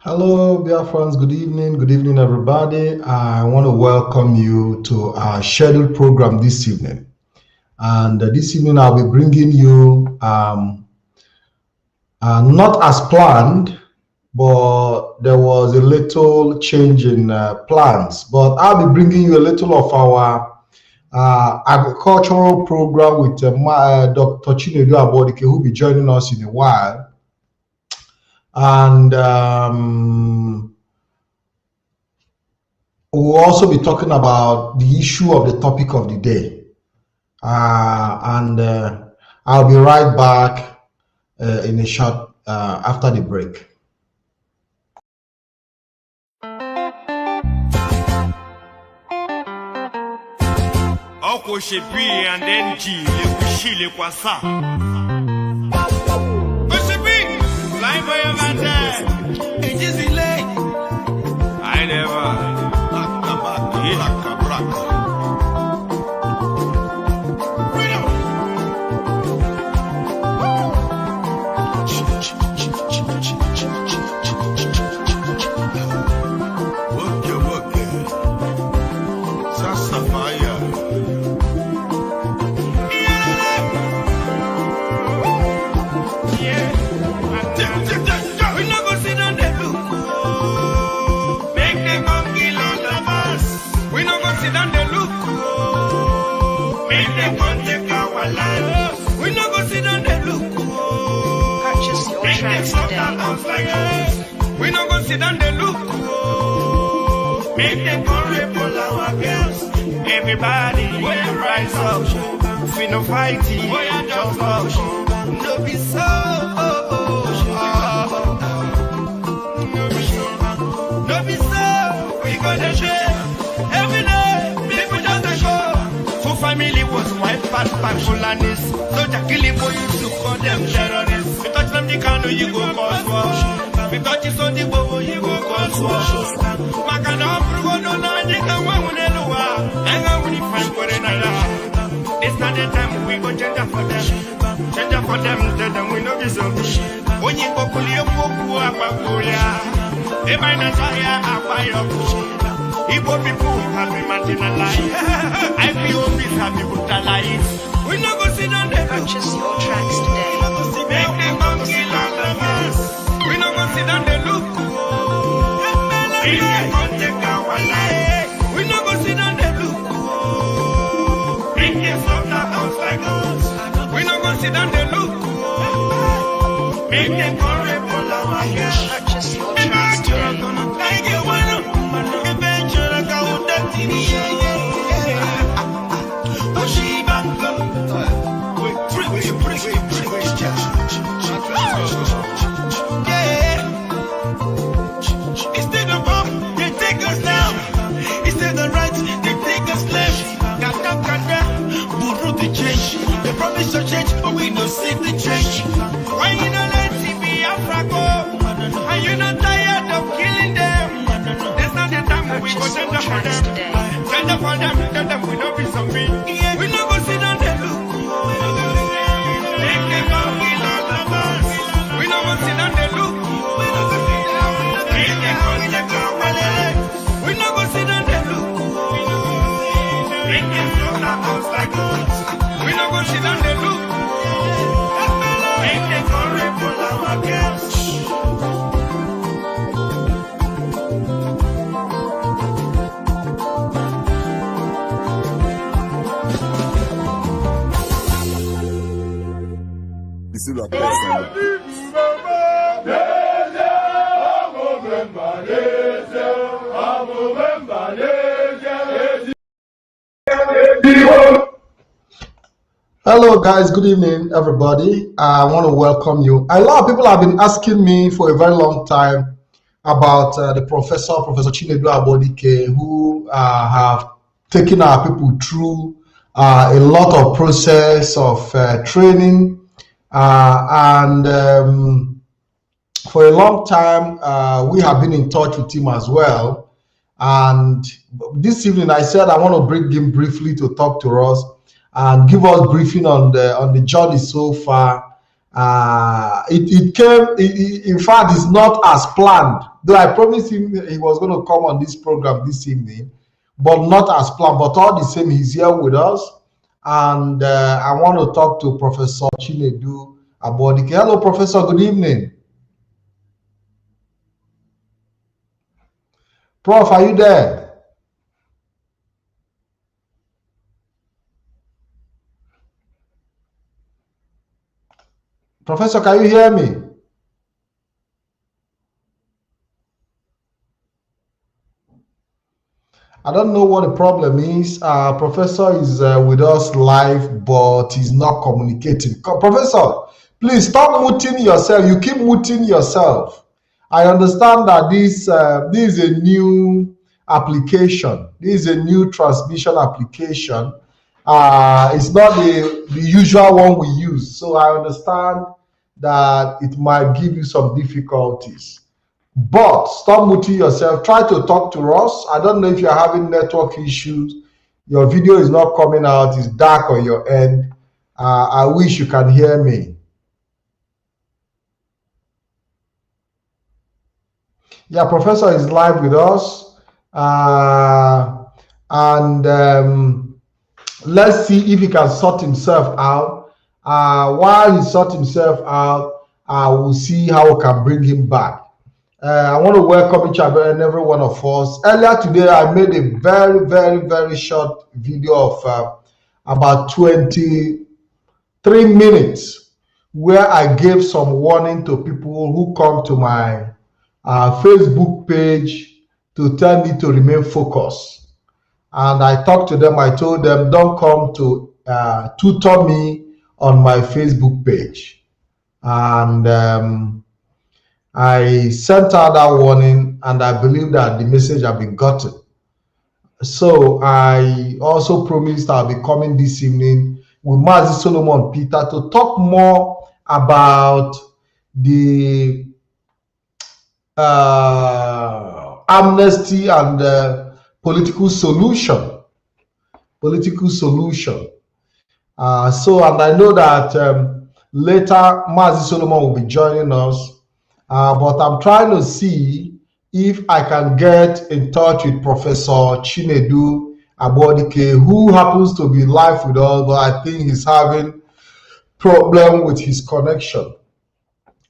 Hello, BIAFRANs. Good evening, everybody. I want to welcome you to our scheduled program this evening. And this evening, I'll be bringing you not as planned, but there was a little change in plans. But I'll be bringing you a little of our agricultural program with Dr. Chinedu Agbodike, who will be joining us in a while. And we'll also be talking about the issue of the topic of the day. I'll be right back in a short after the break. And then I never. We not gonna sit down the look. Make them go pull our girls. Everybody, we rise up. We no fighting, we just love. No be so. No be so. We gonna share every day. People just go. For family was white part Fulanis. So Jackie for you to call them terrorists. We touch them the canoe, you go cause war. We touch it on the bow, you go cause war. Makana Prugo no Nanga Wanelua. And I will find for another. It's not the time we go change up for them. Change up for them, tell them we know this. When you go Kulia Poku Apakoya, they might not tire Apayo. Igbo people have been marginalized. IPOB have been brutalized. We not go sit down there. Purchase your tracks today. Make them come kill all of us. We not go sit down there. Look. If they come take our life, we not go sit down there. Look. Make them stop the house like us. We not go sit down there. Look. Make them come rape all our girls. Purchase your tracks today. Like you wanna. Instead of up, they take us down. Instead of right, they take us left. Buru the change. They promise to change, but we don't see the change. Why you not let BIAFRA go? Are you not tired of killing them? There's not the time we go tender for them. Tender for them, tell them we don't be zombie. We not go sit down there. Make them go kill all of us. We not go sit down there. Make them go take our wallet. We not go sit down there. Make them go the house like us. We not go sit down there. Make them go rape all our girls. C'est la personne. Hello guys, good evening everybody. I want to welcome you. A lot of people have been asking me for a very long time about the Professor Chinedu Agbodike, who have taken our people through a lot of process of training. For a long time, we have been in touch with him as well. And this evening, I said I want to bring him briefly to talk to us and give us briefing on the journey so far. In fact, it's not as planned, Though I promised him he was going to come on this program this evening, but not as planned. But all the same, he's here with us. And I want to talk to Professor Chinedu Agbodike. Hello, Professor. Good evening. Prof, are you there? Professor, can you hear me? I don't know what the problem is. Professor is with us live, but he's not communicating. Professor, please stop muting yourself. You keep muting yourself. I understand that this is a new application. This is a new transmission application. It's not the usual one we use. So I understand that it might give you some difficulties. But stop muting yourself. Try to talk to us. I don't know if you're having network issues. Your video is not coming out. It's dark on your end. I wish you can hear me. Yeah, Professor is live with us. Let's see if he can sort himself out. While he sorts himself out, we'll see how we can bring him back. I want to welcome each and every one of us. Earlier today, I made a very, very, very short video of about 23 minutes where I gave some warning to people who come to my Facebook page to tell me to remain focused. And I talked to them. I told them, don't come to tutor me on my Facebook page. And I sent out that warning, and I believe that the message has been gotten. So I also promised I'll be coming this evening with Mazi Solomon Peter to talk more about the amnesty and political solution. And I know that later Mazi Solomon will be joining us. But I'm trying to see if I can get in touch with Professor Chinedu Agbodike, who happens to be live with us, but I think he's having problem with his connection.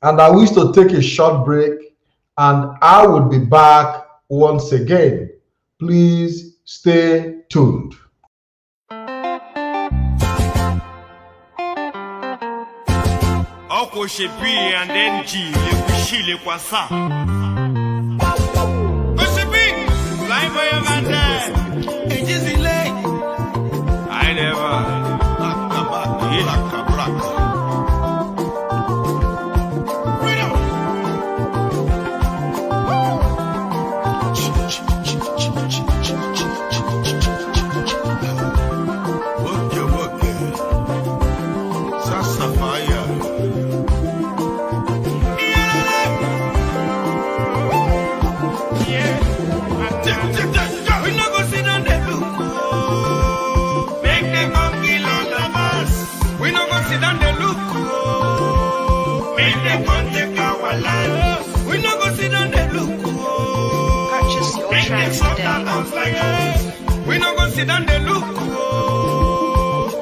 And I wish to take a short break, and I will be back once again. Please stay tuned. And then Chile kwasa. It is delayed. I never. We not gonna sit down the look.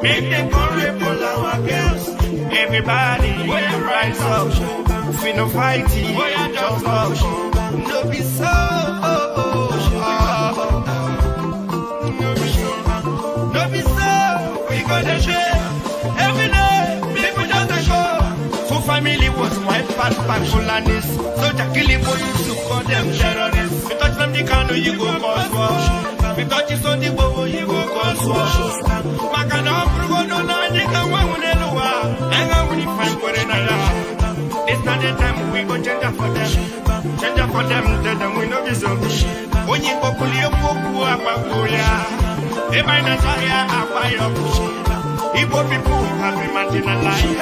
Make them come report our girls. Everybody, we rise up. We no fighting, we are just up. No be so. No be so. We gonna share. Every day, people just show. So family was wiped out by Fulanis. So Jackie for you to call them terrorists. We touch them, the canoe, you go cause war. We touch it on the bow, you go cause war. Makana Brugo no Nanga Wanelua. And I will find for another. It's not the time we go change for them. Change for them, tell them we know this. When you go pull your book, they might not fire up by your bush. Igbo people have been marginalized.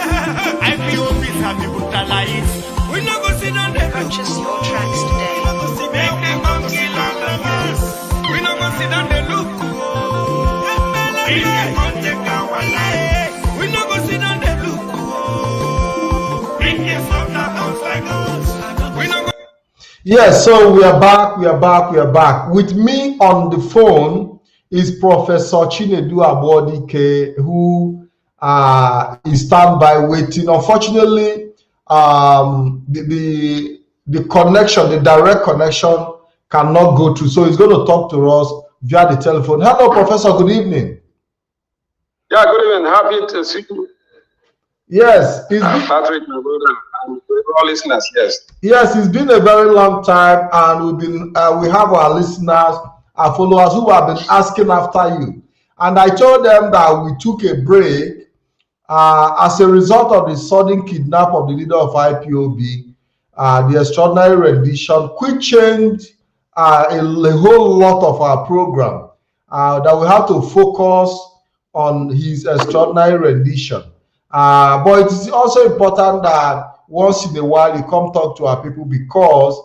IPO people have been brutalized. We not go sit down there. Purchase your tracks today. Make them come kill all of us. We not go sit down there. Look. If they come take our life, we not go sit down there. Look. Bring them from the house like us. We not go. Yes, so we are back, we are back, we are back. With me on the phone is Professor Chinedu Agbodike, who is standby waiting. Unfortunately, the connection, the direct connection cannot go through, so he's going to talk to us via the telephone. Hello, Professor, good evening. Yeah, good evening. Happy to see you. Yes, Patrick, my brother, and all listeners, yes. Yes, it's been a very long time, and we have our listeners, our followers who have been asking after you. And I told them that we took a break as a result of the sudden kidnap of the leader of IPOB, the extraordinary rendition, which changed a whole lot of our program, that we have to focus on his extraordinary rendition. But it is also important that once in a while you come talk to our people, because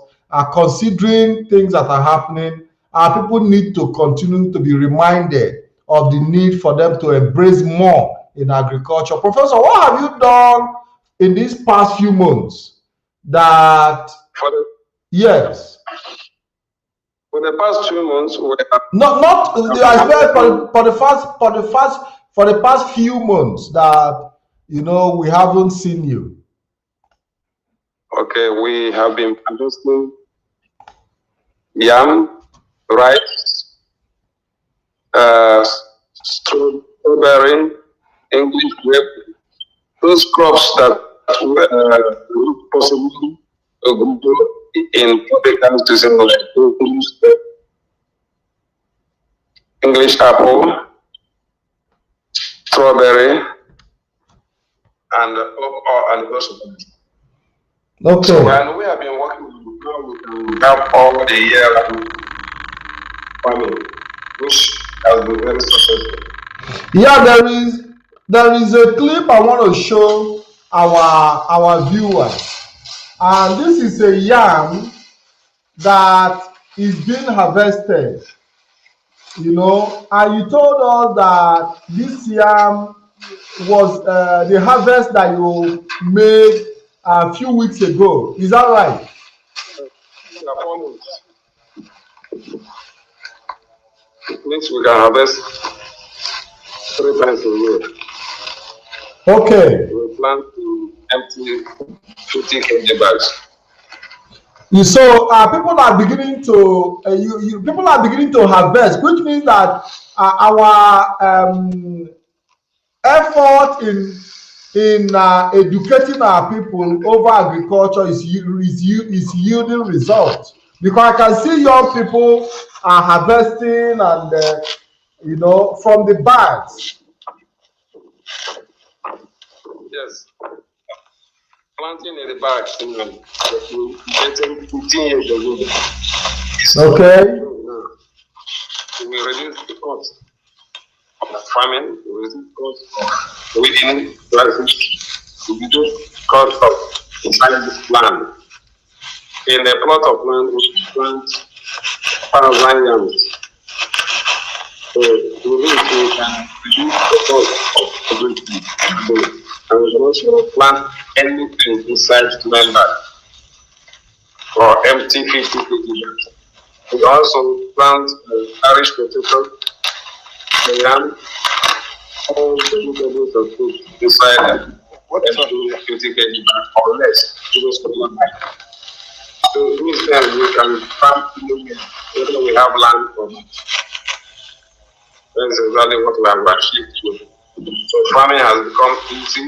considering things that are happening, our people need to continue to be reminded of the need for them to embrace more in agriculture. Professor, what have you done in these past few months that yes, for the past 2 months, we have not I said for the past few months that we haven't seen you? Okay, we have been producing yam, rice, strawberry, English grape, those crops that were possible to grow in tropical season, like English apple, strawberry, and also. Okay. So, and we have been working with help all the year farming, which has been very successful. Yeah, there is a clip I want to show our viewers, and this is a yam that is being harvested. And you told us that this yam was the harvest that you made a few weeks ago. Is that right? It means we can harvest 3 times a year. Okay. We plan to empty 50 kg bags. So people are beginning to people are beginning to harvest, which means that our effort in educating our people over agriculture is yielding results, because I can see young people are harvesting and from the bags. Yes. Planting in the bag, getting 15 years ago. Okay. We reduce the cost of farming, we reduce the cost of weeding, we reduce the cost of inside this land. In a plot of land, we plant 1,000 yams. So we can reduce the cost of everything. And we can also plant anything inside land bag or empty 50 kg. We also plant Irish potato, yam, all the vegetables of food inside empty 50 kg or less. So this time we can farm whether we have land or not. That's exactly what we have achieved. So farming has become easy,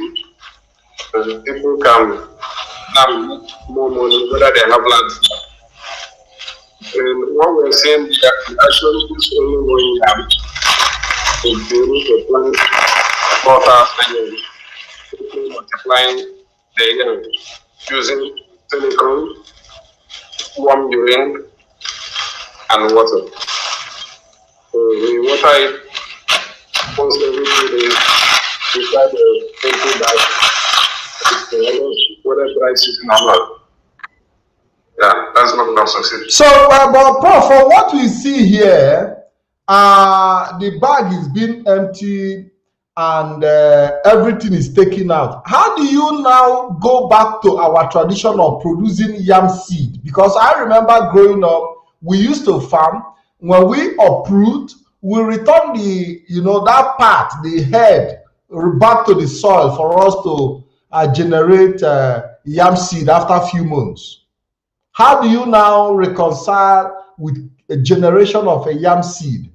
and people can now make more money whether they have land. And what we're saying is that actually this only one yam is be able to plant 4,000 yams, people multiplying the yam using silicone, warm urine, and water. So we water it once every 2 days inside the empty bag. Whether dry season or not. Yeah, that's not successful. So, but Prof, for what we see here, the bag is being emptied, and everything is taken out. How do you now go back to our tradition of producing yam seed? Because I remember growing up, we used to farm. When we uproot, we return the, that part, the head, back to the soil for us to generate yam seed after a few months. How do you now reconcile with a generation of a yam seed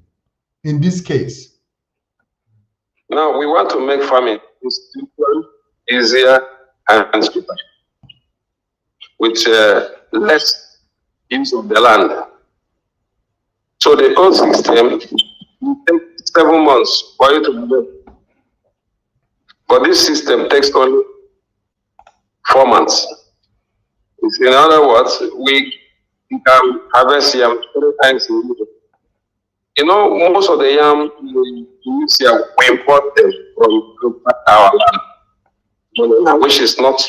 in this case? Now we want to make farming simpler, easier, and cheaper, with less use of the land. So the old system takes 7 months for you to do. But this system takes only 4 months. In other words, we can harvest yam 3 times a year. Most of the yam we use here, we import them from our land, which is not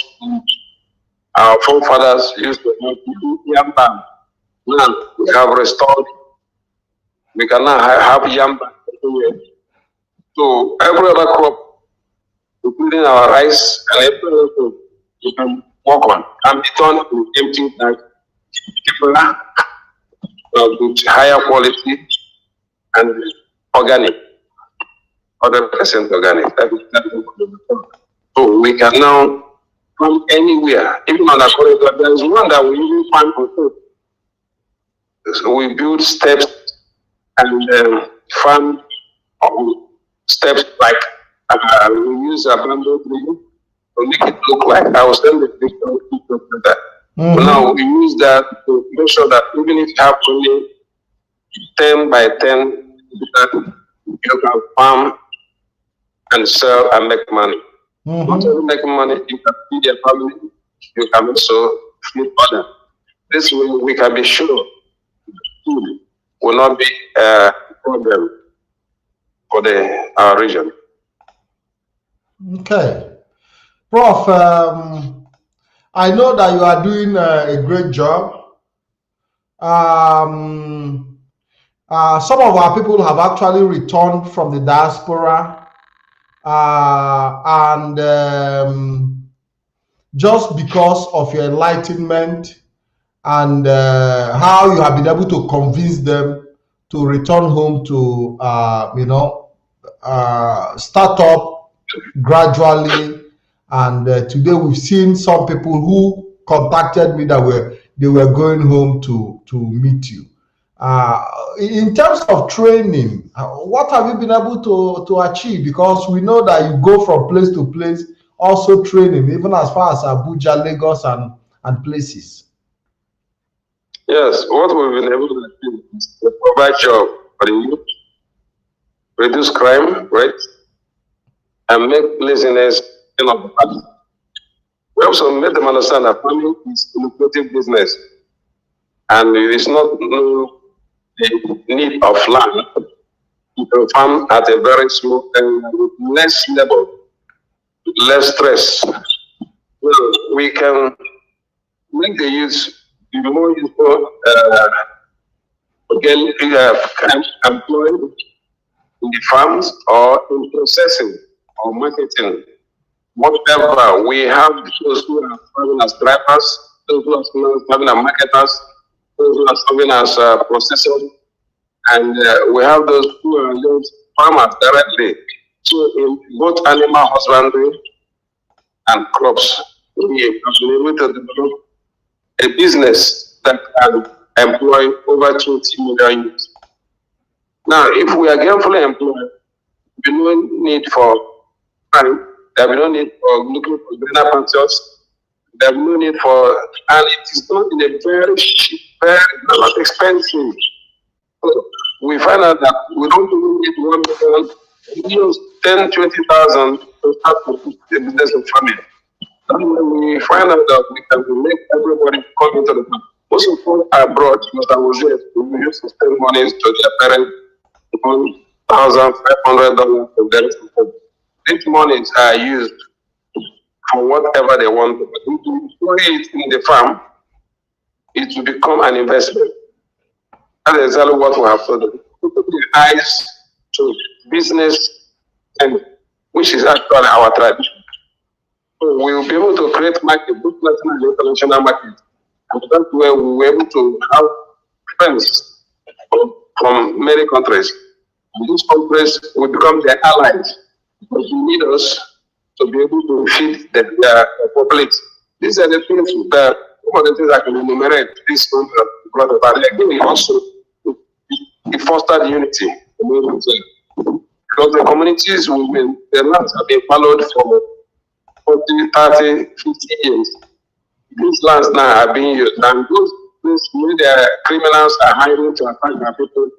our forefathers used to have yam bank. Now we have restored. We can now have yam bank everywhere. So every other crop, including our rice and everything, we can work on and be done with empty that cheaper, with higher quality and organic, 100% organic. So we can now farm anywhere, even on the corridor. There is one that we even farm on food. So we build steps and farm steps like we use a bamboo tree to make it look like I was sending the picture of that. Now we use that to make sure that even if you have only 10 by 10, you can farm and sell and make money. Not only make money, you can feed your family, you can also feed others. This way we can be sure food will not be a problem for our region. Okay. Prof, I know that you are doing a great job. Some of our people have actually returned from the diaspora, and just because of your enlightenment and how you have been able to convince them to return home to, start up gradually. And today we've seen some people who contacted me that they were going home to meet you. In terms of training, what have you been able to achieve? Because we know that you go from place to place, also training, even as far as Abuja, Lagos, and places. Yes, what we've been able to do is to provide job for the youth, reduce crime rate, and make laziness of the party. We also made them understand that farming is a lucrative business, and it is not the need of land. You can farm at a very small and with less labor, less stress. Well, we can make the youth be more useful, employed in the farms or in processing or marketing. Whatever, we have those who are serving as drivers, those who are serving as marketers, those who are serving as processors, and we have those who are just farmers directly. So in both animal husbandry and crops, we have been able to develop a business that can employ over 20 million youth. Now, if we are gainfully employed, we don't need for crime. There will be no need for looking for greener pastures. There will be no need for, and it is done in a very cheap, very not expensive. So we find out that we don't even need 1 million, we use 10, 20,000 to start the business of farming. And when we find out that we can make everybody come into the farm. Most of them are abroad, because I was there, we used to spend money to their parents, $1,500 for their support. These monies are used for whatever they want. But if you employ it in the farm, it will become an investment. That is exactly what we have told them. Put the eyes to business and which is actually our tradition. So we will be able to create market, both national and international market. And that's where we were able to have friends from many countries. And these countries will become their allies. But you need us to be able to feed their population. These are the things that one of the things I can enumerate this month, but again, also it fostered unity. Because the communities, the lands have been followed for 40, 30, 50 years. These lands now are being used, and those when the criminals are hiring to attack our people,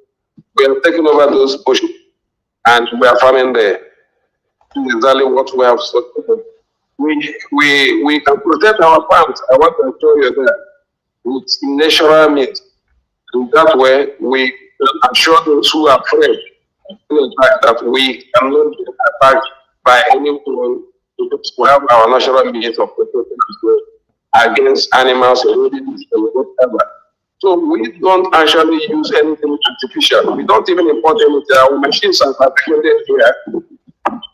we have taken over those bushes and we are farming there. This is exactly what we have started. We can protect our farms. I want to show you that with natural means. In that way, we can assure those who are afraid that we cannot be attacked by anyone because we have our natural means of protecting against animals, rodents, and whatever. So we don't actually use anything artificial. We don't even import anything. Our machines are fabricated here.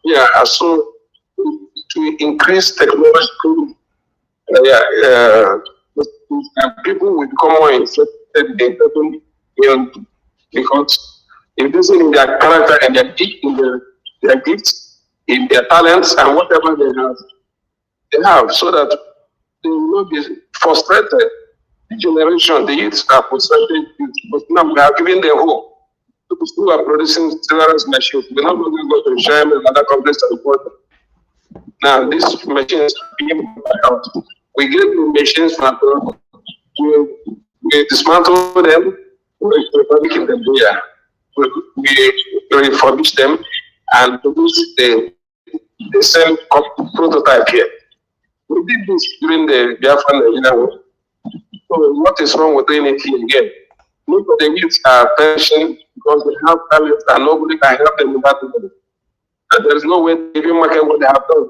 Yeah, so to increase technological, people will become more interested in because if this is in their character and their gifts, in their talents and whatever they have, so that they will not be frustrated. The generation, the youths are frustrated, but now we are giving them hope. People who are producing various machines, we're not going to go to China and other countries to import them. Now, these machines are being out. We get the machines from abroad, we dismantle them, we refurbish them here. We refurbish them and produce the same prototype here. We did this during the BIAFRA war. So what is wrong with doing it here again? Most of the youths are perishing because they have talents and nobody can help them with that. And there is no way to even market what they have done.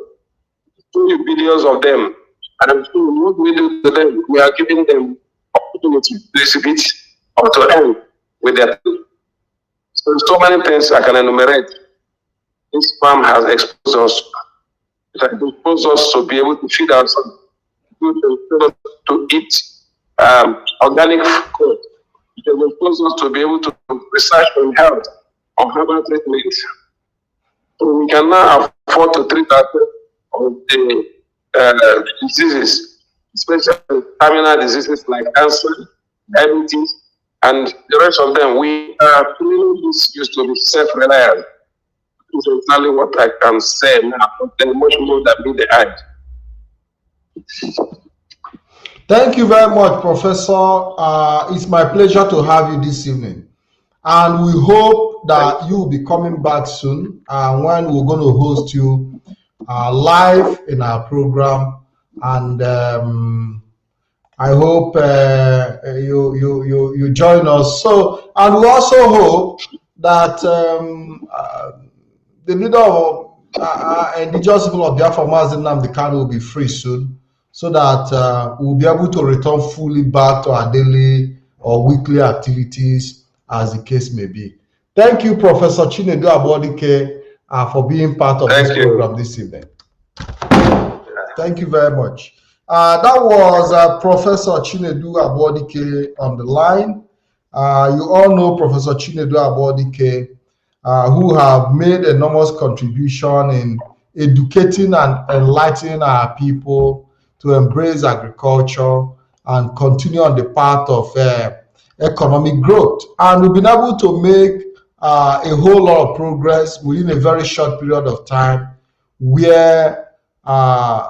2 billions of them. And so what we do to them, we are giving them opportunity to exhibit or to earn with their talent. So many things I can enumerate. This farm has exposed us. It has exposed us to be able to feed ourselves, to eat organic food. It has exposed us to be able to research on health, on herbal treatment. So we can now afford to treat ourselves of the diseases, especially terminal diseases like cancer, diabetes, and the rest of them. We are feeling this used to be self-reliant. This is exactly what I can say now, but there's much more that meet the eye. Thank you very much, Professor. It's my pleasure to have you this evening. And we hope that you will be coming back soon when we're going to host you live in our program. And I hope you join us. So, and we also hope that the leader of indigenous people of Biafra, Mazi Nnamdi Kanu, will be free soon, so that we'll be able to return fully back to our daily or weekly activities, as the case may be. Thank you, Professor Chinedu Agbodike, for being part of this program this evening. Thank you very much. That was Professor Chinedu Agbodike on the line. You all know Professor Chinedu Agbodike, who have made enormous contribution in educating and enlightening our people to embrace agriculture and continue on the path of economic growth. And we've been able to make a whole lot of progress within a very short period of time, where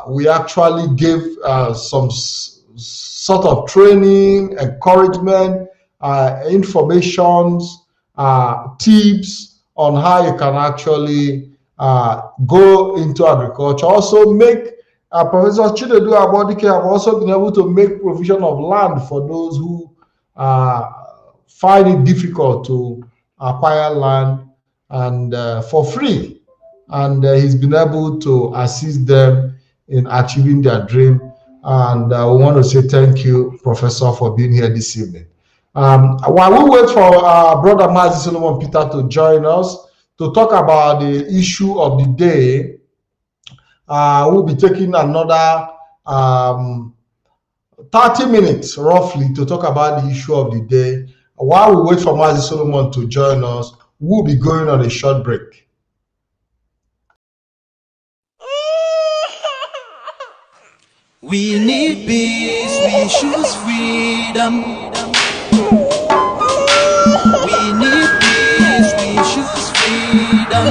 we actually gave some sort of training, encouragement, informations, tips on how you can actually go into agriculture. Also make Professor Chinedu Agbodike have also been able to make provision of land for those who find it difficult to acquire land and for free. And he's been able to assist them in achieving their dream. And we want to say thank you, Professor, for being here this evening. While we wait for our brother Mazi Solomon Peter to join us to talk about the issue of the day. We'll be taking another 30 minutes roughly to talk about the issue of the day. While we wait for Mazi Solomon to join us, we'll be going on a short break. We need peace, we choose freedom. We need peace, we choose freedom.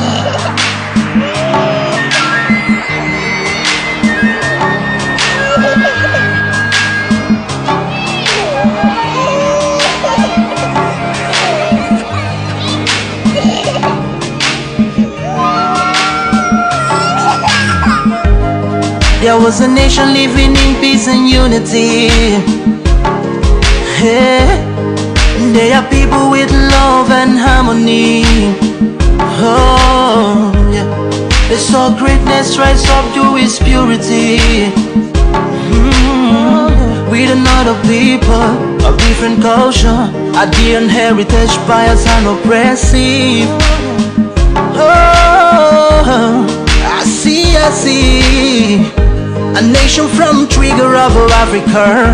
There was a nation living in peace and unity. Yeah. They are people with love and harmony. Oh, yeah. They saw greatness rise up to its purity. With another people of different culture, Idean heritage, bias and oppressive. Oh, I see. A nation from trigger of Africa,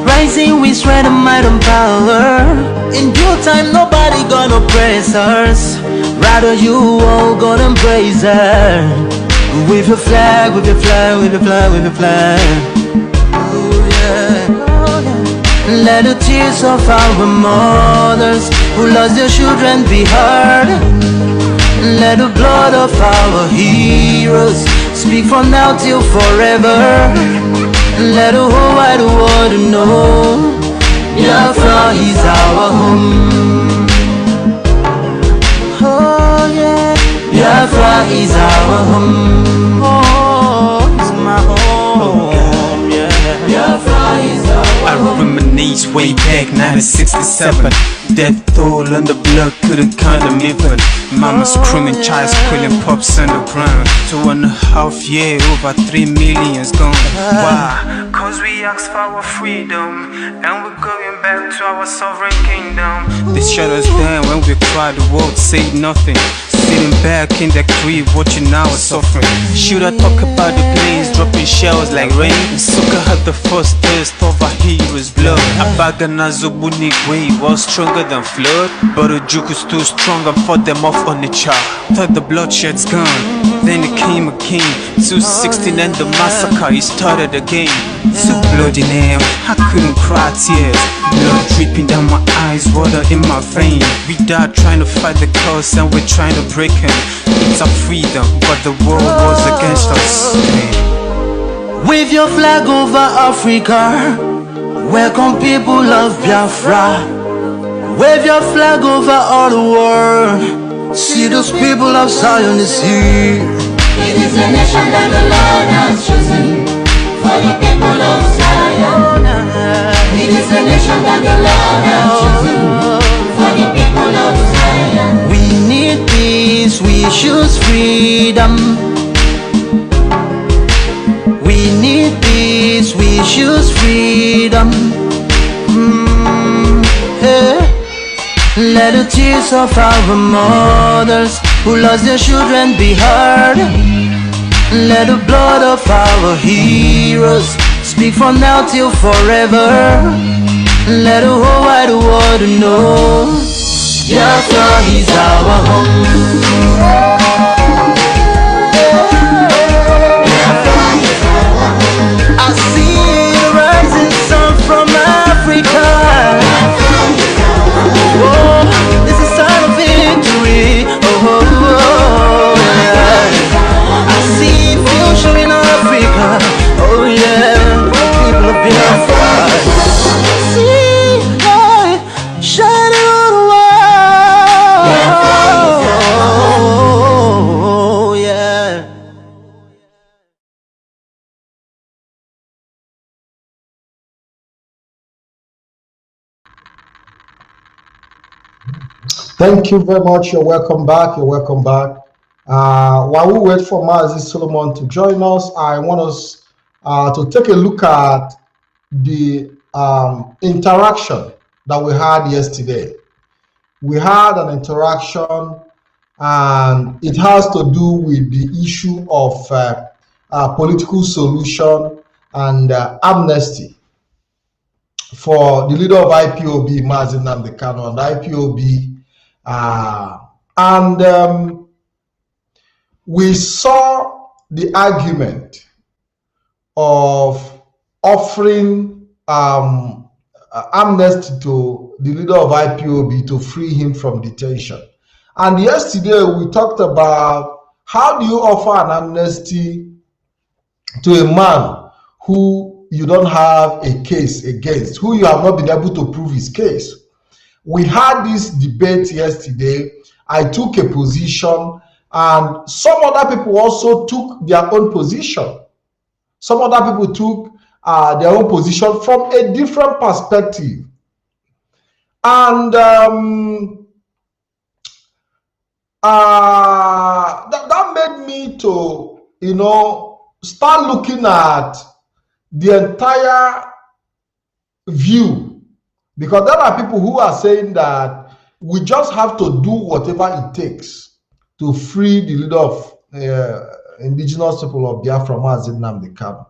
rising with strength and might and power. In due time, nobody gonna praise us. Rather, you all gonna embrace her. With your flag, with your flag, with your flag, with your flag. Oh yeah. Let the tears of our mothers who lost their children be heard. Let the blood of our heroes speak from now till forever. Let the whole wide world know Biafra is our home. Oh yeah, Biafra is our home. Oh, it's my home. Yeah, Biafra is our home. I reminisce way back 1967. Death toll and the blood couldn't count them even. Mama screaming, child squealing, pops on the ground. 2.5 years, over 3 million's gone. Why? Cause we asked for our freedom, and we're going back to our sovereign kingdom. They shut us down when we cried, the world said nothing. Sitting back in the crib, watching our suffering. Should I talk about the planes dropping shells like rain? Suka had the first taste of a hero's blood. Abagana Zobunigwe was stronger than flood, but the juke is too strong and fought them off on the chart. Thought the bloodshed's gone, then it came again. 216 and the massacre, it started again. So bloody name, I couldn't cry tears. Blood dripping down my eyes, water in my vein. We died trying to fight the cause and we're trying to break him. It's our freedom, but the world was against us. Wave your flag over Africa. Welcome people of Biafra. Wave your flag over all the world. See those people of Zion is here. It is a nation that the Lord has chosen for the people of Zion. It is a nation that the Lord has chosen for the people of Zion. We need peace, we choose freedom. We need peace, we choose freedom. Yeah. Let the tears of our mothers who lost their children be heard. Let the blood of our heroes speak from now till forever. Let the whole wide world know Biafra is our home. I see the rising sun from Africa. Oh, this is a sign of victory. Oh, yeah. I see future in Africa. Oh yeah, people of Biafra. See light shining on the world. Oh yeah. Thank you very much. You're welcome back. You're welcome back. While we wait for Mazi Solomon to join us, I want us to take a look at the interaction that we had yesterday. We had an interaction and it has to do with the issue of political solution and amnesty for the leader of IPOB, Mazi Nnamdi Kanu, and IPOB. And we saw the argument of offering amnesty to the leader of IPOB to free him from detention. And yesterday we talked about how do you offer an amnesty to a man who you don't have a case against, who you have not been able to prove his case. We had this debate yesterday. I took a position, and some other people also took their own position. Some other people took their own position from a different perspective. And that made me to, start looking at the entire view, because there are people who are saying that we just have to do whatever it takes to free the leader of indigenous people of Biafra, Mazi Nnamdi Kanu.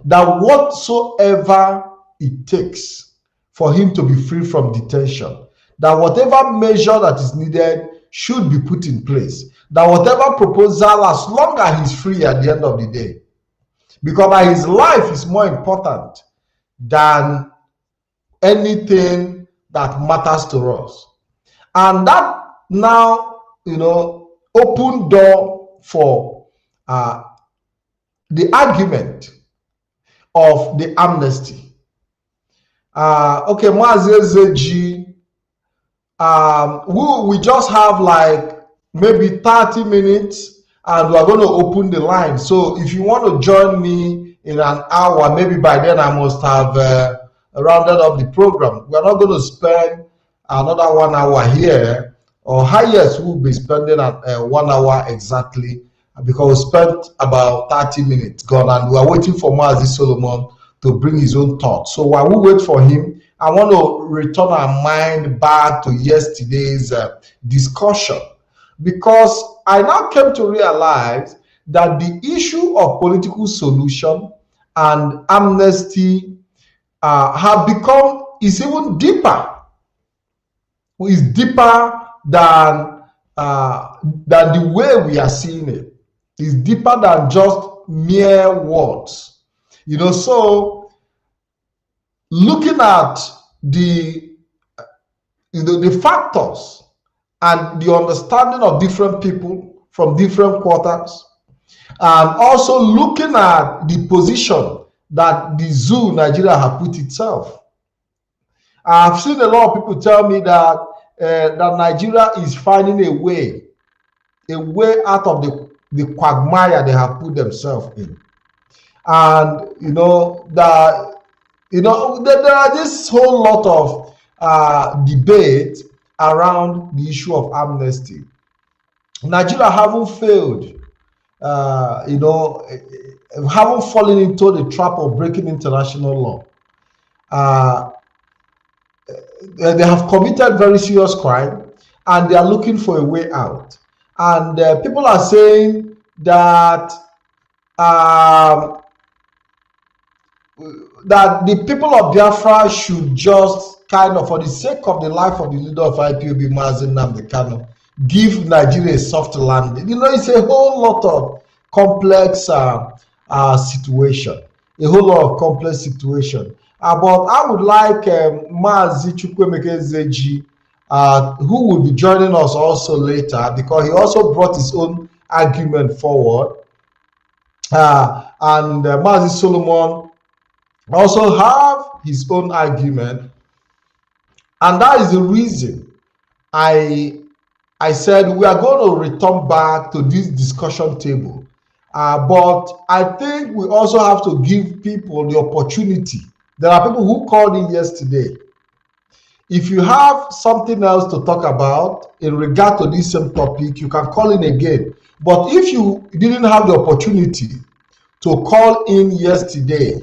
That whatsoever it takes for him to be free from detention, that whatever measure that is needed should be put in place, that whatever proposal, as long as he's free at the end of the day, because his life is more important than anything that matters to us. And that now, open door for the argument of the amnesty. Okay, Mazi, we just have like maybe 30 minutes and we are going to open the line. So if you want to join me in an hour, maybe by then I must have rounded up the program. We are not going to spend another 1 hour here, or highest we'll be spending 1 hour exactly, because we spent about 30 minutes gone, and we are waiting for Mazi Solomon to bring his own thoughts. So while we wait for him, I want to return our mind back to yesterday's discussion, because I now came to realize that the issue of political solution and amnesty is even deeper. Is deeper than the way we are seeing it. It's deeper than just mere words. So looking at the factors and the understanding of different people from different quarters, and also looking at the position that the zoo Nigeria has put itself. I've seen a lot of people tell me that Nigeria is finding a way out of the quagmire they have put themselves in. And there are this whole lot of debate around the issue of amnesty. Nigeria haven't failed, haven't fallen into the trap of breaking international law. They have committed very serious crime, and they are looking for a way out. And people are saying that that the people of Biafra should just kind of, for the sake of the life of the leader of IPOB, Mazi Nnamdi Kanu, give Nigeria a soft landing. It's a whole lot of complex situation. A whole lot of complex situation. But I would like Mazi Chukwuemeka Zeji, who will be joining us also later, because he also brought his own argument forward. And Mazi Solomon also have his own argument. And that is the reason I said we are going to return back to this discussion table. But I think we also have to give people the opportunity. There are people who called in yesterday. If you have something else to talk about in regard to this same topic, you can call in again. But if you didn't have the opportunity to call in yesterday,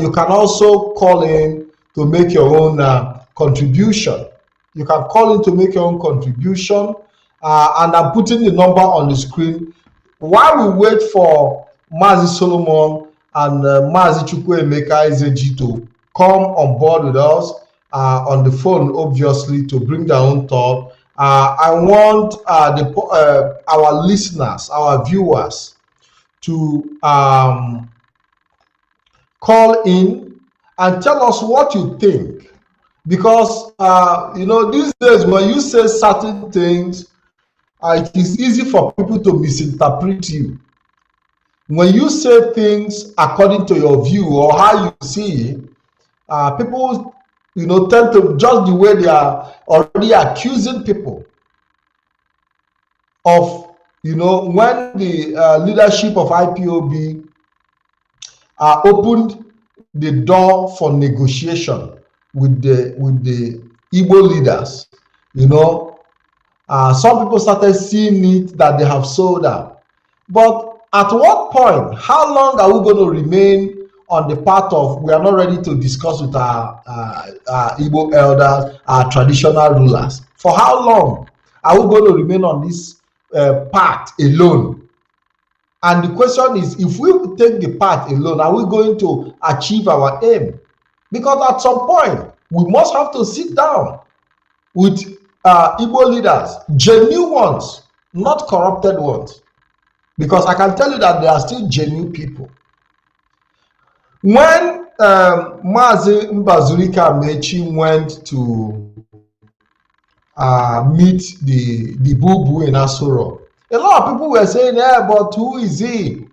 you can also call in to make your own contribution. You can call in to make your own contribution, and I'm putting the number on the screen. While we wait for Mazi Solomon and Mazi Chukwuemeka Izeji to come on board with us on the phone, obviously, to bring their own thought, I want our listeners, our viewers, to call in and tell us what you think. Because, these days when you say certain things, it is easy for people to misinterpret you. When you say things according to your view or how you see it, people, tend to, just the way they are already accusing people of, when the leadership of IPOB opened the door for negotiation with the Igbo leaders, some people started seeing it that they have sold out. But at what point, how long are we going to remain on the path of we are not ready to discuss with our Igbo elders, our traditional rulers? For how long are we going to remain on this path alone? And the question is, if we take the path alone, are we going to achieve our aim? Because at some point, we must have to sit down with Igbo leaders, genuine ones, not corrupted ones. Because I can tell you that there are still genuine people. When Mazi Mbazurika Mechi went to meet the Bubu in Asuro, a lot of people were saying, yeah, but who is he?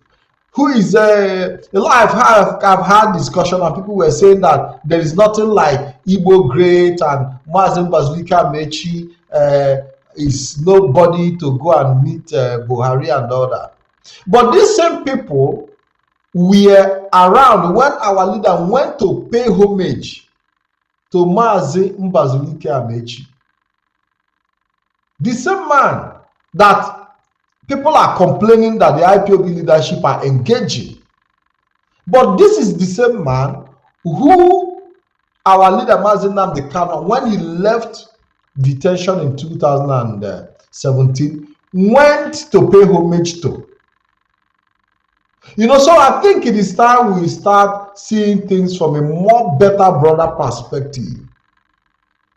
Who is a lot I've had discussion, and people were saying that there is nothing like Igbo great, and Mazi Mbazurika Mechi is nobody to go and meet Buhari and all that. But these same people were around when our leader went to pay homage to Mazi Mbazurika Mechi. The same man that people are complaining that the IPOB leadership are engaging. But this is the same man who our leader Mazi Nnamdi Kanu, when he left detention in 2017, went to pay homage to. So I think it is time we start seeing things from a more better, broader perspective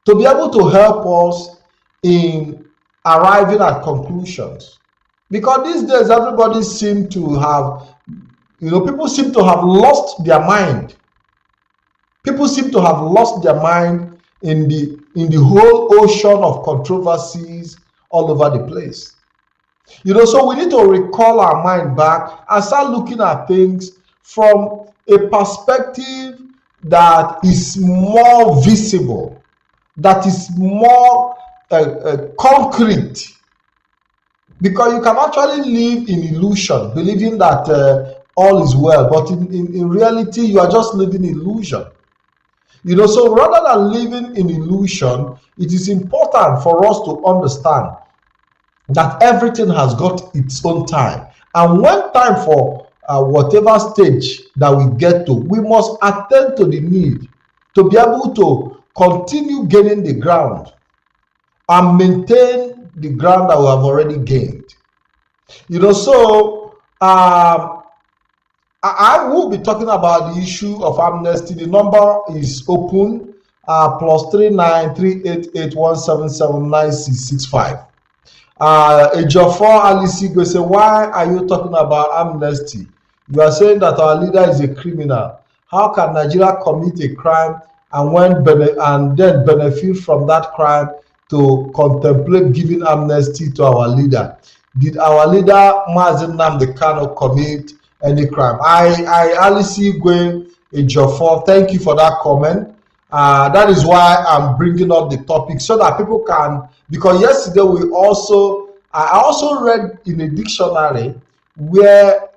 to be able to help us in arriving at conclusions. Because these days, everybody seems to have, people seem to have lost their mind. People seem to have lost their mind in the whole ocean of controversies all over the place. So we need to recall our mind back and start looking at things from a perspective that is more visible, that is more concrete. Because you can actually live in illusion, believing that all is well, but in reality, you are just living illusion. So rather than living in illusion, it is important for us to understand that everything has got its own time. And when time for whatever stage that we get to, we must attend to the need to be able to continue gaining the ground and maintain the ground that we have already gained. I will be talking about the issue of amnesty. The number is open, +39 388 Ejiofor Alisigwe say, why are you talking about amnesty? You are saying that our leader is a criminal. How can Nigeria commit a crime and then benefit from that crime to contemplate giving amnesty to our leader? Did our leader Mazi Nnamdi Kanu commit any crime? Alisigwe Ejiofor, thank you for that comment. That is why I'm bringing up the topic so that people can, because yesterday I also read in a dictionary where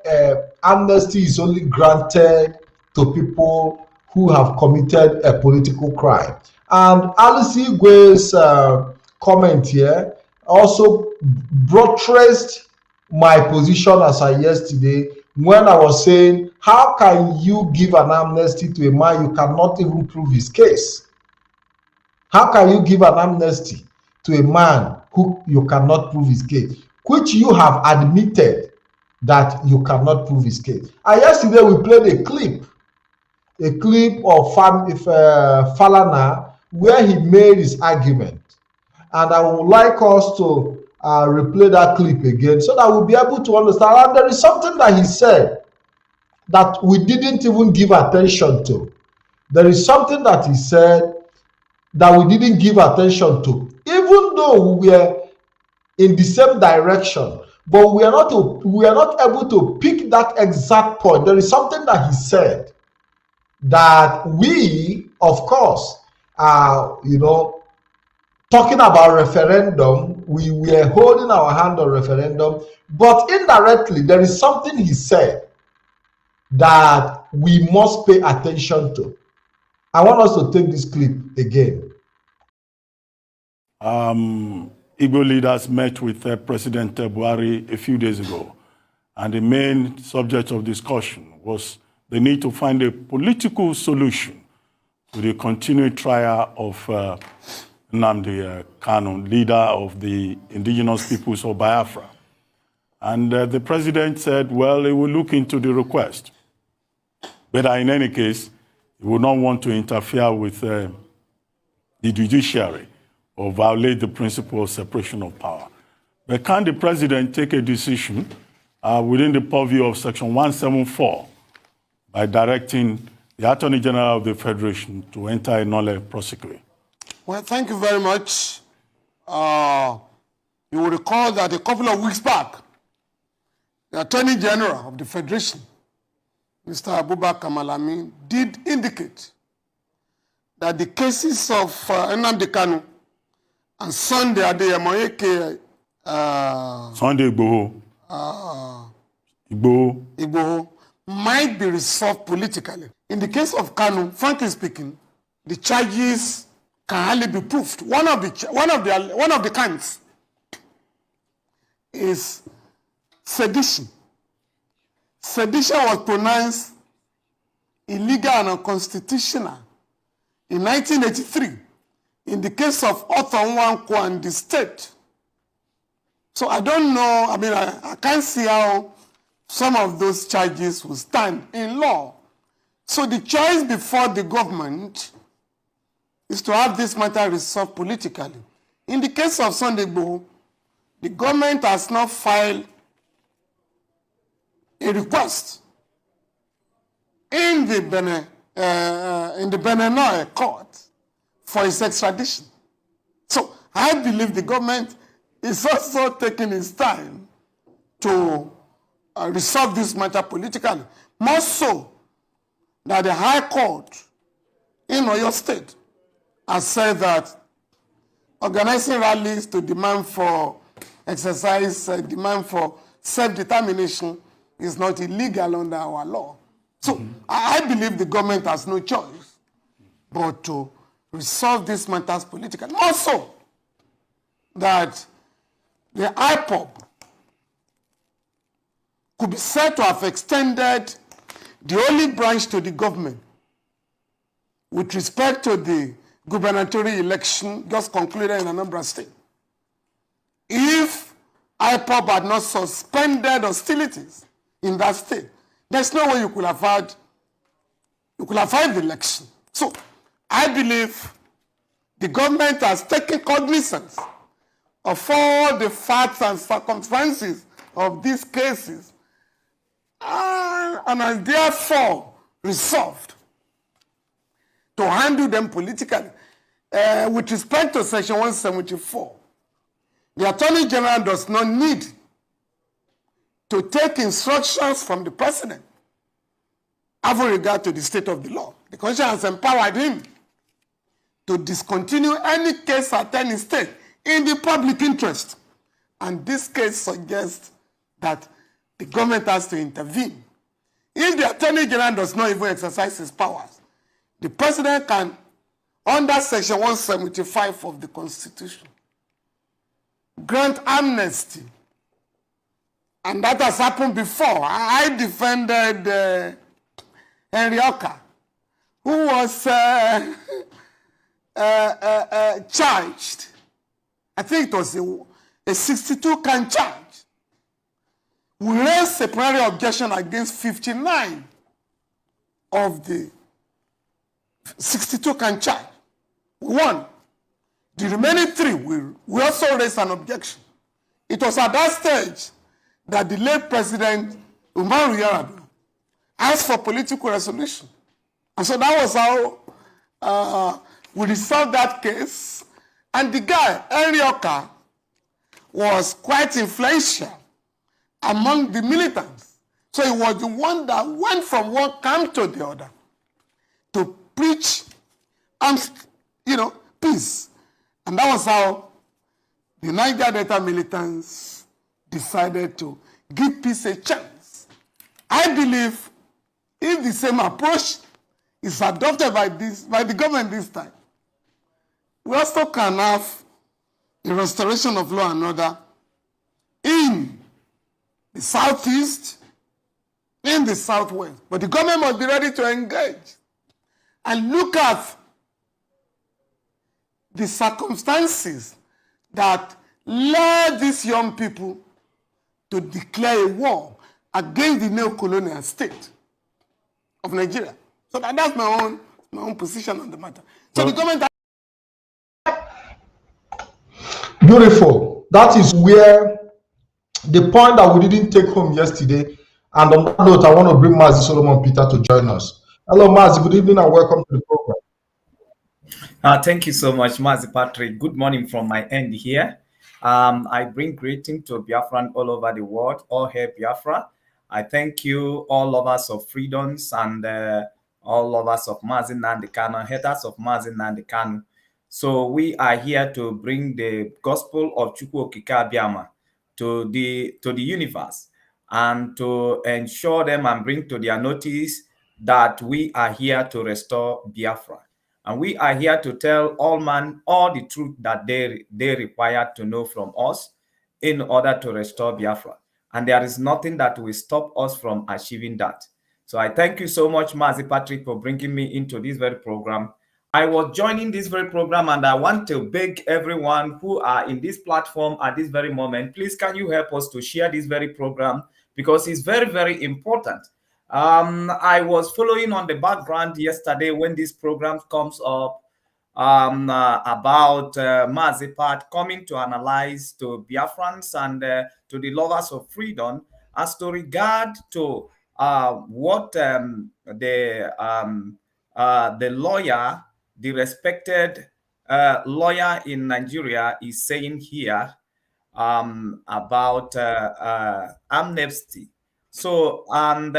amnesty is only granted to people who have committed a political crime. And Alice Igwe's comment here also buttressed my position as I yesterday when I was saying, how can you give an amnesty to a man you cannot even prove his case? How can you give an amnesty to a man who you cannot prove his case, which you have admitted that you cannot prove his case? And yesterday we played a clip of Falana where he made his argument. And I would like us to replay that clip again so that we'll be able to understand. And there is something that he said that we didn't even give attention to. There is something that he said that we didn't give attention to, even though we were in the same direction, but we are not able to pick that exact point. There is something that he said that we, of course, talking about referendum, we were holding our hand on referendum, but indirectly there is something he said that we must pay attention to. I want us to take this clip again. Igbo leaders met with President Buhari a few days ago, and the main subject of discussion was the need to find a political solution to the continued trial of Nnamdi Kanu, leader of the indigenous peoples of Biafra. And the president said, well, he will look into the request. But in any case, he would not want to interfere with the judiciary or violate the principle of separation of power. But can the president take a decision within the purview of Section 174 by directing the Attorney General of the Federation to enter a nolle prosequi? Well, thank you very much. You will recall that a couple of weeks back, the Attorney General of the Federation, Mr. Abubakar Malami, did indicate that the cases of Nnamdi Kanu and Sunday Adeyemo Sunday Igboho might be resolved politically. In the case of Kanu, frankly speaking, the charges can hardly be proved. One of the counts is sedition. Sedition was pronounced illegal and unconstitutional in 1983 in the case of Arthur Nwankwo and the state. So I don't know, I can't see how some of those charges will stand in law. So the choice before the government is to have this matter resolved politically. In the case of Sunday Igboho, the government has not filed a request in the Benin court for his extradition. So I believe the government is also taking its time to resolve this matter politically. More so that the High Court in Oyo State has said that organizing rallies to demand for demand for self-determination is not illegal under our law. So I believe the government has no choice but to resolve these matters politically. Also, that the IPOB could be said to have extended the only branch to the government with respect to the gubernatorial election just concluded in Anambra State. If IPOB had not suspended hostilities in that state, there's no way you could have had the election. So I believe the government has taken cognizance of all the facts and circumstances of these cases and has therefore resolved to handle them politically. With respect to Section 174, the Attorney General does not need to take instructions from the President having regard to the state of the law. The Constitution has empowered him to discontinue any case at any state in the public interest. And this case suggests that the government has to intervene. If the Attorney General does not even exercise his powers, the President can, under Section 175 of the Constitution, grant amnesty. And that has happened before. I defended Henry Oka, who was charged. I think it was a 62 count charge. We raised a plenary objection against 59 of the 62 count charge. We won. The remaining 3, we also raised an objection. It was at that stage that the late President Umaru Yar'Adua asked for political resolution. And so that was how we resolved that case. And the guy, Henry Oka, was quite influential among the militants. So he was the one that went from one camp to the other to preach, peace. And that was how the Niger Delta militants decided to give peace a chance. I believe if the same approach is adopted by the government this time, we also can have the restoration of law and order in the southeast, in the southwest. But the government must be ready to engage and look at the circumstances that led these young people to declare a war against the neo-colonial state of Nigeria. So that's my own position on the matter. So the government. Beautiful. That is where the point that we didn't take home yesterday. And on that note, I want to bring Mazi Solomon Peter to join us. Hello, Mazi. Good evening and welcome to the program. Thank you so much, Mazi Patrick. Good morning from my end here. I bring greeting to Biafran all over the world, all hail Biafra. I thank you, all lovers of freedoms and all lovers of Mazi Nnamdi Kanu, haters of Mazi Nnamdi Kanu. So we are here to bring the gospel of Chukwu Okike Abiama to the universe and to ensure them and bring to their notice that we are here to restore Biafra. And we are here to tell all man all the truth that they require to know from us in order to restore Biafra. And there is nothing that will stop us from achieving that. So I thank you so much, Mazi Patrick, for bringing me into this very program. I was joining this very program and I want to beg everyone who are in this platform at this very moment, please can you help us to share this very program because it's very, very important. I was following on the background yesterday when this program comes up about Mazi Pat coming to analyze to Biafrans and to the lovers of freedom as to regard to what the lawyer, the respected lawyer in Nigeria is saying here about amnesty. So, and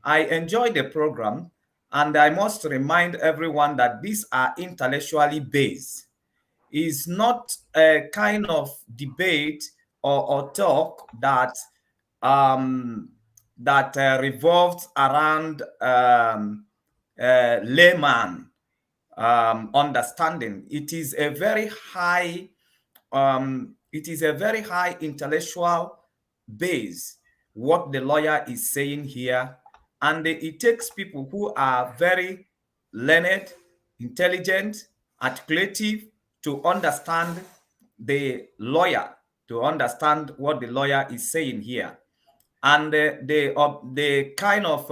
I enjoy the program, and I must remind everyone that these are intellectually based. It's not a kind of debate or talk that revolves around layman understanding. It is a very high intellectual base what the lawyer is saying here, and it takes people who are very learned, intelligent, articulative to understand the lawyer, to understand what the lawyer is saying here, and the kind of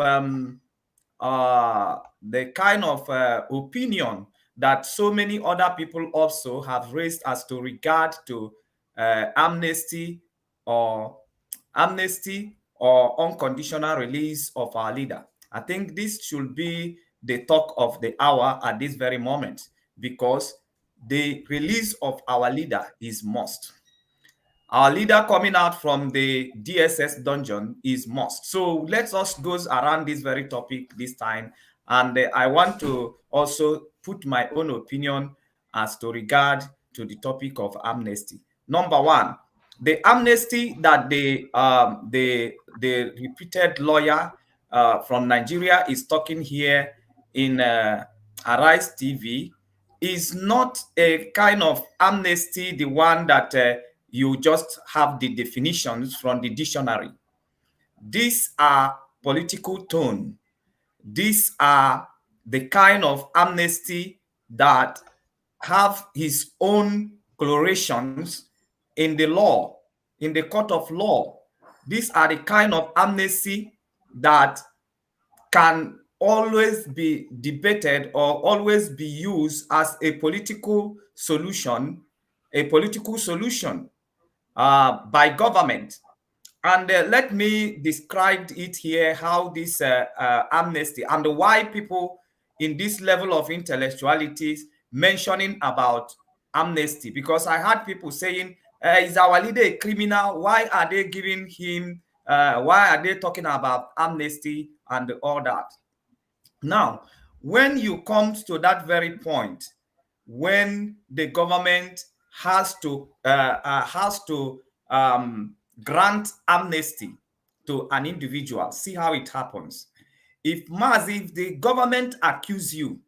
opinion that so many other people also have raised as to regard to amnesty or unconditional release of our leader. I think this should be the talk of the hour at this very moment, because the release of our leader is must. Our leader coming out from the DSS dungeon is must. So let us go around this very topic this time. And I want to also put my own opinion as to regard to the topic of amnesty. Number one, the amnesty that the reputed lawyer from Nigeria is talking here in Arise TV is not a kind of amnesty, the one that you just have the definitions from the dictionary. These are political tone. These are the kind of amnesty that have his own colorations in the law, in the court of law. These are the kind of amnesty that can always be debated or always be used as a political solution, by government. And let me describe it here, how this amnesty and why people in this level of intellectualities mentioning about amnesty, because I had people saying, is our leader a criminal? Why are they giving him, why are they talking about amnesty and all that? Now, when you come to that very point, when the government has to grant amnesty to an individual, see how it happens. If the government accuse you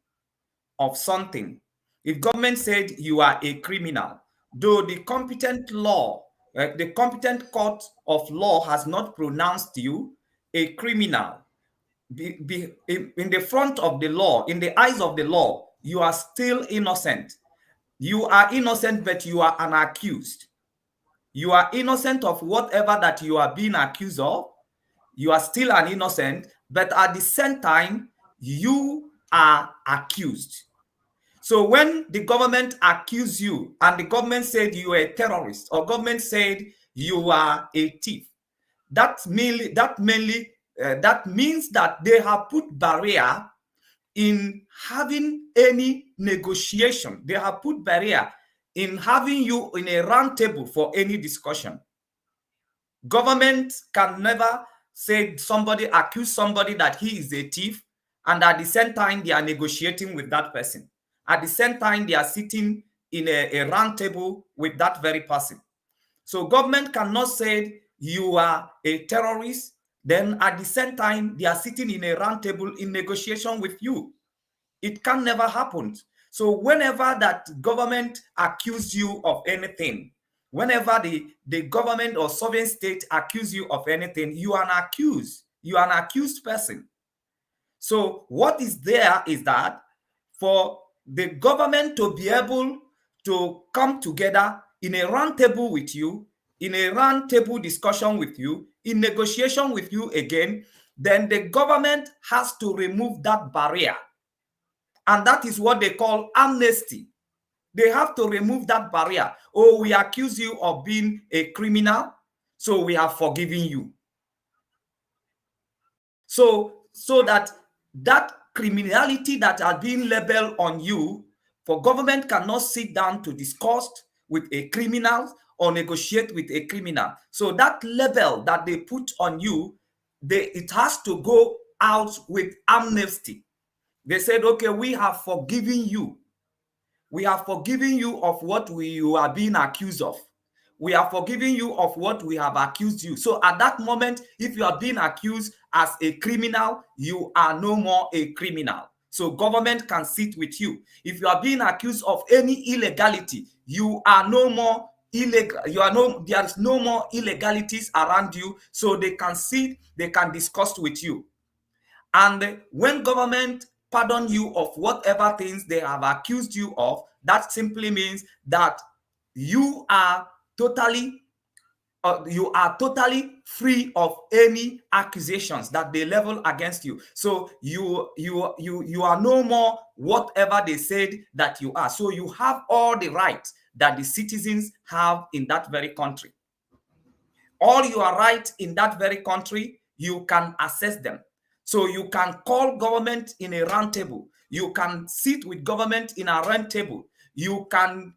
of something, if government said you are a criminal, though the competent the competent court of law has not pronounced you a criminal, in the front of the law, in the eyes of the law, you are still innocent. You are innocent, but you are an accused. You are innocent of whatever that you are being accused of. You are still an innocent, but at the same time, you are accused. So when the government accused you and the government said you are a terrorist, or government said you are a thief, that means that they have put barrier in having any negotiation. They have put barrier in having you in a round table for any discussion. Government can never say accuse somebody that he is a thief, and at the same time they are negotiating with that person. At the same time they are sitting in a round table with that very person. So government cannot say you are a terrorist, then at the same time they are sitting in a round table in negotiation with you. It can never happen. So whenever that government accuse you of anything, whenever the government or sovereign state accuse you of anything, you are an accused. You are an accused person. So what is there is that for the government to be able to come together in a round table with you, in a round table discussion with you, in negotiation with you again, then the government has to remove that barrier. And that is what they call amnesty. They have to remove that barrier. Oh, we accuse you of being a criminal, so we have forgiven you. So that criminality that are being labeled on you, for government cannot sit down to discuss with a criminal or negotiate with a criminal. So that label that they put on you, it has to go out with amnesty. They said, okay, we have forgiven you. We have forgiven you of what you are being accused of. We are forgiving you of what we have accused you. So at that moment, if you are being accused as a criminal, you are no more a criminal. So government can sit with you. If you are being accused of any illegality, you are no more illegal. There is no more illegalities around you. So they can sit, they can discuss with you. And when government pardon you of whatever things they have accused you of, that simply means that you are totally free of any accusations that they level against you. So you are no more whatever they said that you are. So you have all the rights that the citizens have in that very country. All your rights in that very country, you can access them. So you can call government in a round table. You can sit with government in a round table. You can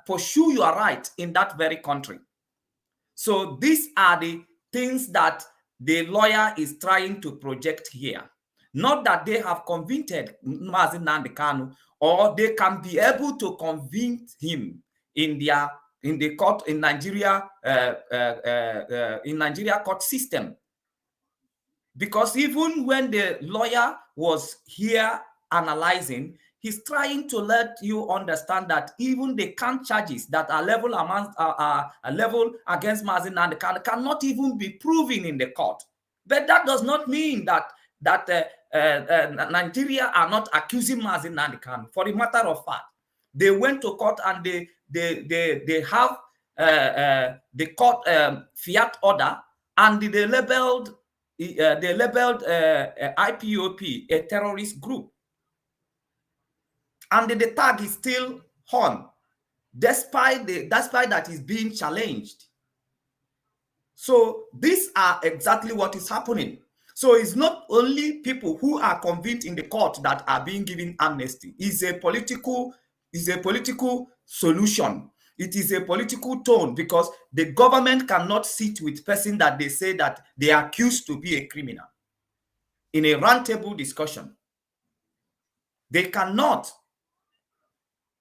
pursue your right in that very country. So these are the things that the lawyer is trying to project here. Not that they have convicted Mazi Nnamdi Kanu, or they can be able to convince him in the court in Nigeria, in Nigeria court system. Because even when the lawyer was here analyzing, he's trying to let you understand that even the count charges that are level against Mazi Nnamdi Kanu cannot even be proven in the court. But that does not mean that Nigeria are not accusing Mazi Nnamdi Kanu. For the matter of fact, They went to court and they have the court fiat order, and they labeled IPOP a terrorist group, and the tag is still on, despite that is being challenged. So these are exactly what is happening. So it's not only people who are convened in the court that are being given amnesty. It's a political solution. It is a political tone, because the government cannot sit with person that they say that they are accused to be a criminal in a roundtable discussion. They cannot.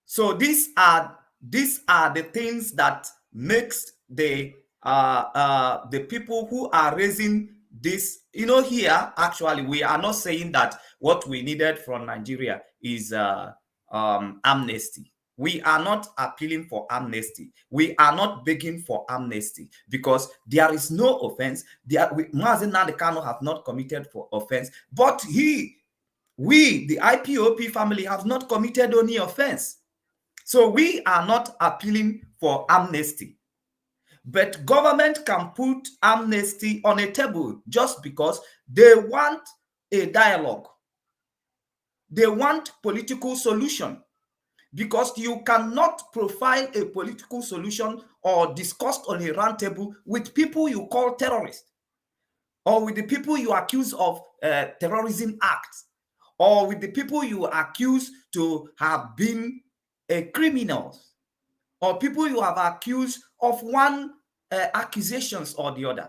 So these are the things that makes the people who are raising this, here, actually, we are not saying that what we needed from Nigeria is amnesty. We are not appealing for amnesty. We are not begging for amnesty, because there is no offense. Mazi Nnamdi Kanu have not committed for offense, but we, the IPOP family, have not committed any offense. So we are not appealing for amnesty. But government can put amnesty on a table just because they want a dialogue. They want political solution, because you cannot profile a political solution or discuss on a round table with people you call terrorists, or with the people you accuse of terrorism acts, or with the people you accuse to have been criminals, or people you have accused of one accusations or the other,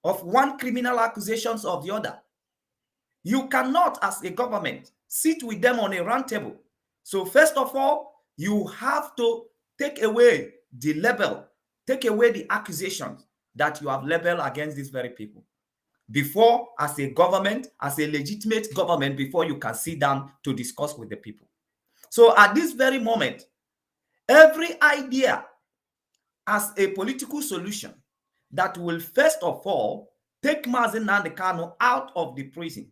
of one criminal accusations of the other. You cannot, as a government, sit with them on a round table. So first of all, you have to take away the label, take away the accusations that you have labeled against these very people, before, as a government, as a legitimate government, before you can sit down to discuss with the people. So at this very moment, every idea as a political solution that will first of all take Mazi Nnamdi Kanu out of the prison,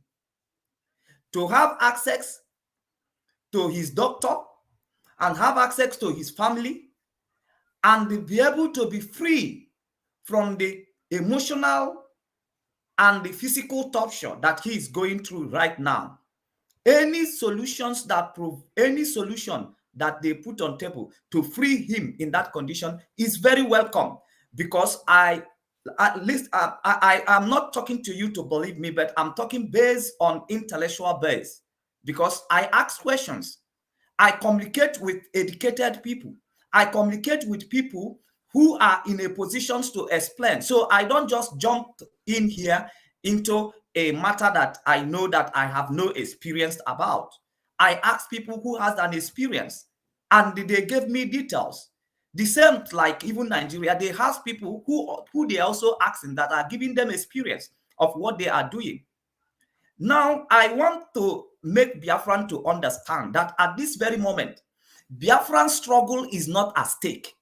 to have access to his doctor and have access to his family, and be able to be free from the emotional and the physical torture that he is going through right now. Any solutions that that they put on table to free him in that condition is very welcome, because I am not talking to you to believe me, but I'm talking based on intellectual base, because I ask questions. I communicate with educated people. I communicate with people who are in a position to explain. So I don't just jump in here into a matter that I know that I have no experience about. I ask people who has an experience, and they gave me details. The same, like even Nigeria, they have people who they also asking that are giving them experience of what they are doing. Now, I want to make Biafran to understand that at this very moment, Biafran struggle is not at stake.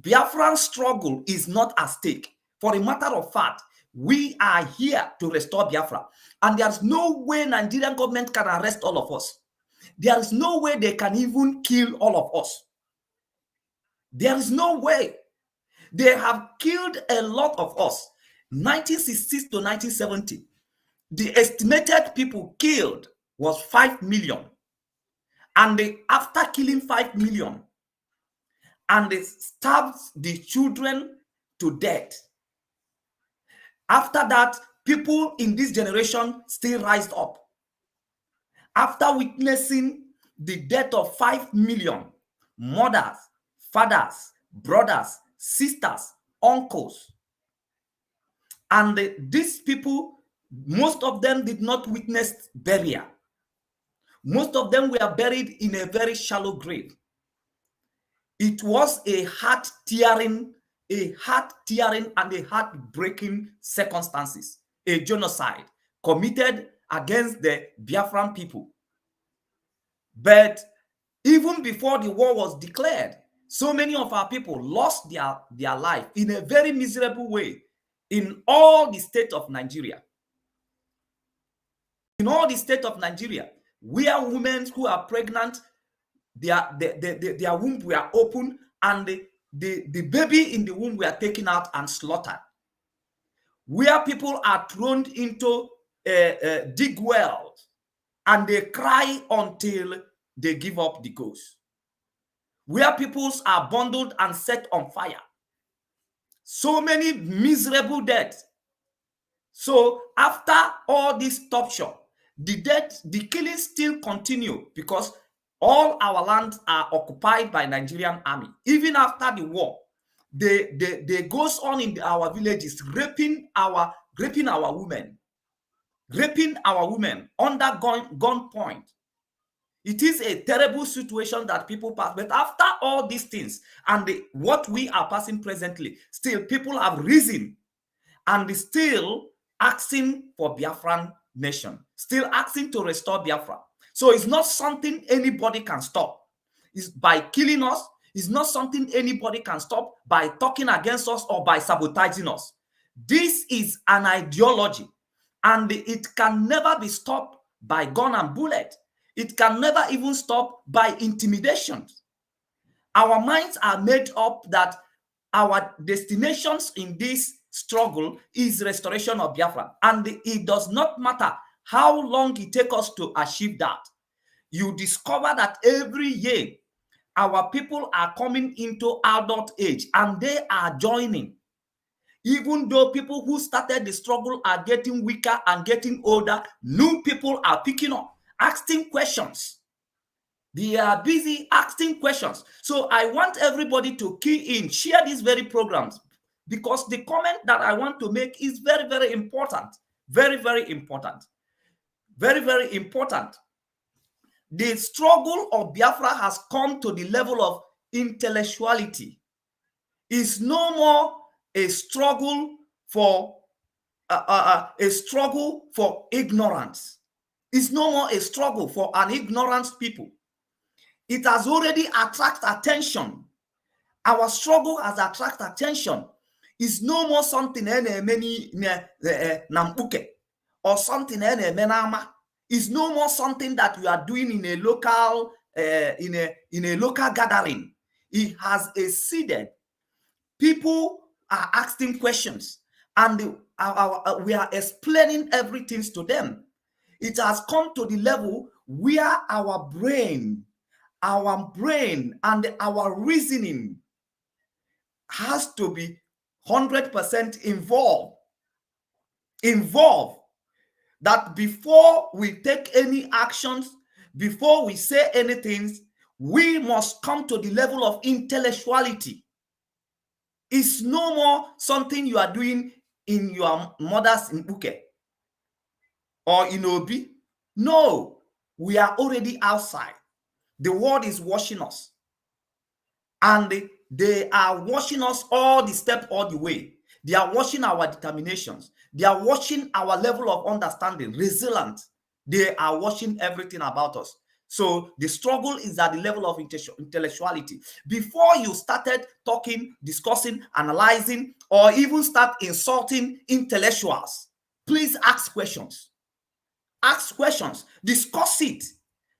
Biafran struggle is not at stake. For a matter of fact, we are here to restore Biafra. And there's no way Nigerian government can arrest all of us. There is no way they can even kill all of us. There is no way. They have killed a lot of us. 1966 to 1970, the estimated people killed was 5 million. And after killing 5 million, and they stabbed the children to death. After that, people in this generation still rise up. After witnessing the death of 5 million mothers, fathers, brothers, sisters, uncles, and these people, most of them did not witness burial. Most of them were buried in a very shallow grave. It was a heart-tearing and a heart-breaking circumstances, a genocide committed against the Biafran people. But even before the war was declared, so many of our people lost their life in a very miserable way in all the state of Nigeria. In all the state of Nigeria, where women who are pregnant their womb were open, and the baby in the womb were taken out and slaughtered. Where people are thrown into dig wells and they cry until they give up the ghost. Where peoples are bundled and set on fire. So many miserable deaths. So after all this torture, the killings still continue because all our lands are occupied by Nigerian army. Even after the war, they goes on in our villages, raping our women, under gunpoint. It is a terrible situation that people pass. But after all these things and what we are passing presently, still people have risen and still asking for Biafran nation, still asking to restore Biafra. So it's not something anybody can stop. It's by killing us. It's not something anybody can stop by talking against us or by sabotaging us. This is an ideology, and it can never be stopped by gun and bullet. It can never even stop by intimidation. Our minds are made up that our destinations in this struggle is restoration of Biafra. And it does not matter how long it takes us to achieve that. You discover that every year, our people are coming into adult age and they are joining. Even though people who started the struggle are getting weaker and getting older, new people are picking up, asking questions. They are busy asking questions. So I want everybody to key in, share these very programs, because the comment that I want to make is very, very important. Very, very important. Very, very important. The struggle of Biafra has come to the level of intellectuality. It's no more a struggle for ignorance. It's no more a struggle for an ignorant people. It has already attracted attention. Our struggle has attracted attention. It's no more something nampuke or something It's no more something that we are doing in a local in a local gathering. It has exceeded. People are asking questions, and we are explaining everything to them. It has come to the level where our brain and our reasoning has to be 100% involved. That before we take any actions, before we say anything, we must come to the level of intellectuality. It's no more something you are doing in your mother's Mbuke or in Obi. No, we are already outside. The world is watching us. And they are watching us all the step, all the way. They are watching our determinations. They are watching our level of understanding, resilience. They are watching everything about us. So the struggle is at the level of intellectuality. Before you started talking, discussing, analyzing, or even start insulting intellectuals, please ask questions. Ask questions. Discuss it.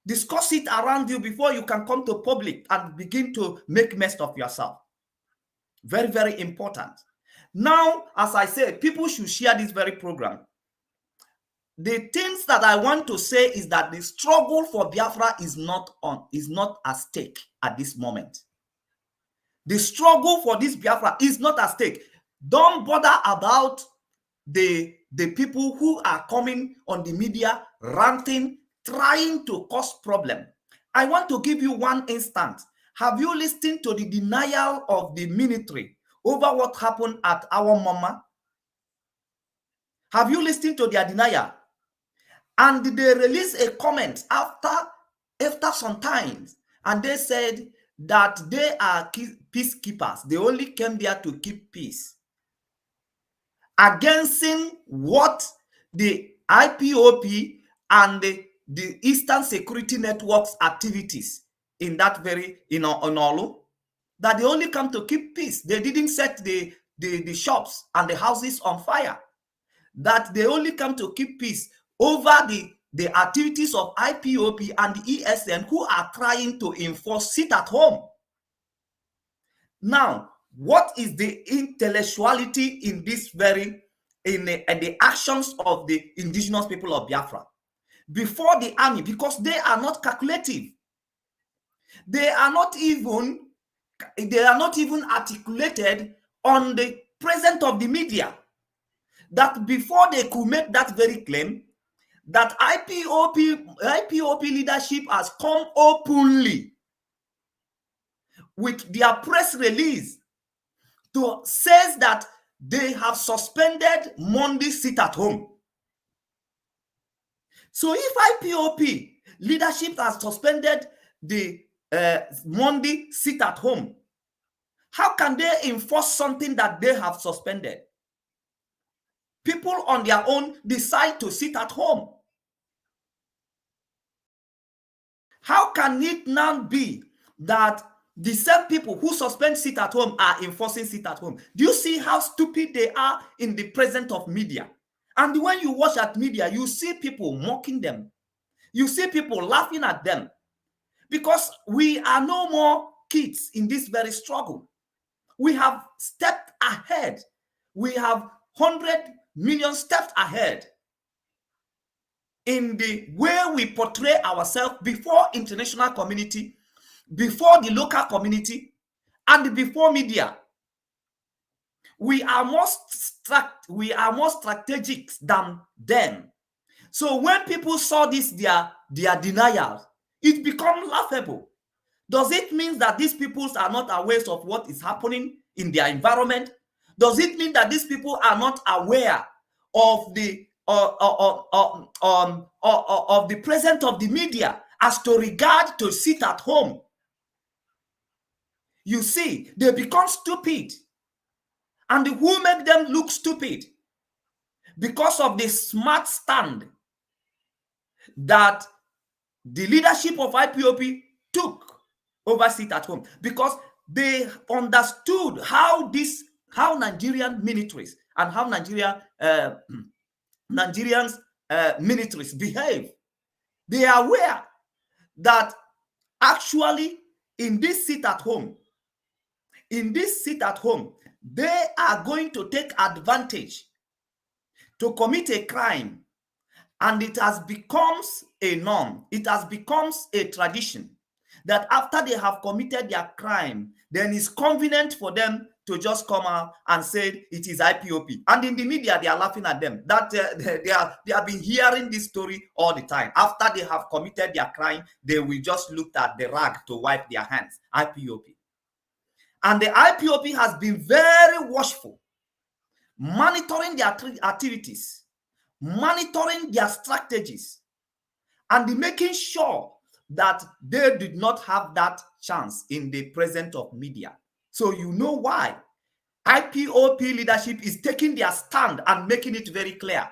Discuss it around you before you can come to public and begin to make mess of yourself. Very, very important. Now, as I said, people should share this very program. The things that I want to say is that the struggle for Biafra is not at stake at this moment. The struggle for this Biafra is not at stake. Don't bother about the people who are coming on the media ranting, trying to cause problem. I want to give you one instance. Have you listened to the denial of the military over what happened at our mama? Have you listened to their denial? And they released a comment after some time, and they said that they are peacekeepers. They only came there to keep peace. Against what the IPOP and the Eastern Security Network's activities in that very, in Olu, that they only come to keep peace. They didn't set the shops and the houses on fire. That they only come to keep peace over the activities of IPOP and the ESN, who are trying to enforce sit at home. Now, what is the intellectuality in this in the actions of the indigenous people of Biafra? Before the army, because they are not calculative. They are not even articulated on the presence of the media. That before they could make that very claim, that IPOP leadership has come openly with their press release to says that they have suspended Monday sit at home. So if IPOP leadership has suspended the Monday sit at home, how can they enforce something that they have suspended? People on their own decide to sit at home. How can it now be that the same people who suspend sit at home are enforcing sit at home? Do you see how stupid they are in the presence of media? And when you watch at media, you see people mocking them. You see people laughing at them. Because we are no more kids in this very struggle. We have stepped ahead. We have 100 million steps ahead in the way we portray ourselves before international community, before the local community, and before media. We are more strategic than them. So when people saw this, their denial, it becomes laughable. Does it mean that these people are not aware of what is happening in their environment? Does it mean that these people are not aware of the presence of the media as to regard to sit at home? You see, they become stupid. And who make them look stupid? Because of the smart stand that the leadership of IPOP took over sit at home, because they understood how Nigerian militaries and how Nigerians militaries behave. They are aware that actually in this sit at home, they are going to take advantage to commit a crime, and it has becomes a norm. It has becomes a tradition that after they have committed their crime, then it's convenient for them to just come out and say it is IPOP. And in the media, they are laughing at them. That they have been hearing this story all the time. After they have committed their crime, they will just look at the rag to wipe their hands. IPOP. And the IPOP has been very watchful, monitoring their activities, monitoring their strategies, and making sure that they did not have that chance in the presence of media. So you know why IPOP leadership is taking their stand and making it very clear.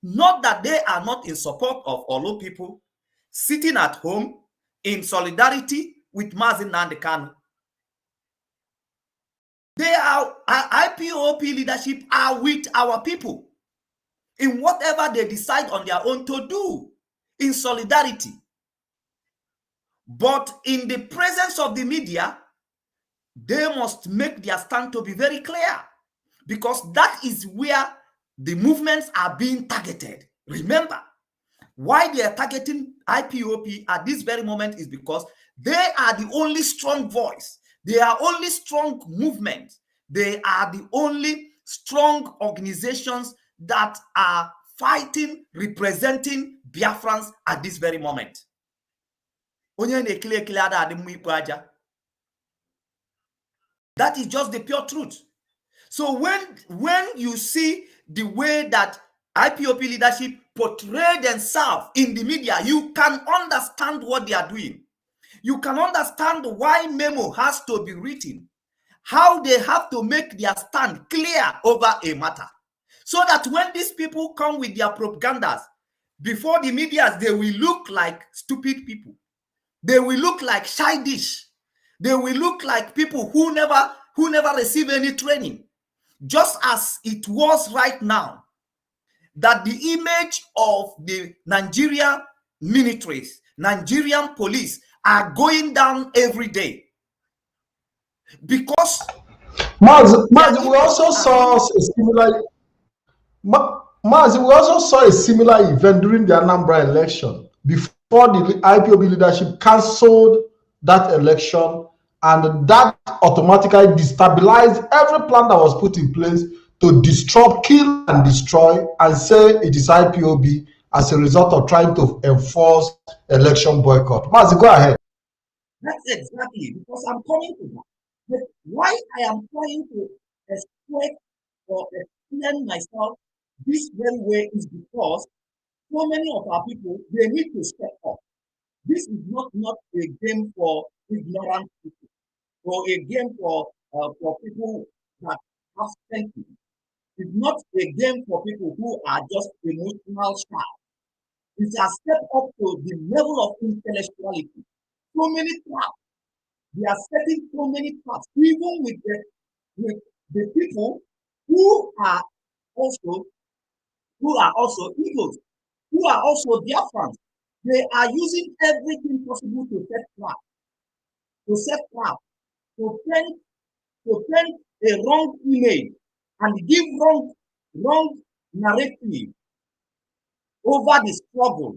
Not that they are not in support of Olo people sitting at home in solidarity with Mazi Nnamdi Kanu. They are, IPOP leadership are with our people in whatever they decide on their own to do in solidarity. But in the presence of the media, they must make their stand to be very clear, because that is where the movements are being targeted. Remember, why they are targeting IPOP at this very moment is because they are the only strong voice. They are only strong movement. They are the only strong organizations that are fighting, representing Biafrans at this very moment. That is just the pure truth. So when you see the way that IPOP leadership portray themselves in the media, you can understand what they are doing. You can understand why memo has to be written, how they have to make their stand clear over a matter, so that when these people come with their propagandas before the media, they will look like stupid people. They will look like childish. They will look like people who never receive any training. Just as it was right now, that the image of the Nigerian militaries, Nigerian police are going down every day because Mazi, we also saw a similar Mazi, we also saw a similar event during the Anambra election before the IPOB leadership cancelled that election, and that automatically destabilized every plan that was put in place to disrupt, kill, and destroy, and say it is IPOB as a result of trying to enforce election boycott. Mazi, go ahead. that's exactly because I'm coming to that. But why I am trying to explain or explain myself this very way is because so many of our people, they need to step up. This is not a game for ignorant people or a game for people that have thinking. It's not a game for people who are just emotional sharp. It's a step up to the level of intellectuality. So many traps. They are setting so many traps, even with the people who are also eagles, who are also Biafrans. They are using everything possible to set traps, to paint a wrong image and give wrong narrative over the struggle.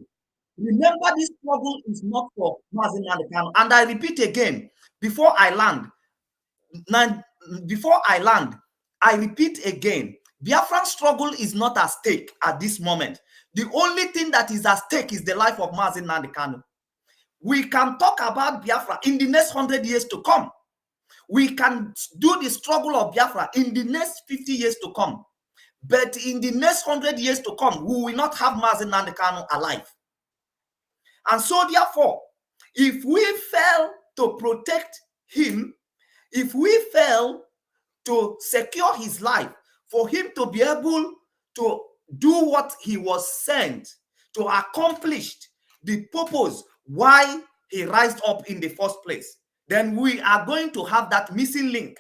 Remember, this struggle is not for Mazi Nnamdi Kanu. And I repeat again, before I land, I repeat again, Biafran struggle is not at stake at this moment. The only thing that is at stake is the life of Mazi Nnamdi Kanu. We can talk about Biafra in the next 100 years to come. We can do the struggle of Biafra in the next 50 years to come. But in the next 100 years to come, we will not have Mazi Nnamdi Kanu alive. And so therefore, if we fail to protect him, if we fail to secure his life, for him to be able to do what he was sent to accomplish, the purpose why he rised up in the first place, then we are going to have that missing link.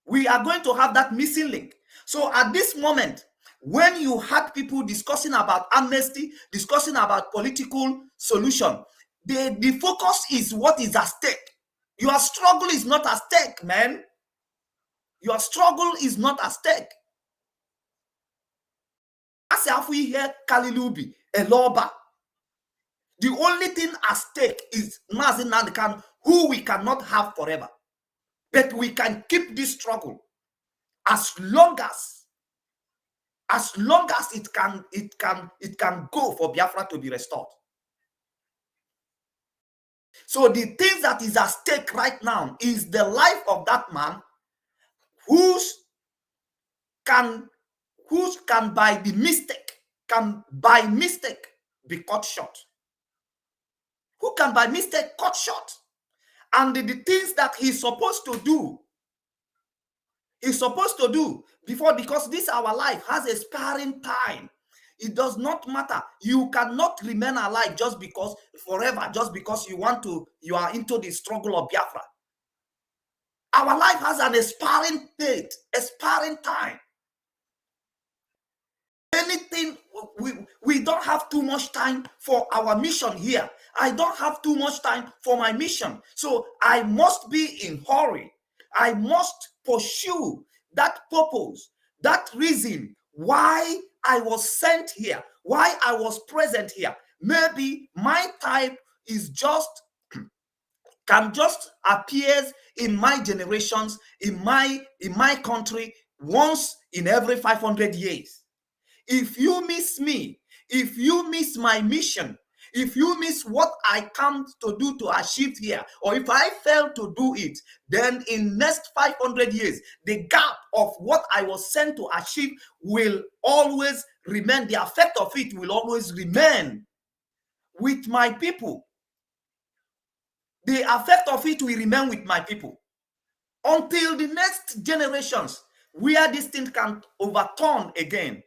We are going to have that missing link. So at this moment, when you had people discussing about amnesty, discussing about political solution, the focus is what is at stake. Your struggle is not at stake, man. Your struggle is not at stake. As if we hear Kalilubi, Eloba, the only thing at stake is Mazi Nnamdi Kanu, who we cannot have forever. But we can keep this struggle as long as it can go for Biafra to be restored. So the things that is at stake right now is the life of that man whose can by mistake be cut short. Who can by mistake cut short? And the things that he's supposed to do before, because this our life has a expiring time. It does not matter. You cannot remain alive just because you are into the struggle of Biafra. Our life has an expiring date, expiring time. Anything, we don't have too much time for our mission here. I don't have too much time for my mission. So I must be in hurry. I must pursue that purpose, that reason why I was sent here, why I was present here. Maybe my type is can just appear in my generations, in my country, once in every 500 years. If you miss me, if you miss my mission, if you miss what I come to do to achieve here, or if I fail to do it, then in next 500 years, the gap of what I was sent to achieve will always remain. The effect of it will always remain with my people. The effect of it will remain with my people until the next generations, where this thing can overturn again.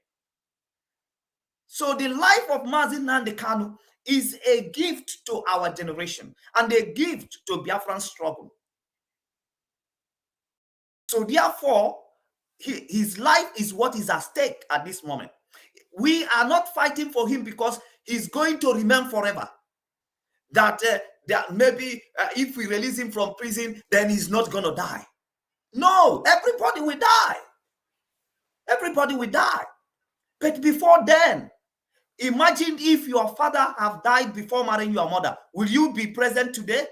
So the life of Mazi Nnamdi Kanu is a gift to our generation and a gift to Biafran struggle. So therefore, his life is what is at stake at this moment. We are not fighting for him because he's going to remain forever. That maybe if we release him from prison, then he's not going to die. No, everybody will die. Everybody will die. But before then, imagine if your father have died before marrying your mother. Will you be present today?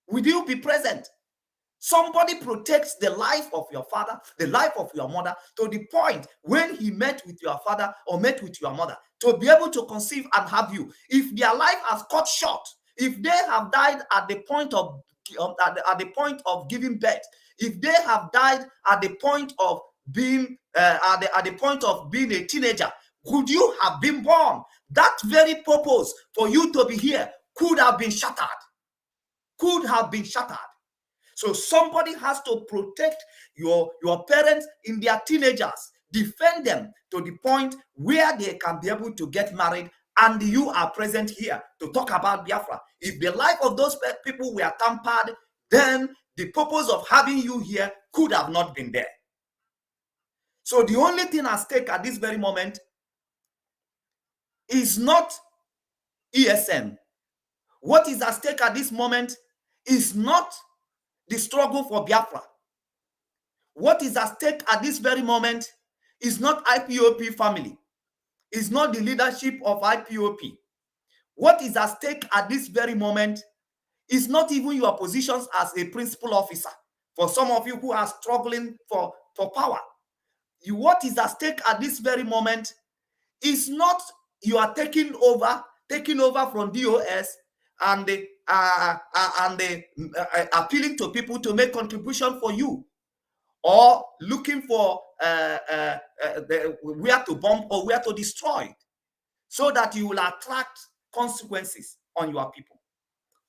Will you be present? Somebody protects the life of your father, the life of your mother, to the point when he met with your father or met with your mother, to be able to conceive and have you. If their life has cut short, if they have died at the point of giving birth, if they have died at the point of being at the point of being a teenager, could you have been born? That very purpose for you to be here could have been shattered. Could have been shattered. So somebody has to protect your parents in their teenagers, defend them to the point where they can be able to get married, and you are present here to talk about Biafra. If the life of those people were tampered, then the purpose of having you here could have not been there. So the only thing at stake at this very moment is not ESN. What is at stake at this moment is not the struggle for Biafra. What is at stake at this very moment is not IPOP family. It's not the leadership of IPOP. What is at stake at this very moment is not even your positions as a principal officer. For some of you who are struggling for power, what is at stake at this very moment is not you are taking over from DOS and appealing to people to make contribution for you, or looking for where to bomb or where to destroy, so that you will attract consequences on your people.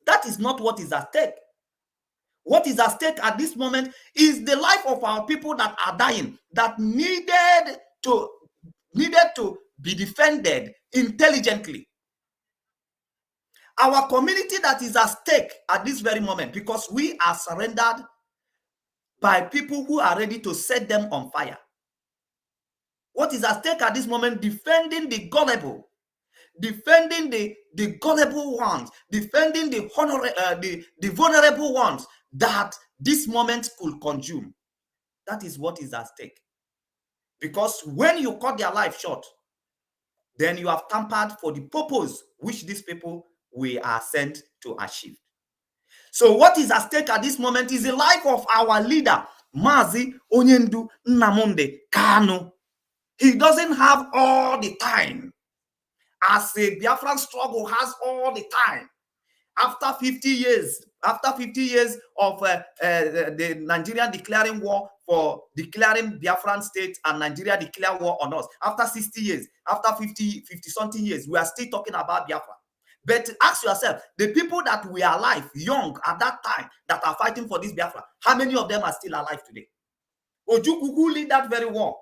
That is not what is at stake. What is at stake at this moment is the life of our people that are dying, that needed to be defended intelligently. Our community that is at stake at this very moment, because we are surrendered by people who are ready to set them on fire. What is at stake at this moment? Defending the gullible, defending the gullible ones, defending the vulnerable ones that this moment could consume. That is what is at stake. Because when you cut their life short, then you have tampered for the purpose which these people we are sent to achieve. So what is at stake at this moment is the life of our leader, Mazi Onyendu Nnamunde Kanu. He doesn't have all the time. As a Biafran struggle has all the time. After 50 years of the Nigerian declaring war for declaring Biafran state and Nigeria declare war on us, after 60 years, after 50 something years, we are still talking about Biafra. But ask yourself, the people that were alive, young at that time, that are fighting for this Biafra, how many of them are still alive today? Ojukwu, who lead that very war?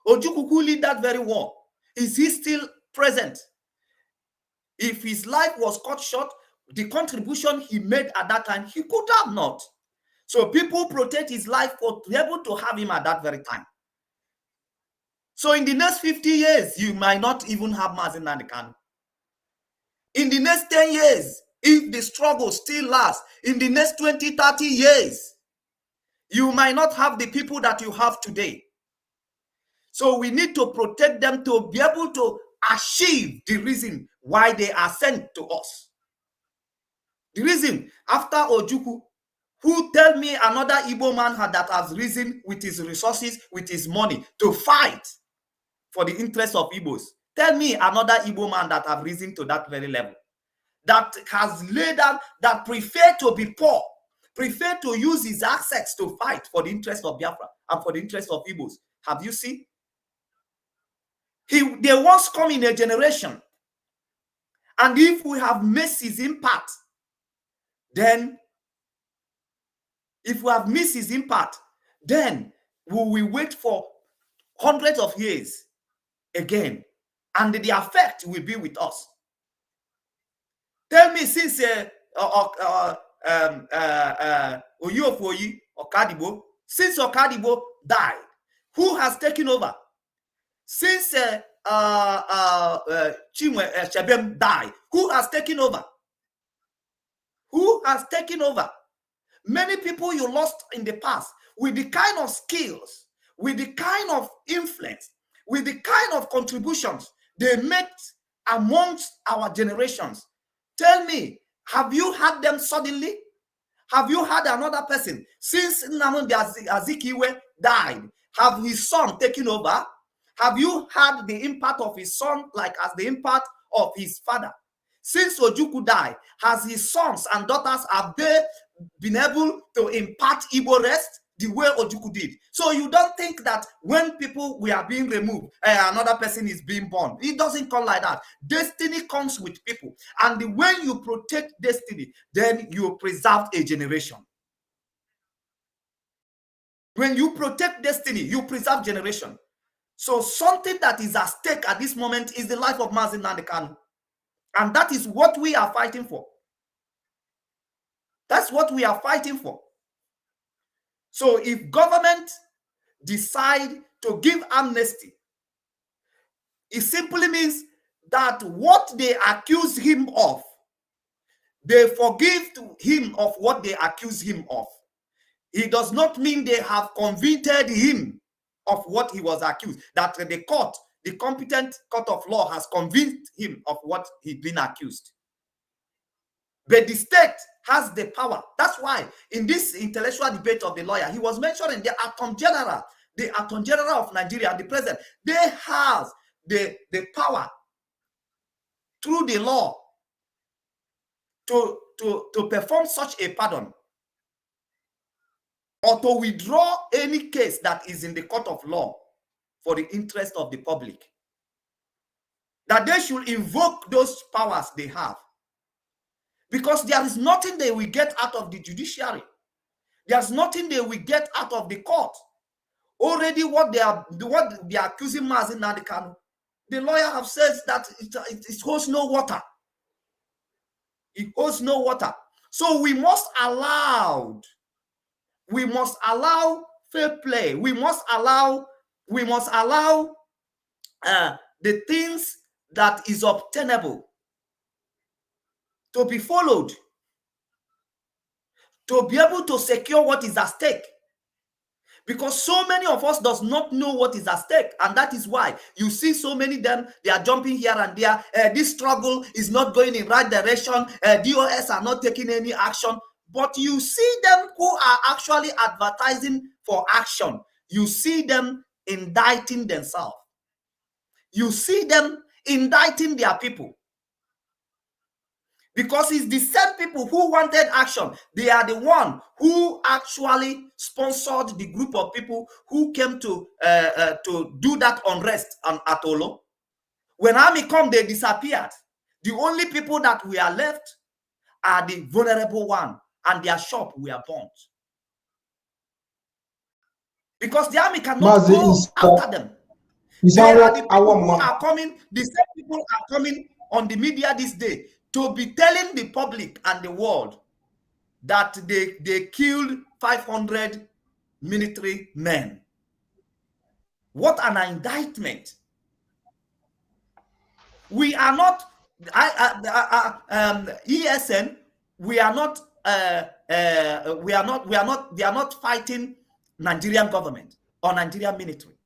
Ojukwu, who lead that very war? Is he still present? If his life was cut short, the contribution he made at that time, he could have not. So people protect his life for to be able to have him at that very time. So in the next 50 years, you might not even have Mazi Nnamdi Kanu. In the next 10 years, if the struggle still lasts, in the next 20, 30 years, you might not have the people that you have today. So we need to protect them to be able to achieve the reason why they are sent to us. The reason, after Ojukwu, who tell me another Igbo man that has risen with his resources, with his money, to fight for the interests of Igbos. Tell me another Igbo man that have risen to that very level, that has laid down, that prefer to be poor, prefer to use his assets to fight for the interest of Biafra and for the interest of Igbos. Have you seen? They once come in a generation, and if we have missed his impact, then we will wait for hundreds of years again, and the effect will be with us. Tell me, since Oyofoyi or Kadibo since Okadibo died? Who has taken over? Since Chebem died, who has taken over? Who has taken over? Many people you lost in the past with the kind of skills, with the kind of influence, with the kind of contributions they made amongst our generations. Tell me, have you had them suddenly? Have you had another person since Nnamdi Azikiwe died? Have his son taken over? Have you had the impact of his son like as the impact of his father? Since Ojukwu died, has his sons and daughters, have they been able to impart Igbo rest the way Ojukwu did? So you don't think that when people we are being removed, another person is being born. It doesn't come like that. Destiny comes with people. And when you protect destiny, then you preserve a generation. When you protect destiny, you preserve generation. So something that is at stake at this moment is the life of Mazi Nnamdi Kanu. And that is what we are fighting for. That's what we are fighting for. So if government decide to give amnesty, it simply means that what they accuse him of, they forgive him of what they accuse him of. It does not mean they have convicted him of what he was accused, that the court, the competent court of law has convinced him of what he's been accused. But the state has the power. That's why in this intellectual debate of the lawyer, he was mentioning the Attorney General of Nigeria, and the president. They have the power through the law to perform such a pardon or to withdraw any case that is in the court of law for the interest of the public. That they should invoke those powers they have. Because there is nothing they will get out of the judiciary. There's nothing they will get out of the court. Already what they are accusing Mazi Nnamdi Kanu, the lawyer have said that it holds no water. It holds no water. So we must allow fair play. We must allow the things that is obtainable to be followed, to be able to secure what is at stake. Because so many of us does not know what is at stake, and that is why you see so many of them, they are jumping here and there. This struggle is not going in right direction. DOS are not taking any action. But you see them who are actually advertising for action. You see them indicting themselves. You see them indicting their people. Because it's the same people who wanted action. They are the one who actually sponsored the group of people who came to do that unrest at Olo. When army come, they disappeared. The only people that we are left are the vulnerable one, and their shop were burnt. Because the army cannot go after them. They are the people who are coming, the same people are coming on the media this day to be telling the public and the world that they killed 500 military men. What an indictment. We are not ESN, they are not fighting Nigerian government or Nigerian military.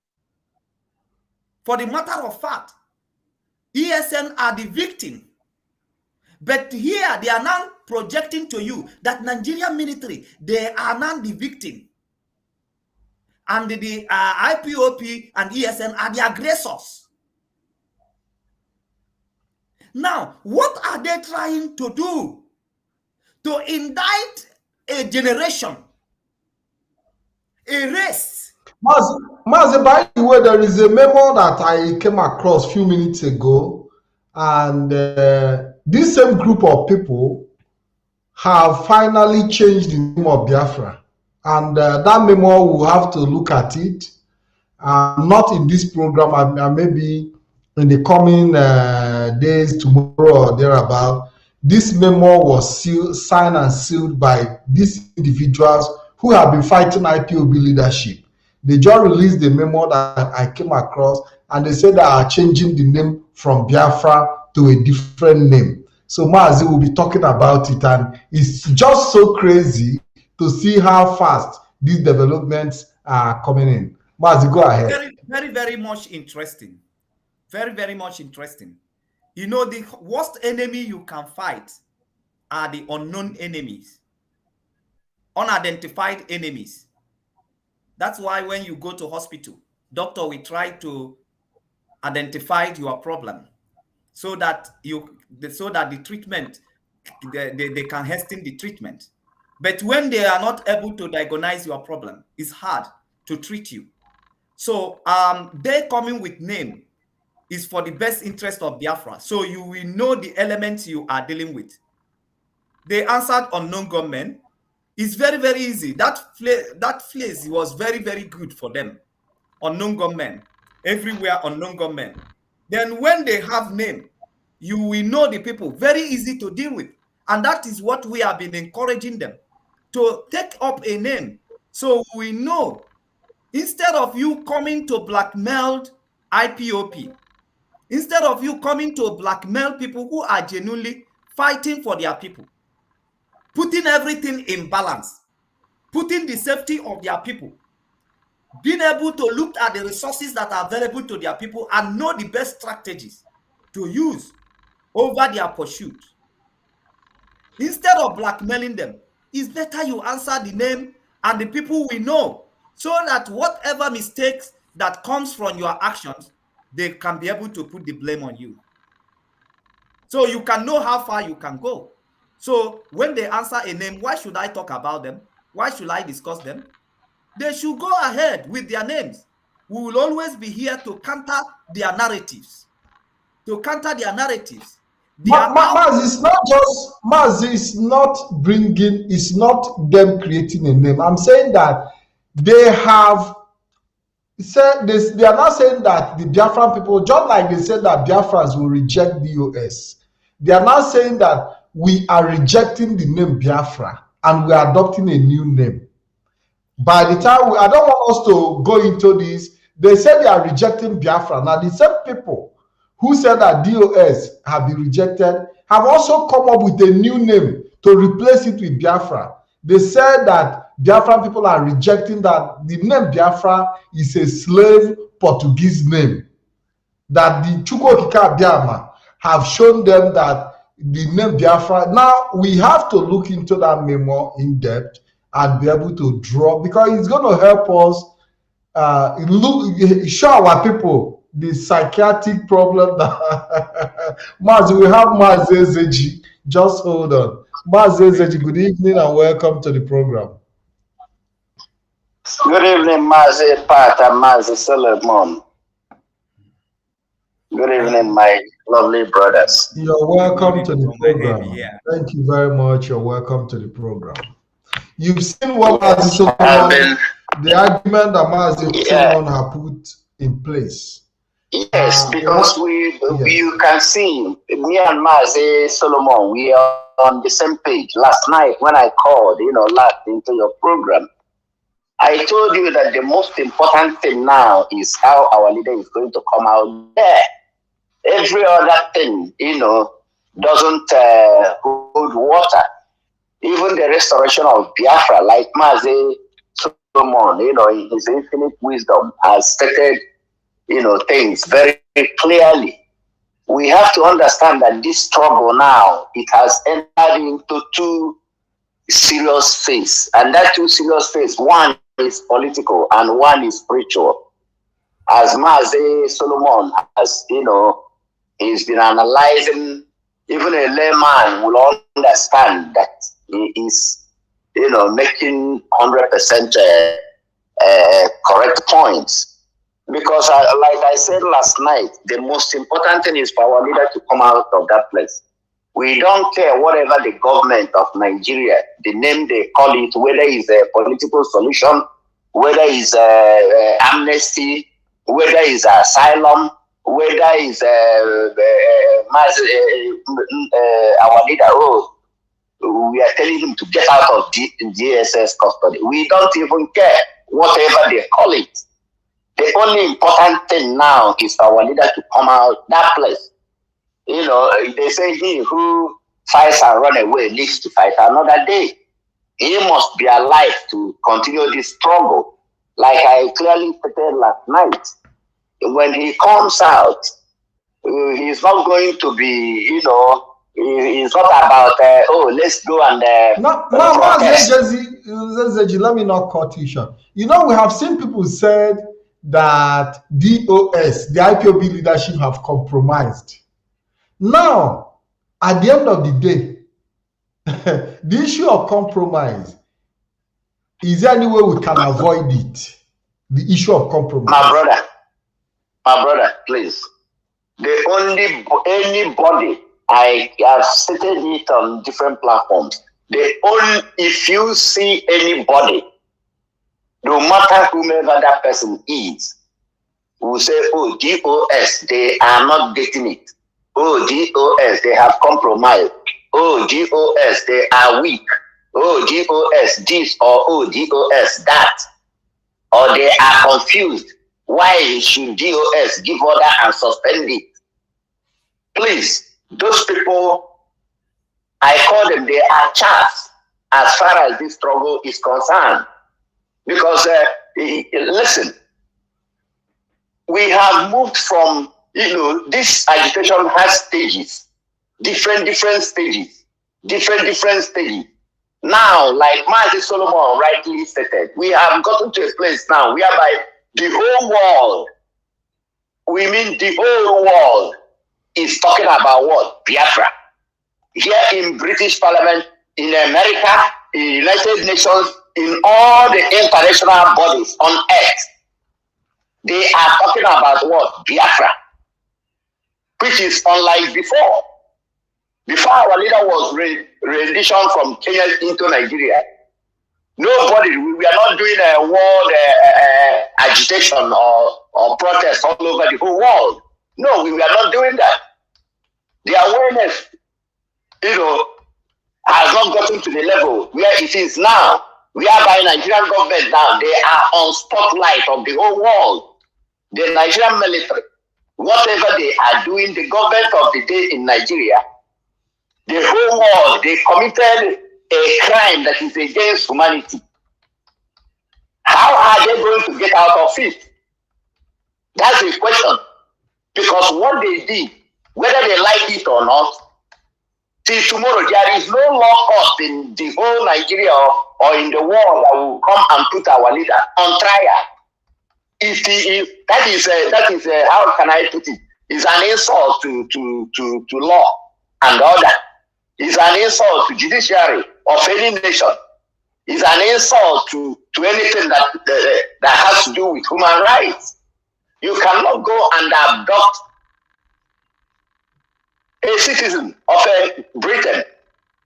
For the matter of fact, ESN are the victim. But here they are now projecting to you that Nigerian military, they are now the victim. And the IPOP and ESN are the aggressors. Now, what are they trying to do? To indict a generation, a race. Mazi, by the way, there is a memo that I came across a few minutes ago, and this same group of people have finally changed the name of Biafra. And that memo, we'll have to look at it. Not in this program, maybe in the coming days, tomorrow or thereabout. This memo was signed and sealed by these individuals who have been fighting IPOB leadership. They just released the memo that I came across, and they said they are changing the name from Biafra to a different name. So Mazi will be talking about it, and it's just so crazy to see how fast these developments are coming in. Mazi, go ahead. Very, very, very much interesting. Very, very much interesting. You know, the worst enemy you can fight are the unknown enemies, unidentified enemies. That's why when you go to hospital, doctor will try to identify your problem so that the treatment, they can hasten the treatment. But when they are not able to diagnose your problem, it's hard to treat you. So they coming with name is for the best interest of Biafra. So you will know the elements you are dealing with. They answered unknown gunmen. It's very, very easy. That phrase was very, very good for them. Unknown gunmen. Everywhere unknown gunmen. Then when they have name, you will know the people. Very easy to deal with. And that is what we have been encouraging them to take up a name. So we know, instead of you coming to blackmail IPOP, instead of you coming to blackmail people who are genuinely fighting for their people, putting everything in balance, putting the safety of their people, being able to look at the resources that are available to their people and know the best strategies to use over their pursuit. Instead of blackmailing them, it's better you answer the name and the people we know, so that whatever mistakes that comes from your actions, they can be able to put the blame on you. So you can know how far you can go. So when they answer a name, why should I talk about them? Why should I discuss them? They should go ahead with their names. We will always be here to counter their narratives. To counter their narratives. Maz, it's not just Maz, it's not them creating a name. I'm saying that they have said this, they are not saying that the Biafran people, just like they said that Biafrans will reject DOS, they are not saying that we are rejecting the name Biafra and we are adopting a new name. By the time I don't want us to go into this, they said they are rejecting Biafra. Now the same people who said that DOS have been rejected have also come up with a new name to replace it with Biafra. They said that Biafran people are rejecting that the name Biafra is a slave Portuguese name. That the Chukwokika Biama have shown them that the name Biafra. Now we have to look into that memo in depth and be able to draw, because it's going to help us show our people the psychiatric problem that Maz, we have Maz Ezeji. Just hold on. Maz Ezeji, good evening and welcome to the program. Good evening, Mazi Pat and Mazi Solomon. Good evening, my lovely brothers. You're welcome to the program. Thank you very much. You're welcome to the program. You've seen what Mazi Solomon, the argument that Mazi Solomon have put in place. Yes, because you can see me and Mazi Solomon, we are on the same page. Last night when I called, last into your program, I told you that the most important thing now is how our leader is going to come out there. Every other thing, doesn't hold water. Even the restoration of Biafra, like Mazi Solomon, in his infinite wisdom, has stated things very clearly. We have to understand that this struggle now, it has entered into two serious phases. And that two serious phases, one is political and one is spiritual. As Mazi Solomon has, he's been analyzing, even a layman will understand that he is, making 100% correct points. Because, like I said last night, the most important thing is for our leader to come out of that place. We don't care whatever the government of Nigeria, the name they call it, whether it's a political solution, whether it's amnesty, whether it's asylum, whether it's our leader. Oh, we are telling him to get out of DSS custody. We don't even care, whatever they call it. The only important thing now is for our leader to come out that place. You know, they say he who fights and run away lives to fight another day. He must be alive to continue this struggle. Like I clearly stated last night, when he comes out, he's not going to be, you know, it's not about, let's go and... let me not cut you short. You know, we have seen people said that DOS, the IPOB leadership, have compromised. Now, at the end of the day, the issue of compromise, is there any way we can avoid it? The issue of compromise. My brother, please. The only anybody, I have stated it on different platforms. If you see anybody, no matter whomever that person is, will say, oh, DOS, they are not getting it. Oh, DOS, they have compromised. Oh, DOS, they are weak. Oh, DOS, this, or oh, DOS, that. Or they are confused. Why should DOS give order and suspend it? Please, those people, I call them, they are chaffs as far as this struggle is concerned. Because, listen, we have moved from, you know, this agitation has stages, different stages, different stages. Now, like Mazi Solomon rightly stated, we have gotten to a place now whereby the whole world, we mean the whole world, is talking about what? Biafra. Here in British Parliament, in America, in United Nations, in all the international bodies on earth, they are talking about what? Biafra. Which is unlike before. Before our leader was rendition from Kenya into Nigeria, nobody, we are not doing a world agitation or protest all over the whole world. No, we are not doing that. The awareness, you know, has not gotten to the level where it is now. Whereby Nigerian government now, they are on spotlight of the whole world. The Nigerian military, whatever they are doing, the government of the day in Nigeria, the whole world, they committed a crime that is against humanity. How are they going to get out of it? That's the question. Because what they did, whether they like it or not, till tomorrow, there is no law court in the whole Nigeria or in the world that will come and put our leader on trial. That is how can I put it? It's an insult to law and order. It's an insult to judiciary of any nation. It's an insult to anything that has to do with human rights. You cannot go and abduct a citizen of Britain,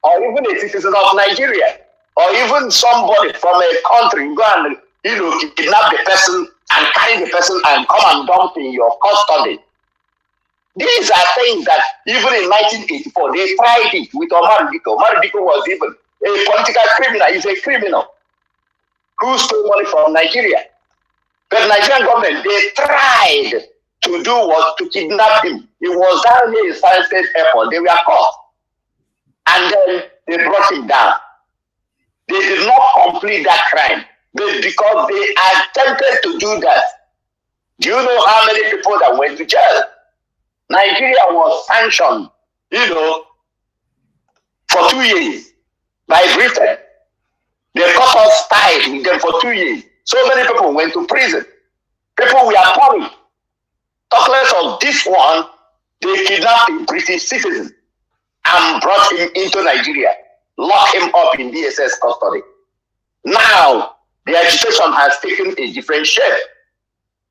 or even a citizen of Nigeria, or even somebody from a country, go and kidnap the person and carry the person and come and dump in your custody. These are things that even in 1984 they tried it with Omar Diko. Omar Diko was even a political criminal. He's a criminal who stole money from Nigeria. But Nigerian government, they tried to do what? To kidnap him. He was down here in South State Airport. They were caught. And then they brought him down. They did not complete that crime. But because they attempted to do that, do you know how many people that went to jail? Nigeria was sanctioned, for 2 years by Britain. They cut us tied with them for 2 years. So many people went to prison. People were punished. Talk less of this one, they kidnapped a British citizen and brought him into Nigeria, locked him up in DSS custody. Now, the agitation has taken a different shape.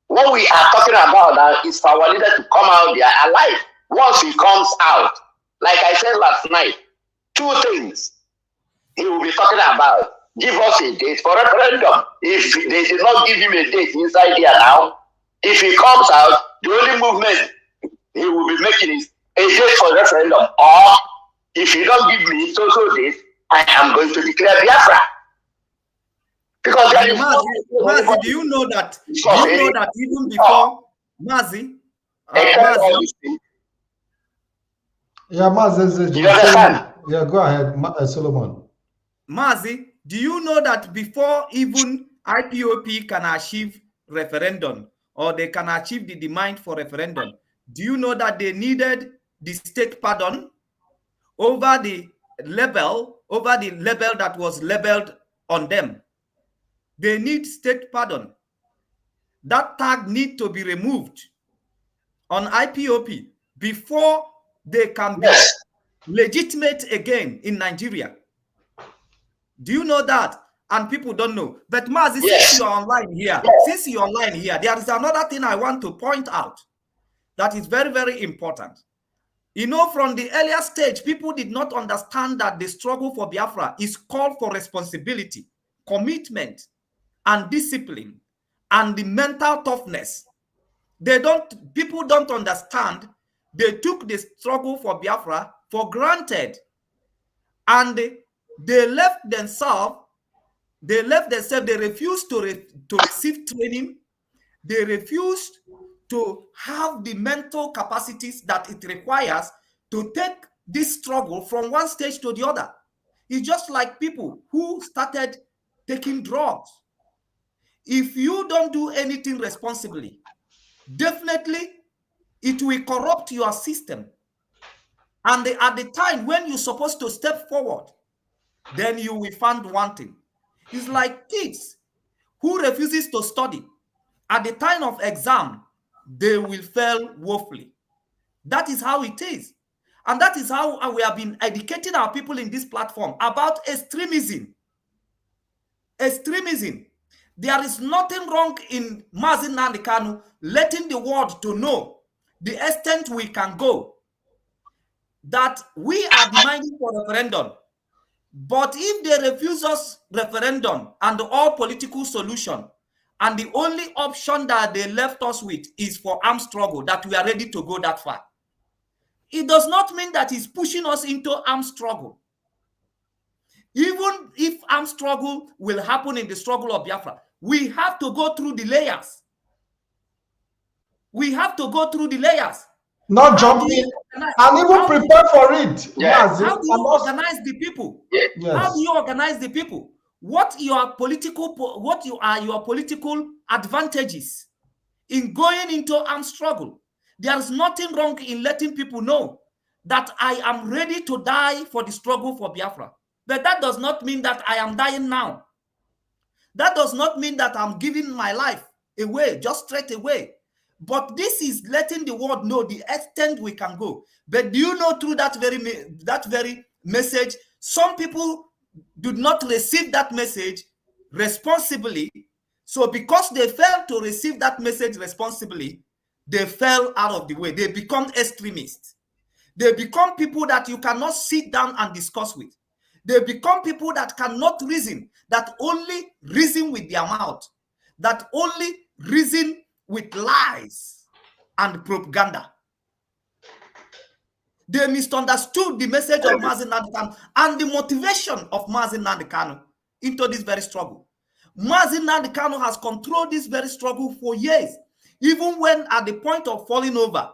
What we are talking about now is for our leader to come out there alive. Once he comes out, like I said last night, 2 things he will be talking about. Give us a date for referendum. If they did not give him a date inside here now, if he comes out, the only movement he will be making is a date for referendum. Or if you don't give me so date, I am going to declare Biafra. Because there is Mazi, do you know that? Do you know that even before Mazi? Yeah, Mazi. You understand? Yeah, go ahead, Solomon. Mazi, do you know that before even IPOP can achieve referendum or they can achieve the demand for referendum, do you know that they needed the state pardon over the label that was labeled on them? They need state pardon. That tag need to be removed on IPOP before they can be legitimate again in Nigeria. Do you know that? And people don't know. But Mazi, since you're online here, there is another thing I want to point out that is very, very important. You know, from the earlier stage, people did not understand that the struggle for Biafra is called for responsibility, commitment, and discipline, and the mental toughness. People don't understand. They took the struggle for Biafra for granted, and they left themselves. They refused to receive training. They refused to have the mental capacities that it requires to take this struggle from one stage to the other. It's just like people who started taking drugs. If you don't do anything responsibly, definitely it will corrupt your system. And at the time when you're supposed to step forward, then you will find wanting. It's like kids who refuses to study. At the time of exam, they will fail woefully. That is how it is. And that is how we have been educating our people in this platform about extremism. Extremism. There is nothing wrong in Mazi Nnamdi Kanu letting the world to know the extent we can go, that we are demanding for referendum. But if they refuse us referendum and all political solution, and the only option that they left us with is for armed struggle, that we are ready to go that far, it does not mean that it's pushing us into armed struggle. Even if armed struggle will happen in the struggle of Biafra, we have to go through the layers. We have to go through the layers. Not jumping and even prepare for it. Yes. How do you organize the people? Yes. How do you organize the people? What are your political advantages in going into armed struggle? There is nothing wrong in letting people know that I am ready to die for the struggle for Biafra. But that does not mean that I am dying now. That does not mean that I'm giving my life away, just straight away. But this is letting the world know the extent we can go. But do you know, through that very message, some people do not receive that message responsibly. So because they failed to receive that message responsibly, they fell out of the way. They become extremists. They become people that you cannot sit down and discuss with. They become people that cannot reason, that only reason with their mouth, that only reason with lies and propaganda. They misunderstood the message of Mazi Nnamdi Kanu and the motivation of Mazi Nnamdi Kanu into this very struggle. Mazi Nnamdi Kanu has controlled this very struggle for years. Even when at the point of falling over,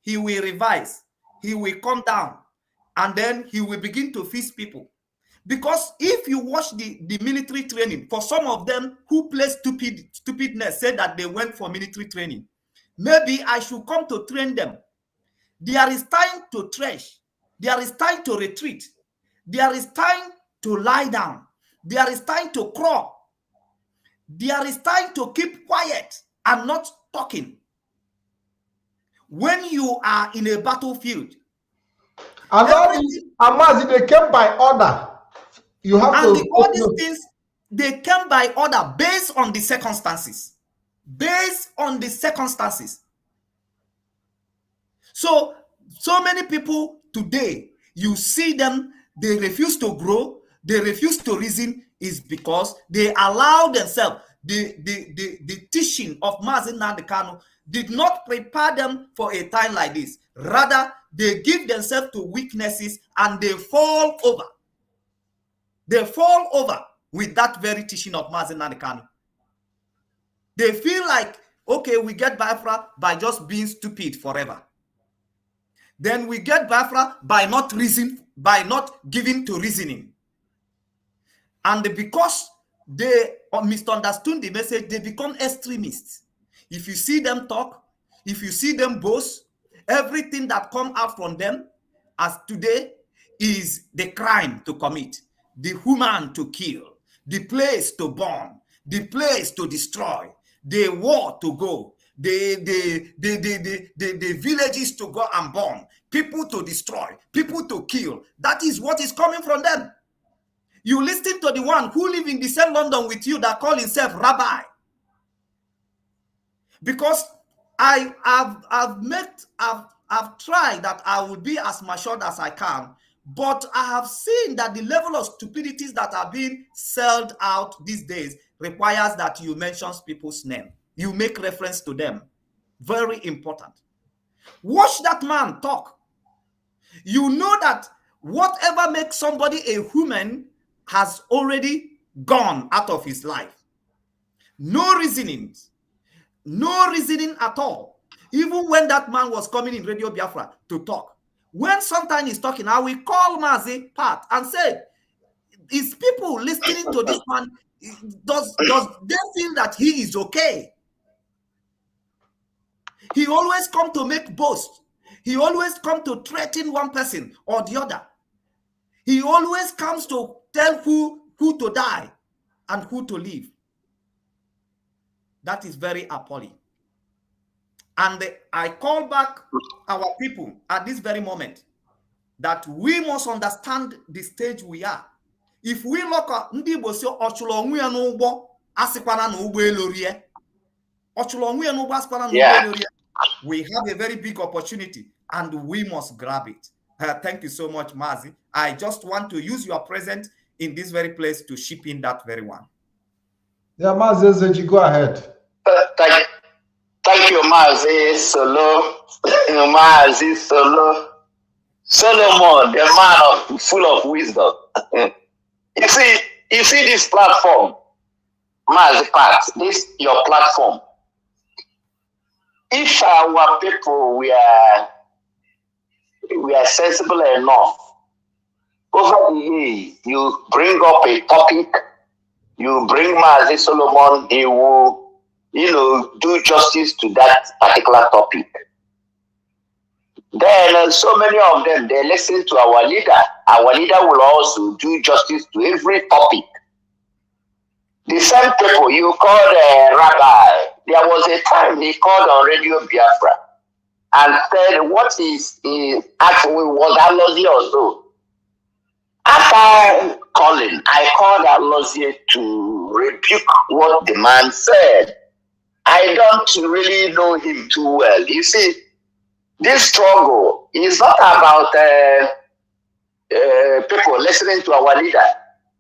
he will revise, he will come down, and then he will begin to feast people. Because if you watch the military training, for some of them who play stupidness, say that they went for military training, maybe I should come to train them. There is time to trash. There is time to retreat. There is time to lie down. There is time to crawl. There is time to keep quiet and not talking. When you are in a battlefield, Mazi, they came by order. You have all these things, they came by order based on the circumstances. Based on the circumstances. So many people today, you see them, they refuse to grow, they refuse to reason, is because they allow themselves, the teaching of Mazi Nnamdi Kanu did not prepare them for a time like this. Rather, they give themselves to weaknesses and they fall over. They fall over with that very teaching of Mazi Nnamdi Kanu. They feel like, okay, we get Biafra by just being stupid forever. Then we get Biafra by not giving to reasoning. And because they misunderstood the message, they become extremists. If you see them talk, if you see them boast, everything that comes out from them as today is the crime to commit, the human to kill, the place to burn, the place to destroy, the war to go, the villages to go and burn, people to destroy, people to kill. That is what is coming from them. You listen to the one who live in the same London with you that call himself rabbi. Because I've tried that I will be as matured as I can, but I have seen that the level of stupidities that are being sold out these days requires that you mention people's name. You make reference to them. Very important. Watch that man talk. You know that whatever makes somebody a human has already gone out of his life. No reasoning at all. Even when that man was coming in Radio Biafra to talk, when sometime he's talking, I will call Mazi Pat and say, is people listening to this man, does they feel that he is okay? He always come to make boast. He always come to threaten one person or the other. He always comes to tell who to die and who to live. That is very appalling. And I call back our people at this very moment that we must understand the stage we are. If we look at we have a very big opportunity and we must grab it. Thank you so much, Mazi. I just want to use your presence in this very place to ship in that very one. Yeah, Mazi, go ahead. Thank you, Mazi Solo. Mazi Solo. Solomon, the man full of wisdom. You see this platform, Mazi Pat, this your platform. If our people we are sensible enough, over the years, you bring up a topic, you bring Mazi Solomon, he will, do justice to that particular topic. Then so many of them, they listen to our leader. Our leader will also do justice to every topic. The same people you called rabbi, there was a time he called on Radio Biafra and said, what is actually was Alozie or so. After calling, I called Alozie to rebuke what the man said. I don't really know him too well. You see, this struggle is not about people listening to our leader.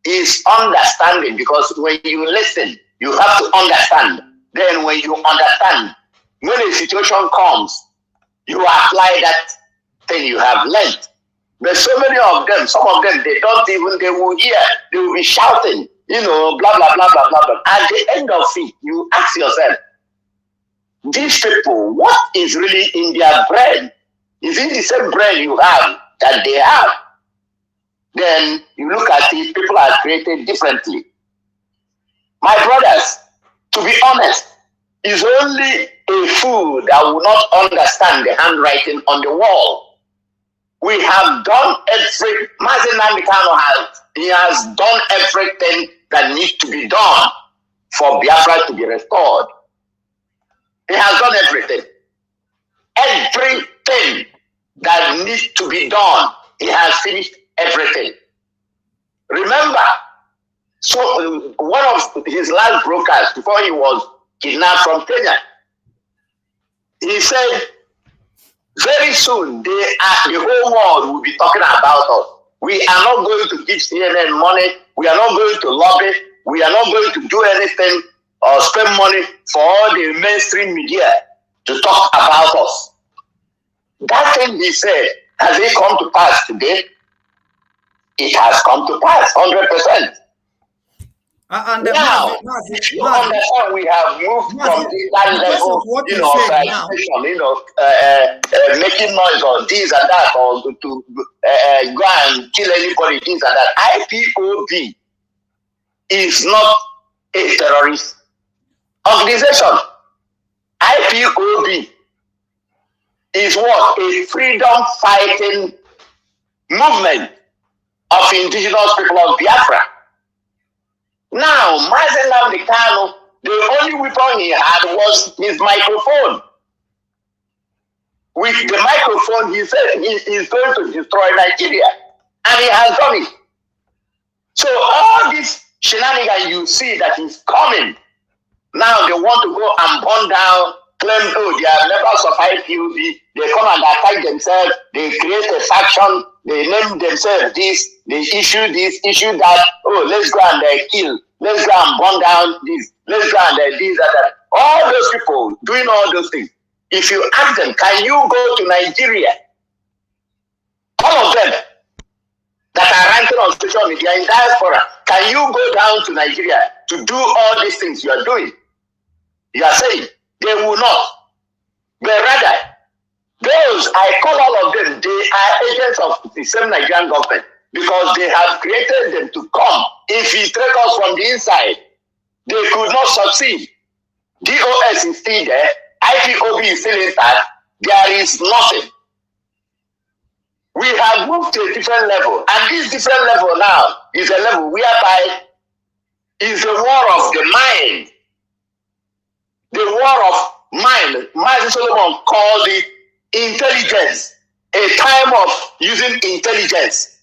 It's understanding, because when you listen, you have to understand. Then when you understand, when a situation comes, you apply that thing you have learned. But so many of them, some of them, they will hear, they will be shouting, blah, blah, blah, blah, blah, blah. At the end of it, you ask yourself, these people, what is really in their brain? Is it the same brain you have that they have? Then you look at it, people are created differently. My brothers, to be honest, it's only a fool that will not understand the handwriting on the wall. We have done every, Mazi Nnamdi Kanu has done everything that needs to be done for Biafra to be restored. He has done everything. Everything that needs to be done, he has finished everything. Remember, so one of his last broadcasts before he was kidnapped from Kenya, he said, very soon the whole world will be talking about us. We are not going to give CNN money. We are not going to lobby. We are not going to do anything or spend money for all the mainstream media to talk about us. That thing he said, has it come to pass today? it has come to pass 100%. And Now, you understand, we have moved from that level, making noise or this and that, or to go and kill anybody, this and that. IPOB is not a terrorist organization. IPOB is what? A freedom fighting movement of indigenous people of Biafra. Now, Mazi Nnamdi Kanu, the only weapon he had was his microphone. With the microphone, he said he is going to destroy Nigeria. And he has done it. So all this shenanigans you see that is coming, now they want to go and burn down, claim, oh, they are members of IPOB, they come and attack themselves, they create a faction, they name themselves this, they issue that, oh, let's go and kill, let's go and burn down this, let's go and this and that. All those people doing all those things. If you ask them, can you go to Nigeria? All of them that are ranking on social media in diaspora, can you go down to Nigeria to do all these things you are doing? You are saying they will not. But rather, those, I call all of them, they are agents of the same Nigerian government because they have created them to come infiltrate us from the inside. They could not succeed. DOS is still there. IPOB is still intact. There is nothing. We have moved to a different level. And this different level now is a level whereby is the war of the mind. The war of mind. Mazi Solomon called it intelligence. A time of using intelligence.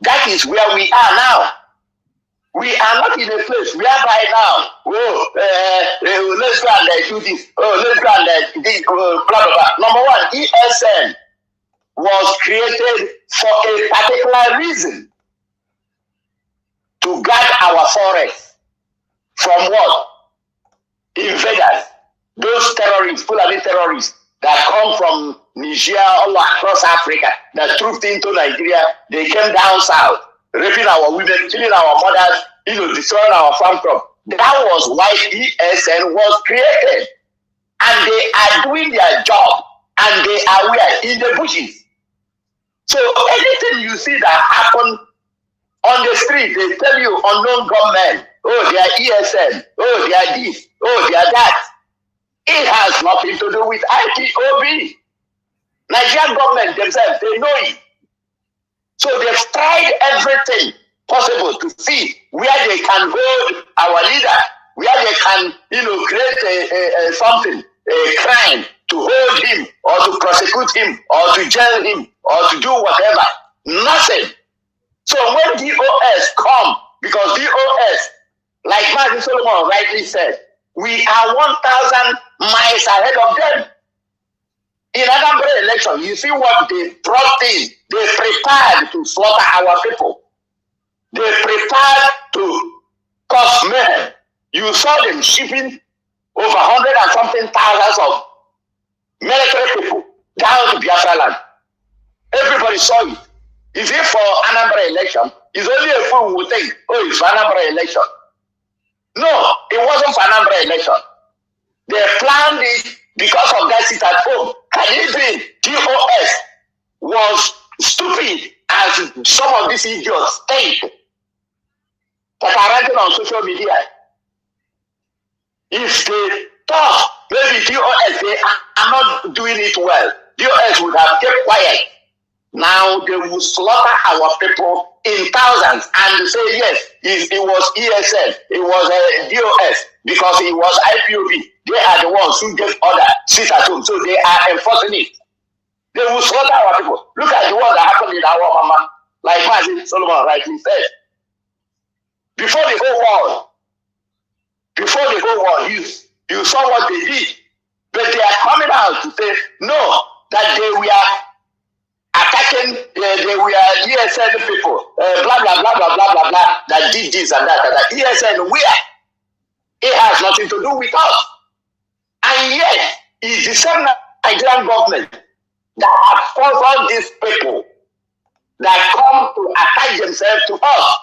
That is where we are now. We are not in a place whereby now, let's go and do this, let's go and this, blah, blah, blah. Number one, ESN was created for a particular reason. To guard our forests from what? Invaders. Those terrorists, Fulani terrorists that come from Niger all across Africa, that trooped into Nigeria, they came down south, raping our women, killing our mothers, destroying our farm crop. That was why ESN was created. And they are doing their job. And they are where? In the bushes. So anything you see that happen on the street, they tell you unknown gunmen, oh, they are ESN, oh, they are this, oh, they are that. It has nothing to do with IPOB. Nigerian government themselves, they know it. So they've tried everything possible to see where they can hold our leader, where they can, create something, a crime to hold him or to prosecute him or to jail him or to do whatever. Nothing. So when DOS come, because DOS, like Mazi Solomon rightly said, we are 1,000 miles ahead of them. In Anambra election, you see what they brought in. They prepared to slaughter our people. They prepared to cause mayhem. You saw them shipping over 100 and something thousands of military people down to Biafra land. Everybody saw it. Is it for Anambra election? It's only a fool who will think, oh, it's for Anambra election. No, it wasn't for Anambra election. They planned it because of that sit at home. Can it be DOS was stupid as some of these idiots think that are writing on social media? If they thought maybe DOS, they are not doing it well, DOS would have kept quiet. Now they will slaughter our people in thousands and say, yes, it was ESN, it was DOS, because it was IPOB. They are the ones who gave order, sit at home. So they are enforcing it. They will slaughter our people. Look at the one that happened in our mama, like Mazi Solomon rightly said. Before the whole war, you saw what they did. But they are coming out to say, no, that they were attacking, they were ESN people, blah, blah, blah, blah, blah, blah, blah, that did this and that. ESN, where? It has nothing to do with us. And yet, it's the same Nigerian government that have sponsored these people that come to himself to us,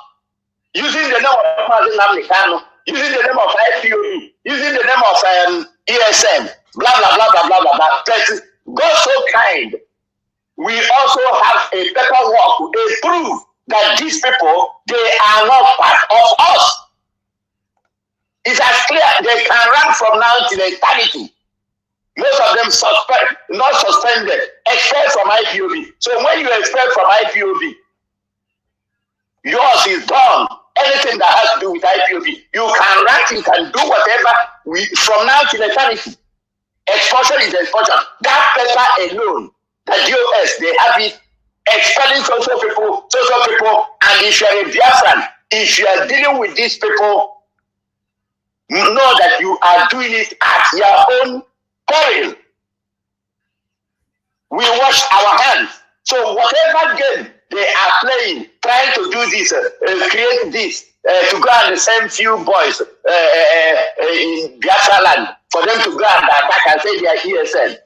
using the name of Mazi Nnamdi Kanu, using the name of IPOB, using the name of ESN, blah, blah, blah, blah, blah, blah, blah. But God so kind, we also have a paperwork, a proof that these people, they are not part of us. It's as clear, they can run from now till eternity. Most of them not suspended, except from IPOB. So when you expel from IPOB, yours is done. Anything that has to do with IPOB, you can run, you can do whatever from now till eternity. Expulsion is expulsion. That paper alone, the DOS, they have it, expelling social people, and if you are a Biafran, if you are dealing with these people, know that you are doing it at your own peril. We wash our hands. So whatever game they are playing, trying to do this, create this, to go and the same few boys in Biafra land, for them to go and attack and say they are ESN.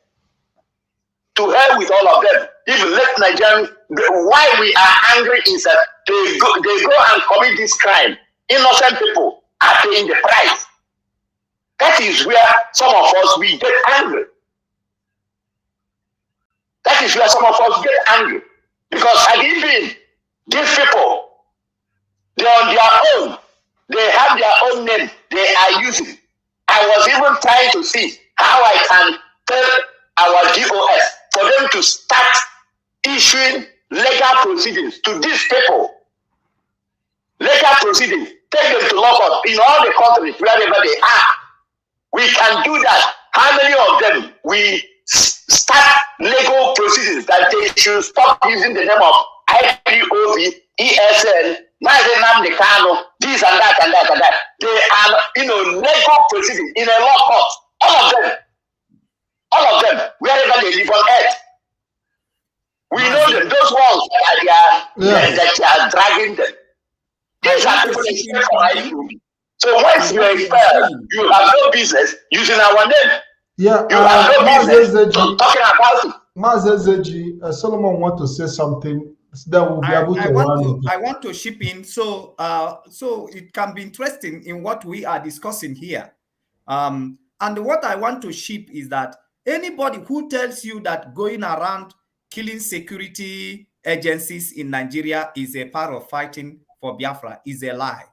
To hell with all of them. Even let Nigerians, why we are angry is that they go and commit this crime. Innocent people are paying the price. That is where some of us, we get angry. That is where some of us get angry. Because had it been these people, they're on their own, they have their own name they are using. I was even trying to see how I can tell our DOS for them to start issuing legal proceedings to these people. Legal proceedings, take them to lock up in all the countries, wherever they are. We can do that. How many of them we start legal proceedings that they should stop using the name of IPOB, ESN, Mazi Nnamdi Kanu, this and that and that and that. They are, legal proceedings in a law court. All of them, wherever they live on earth. We know them, those ones that are dragging them. These are people that stay for IPOB. So once you expel, you have no business using our name. Yeah, you have no business talking about it. Mazezeji, Solomon want to say something that will be able to I want to chip in, so it can be interesting in what we are discussing here. And what I want to chip is that anybody who tells you that going around killing security agencies in Nigeria is a part of fighting for Biafra is a lie.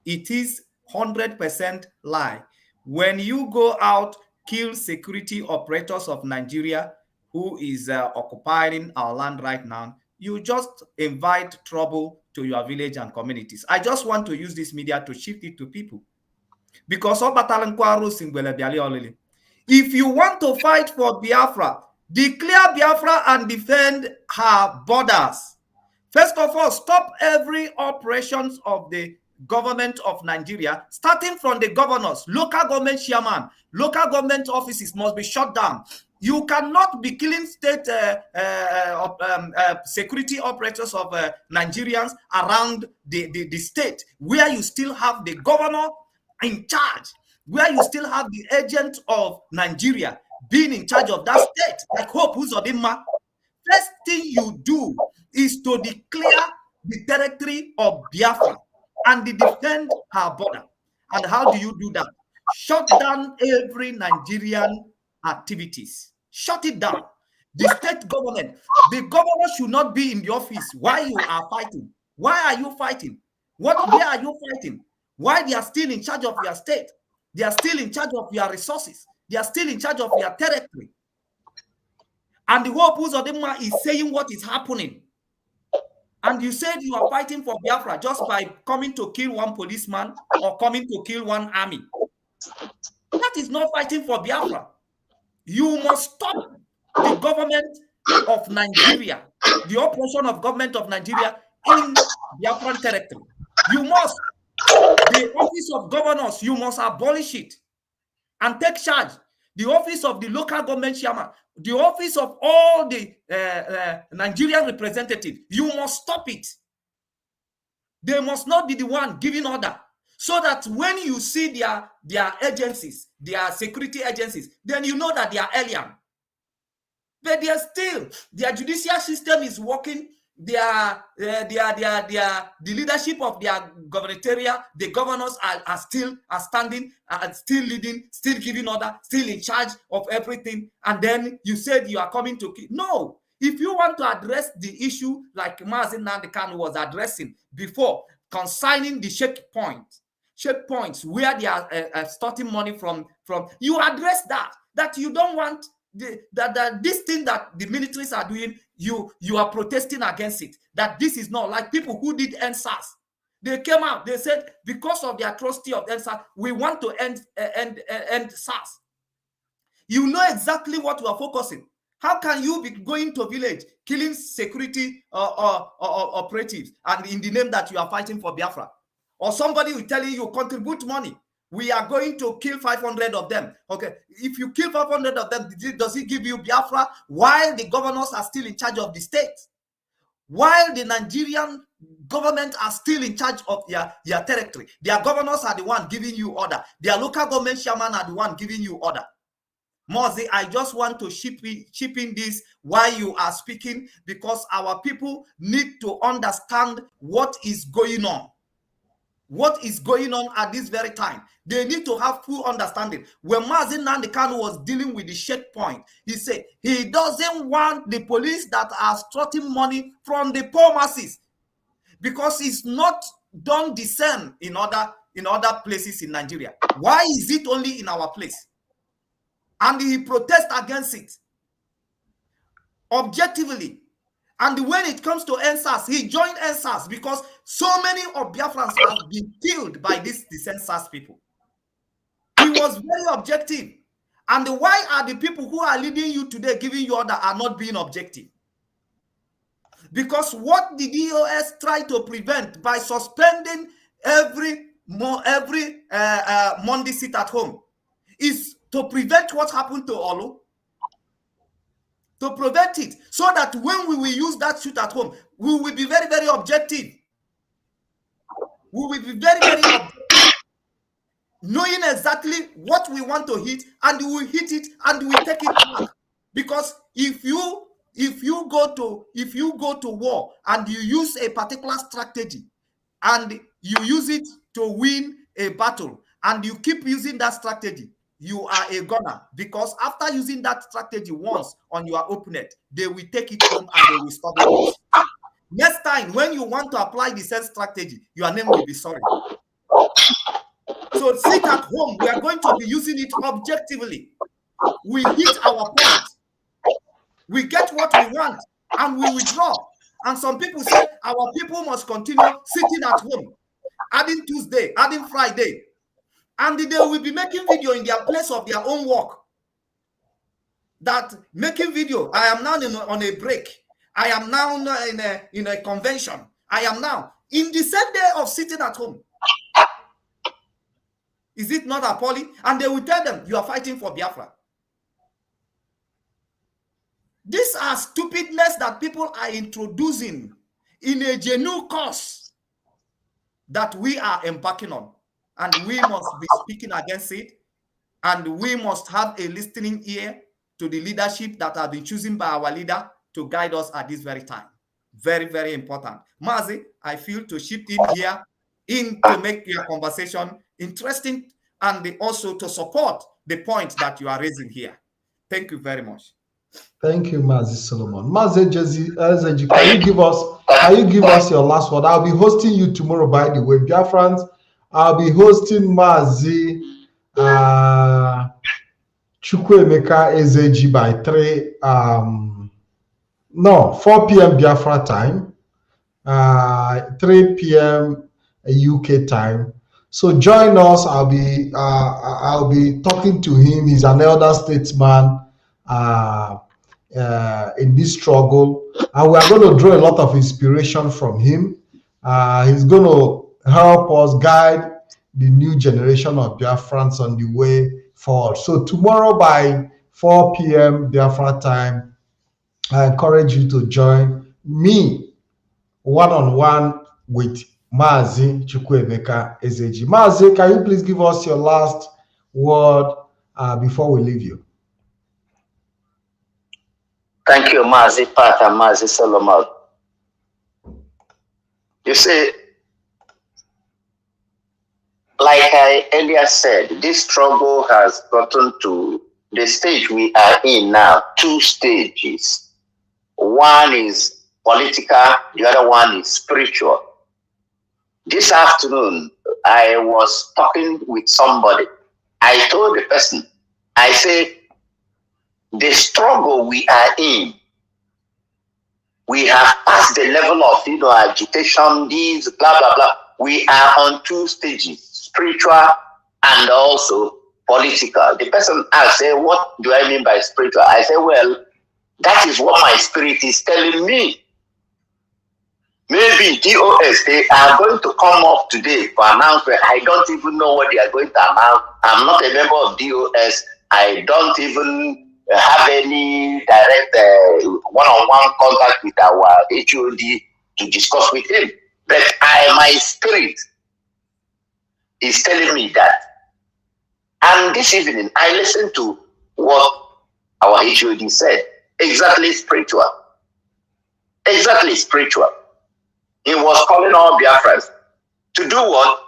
It is 100% lie. When you go out, kill security operators of Nigeria who is occupying our land right now, you just invite trouble to your village and communities. I just want to use this media to shift it to people. Because if you want to fight for Biafra, declare Biafra and defend her borders. First of all, stop every operations of the government of Nigeria, starting from the governors, local government chairman, local government offices must be shut down. You cannot be killing state security operators of Nigerians around the state where you still have the governor in charge, where you still have the agent of Nigeria being in charge of that state, like Hope Uzodinma. First thing you do is to declare the territory of Biafra and defend her border. And how do you do that? Shut down every Nigerian activities. Shut it down. The state government, the governor should not be in the office. Why you are fighting? Why are you fighting? Where are you fighting? Why they are still in charge of your state? They are still in charge of your resources. They are still in charge of your territory. And the whole Uzodinma is saying what is happening. And you said you are fighting for Biafra just by coming to kill one policeman or coming to kill one army. That is not fighting for Biafra. You must stop the government of Nigeria, the operation of government of Nigeria in Biafran territory. You must. The office of governors, you must abolish it and take charge. The office of the local government chairman, the office of all the Nigerian representatives, you must stop it. They must not be the one giving order. So that when you see their agencies, their security agencies, then you know that they are alien. But they are still, their judicial system is working the leadership of their gubernatorial, the governors are standing, still leading, still giving order, still in charge of everything. And then you said you are coming to kill. No, if you want to address the issue like Mazi Nnamdi Kanu was addressing before, concerning the checkpoints where they are starting money from, you address that you don't want this thing that the militaries are doing, you are protesting against it, that this is not like people who did NSAS. They came out, they said, because of the atrocity of NSAS, we want to end SARS. You know exactly what we are focusing. How can you be going to village, killing security operatives, and in the name that you are fighting for Biafra? Or somebody will tell you contribute money. We are going to kill 500 of them. Okay, if you kill 500 of them, does it give you Biafra while the governors are still in charge of the state? While the Nigerian government are still in charge of their territory. Their governors are the one giving you order. Their local government chairman are the one giving you order. Mozi, I just want to chip in this while you are speaking, because our people need to understand what is going on. What is going on at this very time? They need to have full understanding. When Mazi Nnamdi Kanu was dealing with the checkpoint, he said he doesn't want the police that are extorting money from the poor masses, because it's not done the same in other places in Nigeria. Why is it only in our place? And he protests against it objectively. And when it comes to NSAS, he joined NSAS because so many of Biafrans have been killed by these NSAS people. He was very objective. And why are the people who are leading you today, giving you order, are not being objective? Because what the DOS tried to prevent by suspending every Monday sit at home is to prevent what happened to Olu. To prevent it, so that when we will use that shoot at home, we will be very, very objective. We will be very, very objective, knowing exactly what we want to hit, and we will hit it and we will take it back. Because if you go to war and you use a particular strategy and you use it to win a battle, and you keep using that strategy, you are a gunner, because after using that strategy once on your opponent, they will take it home and they will stop it. Next time, when you want to apply the same strategy, your name will be sorry. So sit at home. We are going to be using it objectively. We hit our point. We get what we want and we withdraw. And some people say our people must continue sitting at home, adding Tuesday, adding Friday. And they will be making video in their place of their own work. That making video, I am now on a break. I am now in a convention. I am now in the same day of sitting at home. Is it not appalling? And they will tell them, you are fighting for Biafra. These are stupidness that people are introducing in a genuine cause that we are embarking on. And we must be speaking against it. And we must have a listening ear to the leadership that have been chosen by our leader to guide us at this very time. Very, very important. Mazi, I feel to shift in here to make your conversation interesting and also to support the point that you are raising here. Thank you very much. Thank you, Mazi Solomon. Mazi Ezeji, can you give us your last word? I'll be hosting you tomorrow, by the way, Biafrans. I'll be hosting Mazi Chukwuemeka Ezeji by 4 p.m. Biafra time, 3 p.m. UK time. So join us. I'll be talking to him. He's an elder statesman in this struggle, and we are going to draw a lot of inspiration from him. He's going to help us guide the new generation of Biafrans on the way forward. So tomorrow by 4 p.m. Biafra time, I encourage you to join me one-on-one with Mazi Chukwuemeka Ezeji. Mazi, can you please give us your last word before we leave you? Thank you, Mazi Pat and Mazi Solomon. You see, like I earlier said, this struggle has gotten to the stage we are in now, 2 stages. One is political, the other one is spiritual. This afternoon, I was talking with somebody. I told the person, I said, the struggle we are in, we have passed the level of, agitation, these, blah, blah, blah. We are on 2 stages, spiritual and also political. The person asked, what do I mean by spiritual? I said, well, that is what my spirit is telling me. Maybe DOS, they are going to come up today for announcement. I don't even know what they are going to announce. I'm not a member of DOS. I don't even have any direct one-on-one contact with our HOD to discuss with him. But my spirit is telling me that. And this evening, I listened to what our HOD said. Exactly spiritual. Exactly spiritual. He was calling all Biafrans to do what?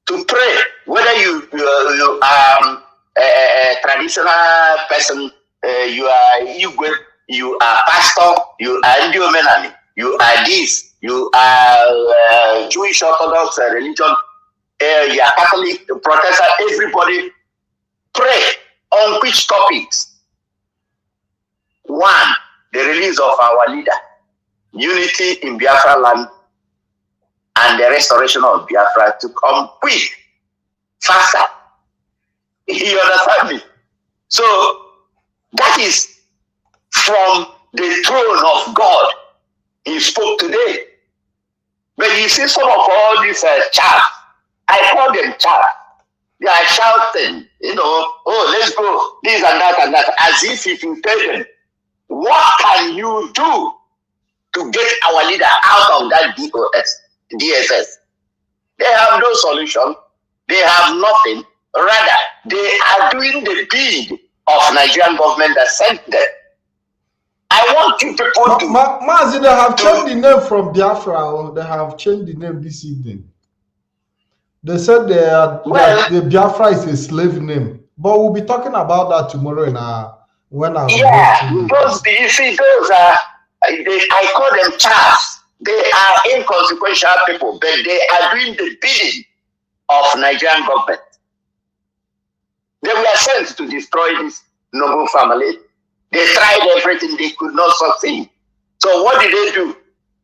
To pray. Whether you are a traditional person, you are Igwe, you are pastor, you are Indiomenani, you are this, you are Jewish Orthodox religion, you are Catholic, Protestant, everybody pray on which topics? One, the release of our leader, unity in Biafra land, and the restoration of Biafra to come quick, faster. You understand me? So that is from the throne of God. He spoke today. But you see some of all these chaff, I call them chaff. They are shouting, oh, let's go, this and that, as if you tell them, what can you do to get our leader out of that DSS? They have no solution. They have nothing. Rather, they are doing the deed of Nigerian government that sent them. I want you people to... Mazi, they have changed the name from Biafra, or they have changed the name this evening. They said that the Biafra is a slave name. But we'll be talking about that tomorrow when I you see, those are... I call them chaffs. They are inconsequential people, but they are doing the bidding of Nigerian government. They were sent to destroy this noble family. They tried everything, they could not succeed. So what did they do?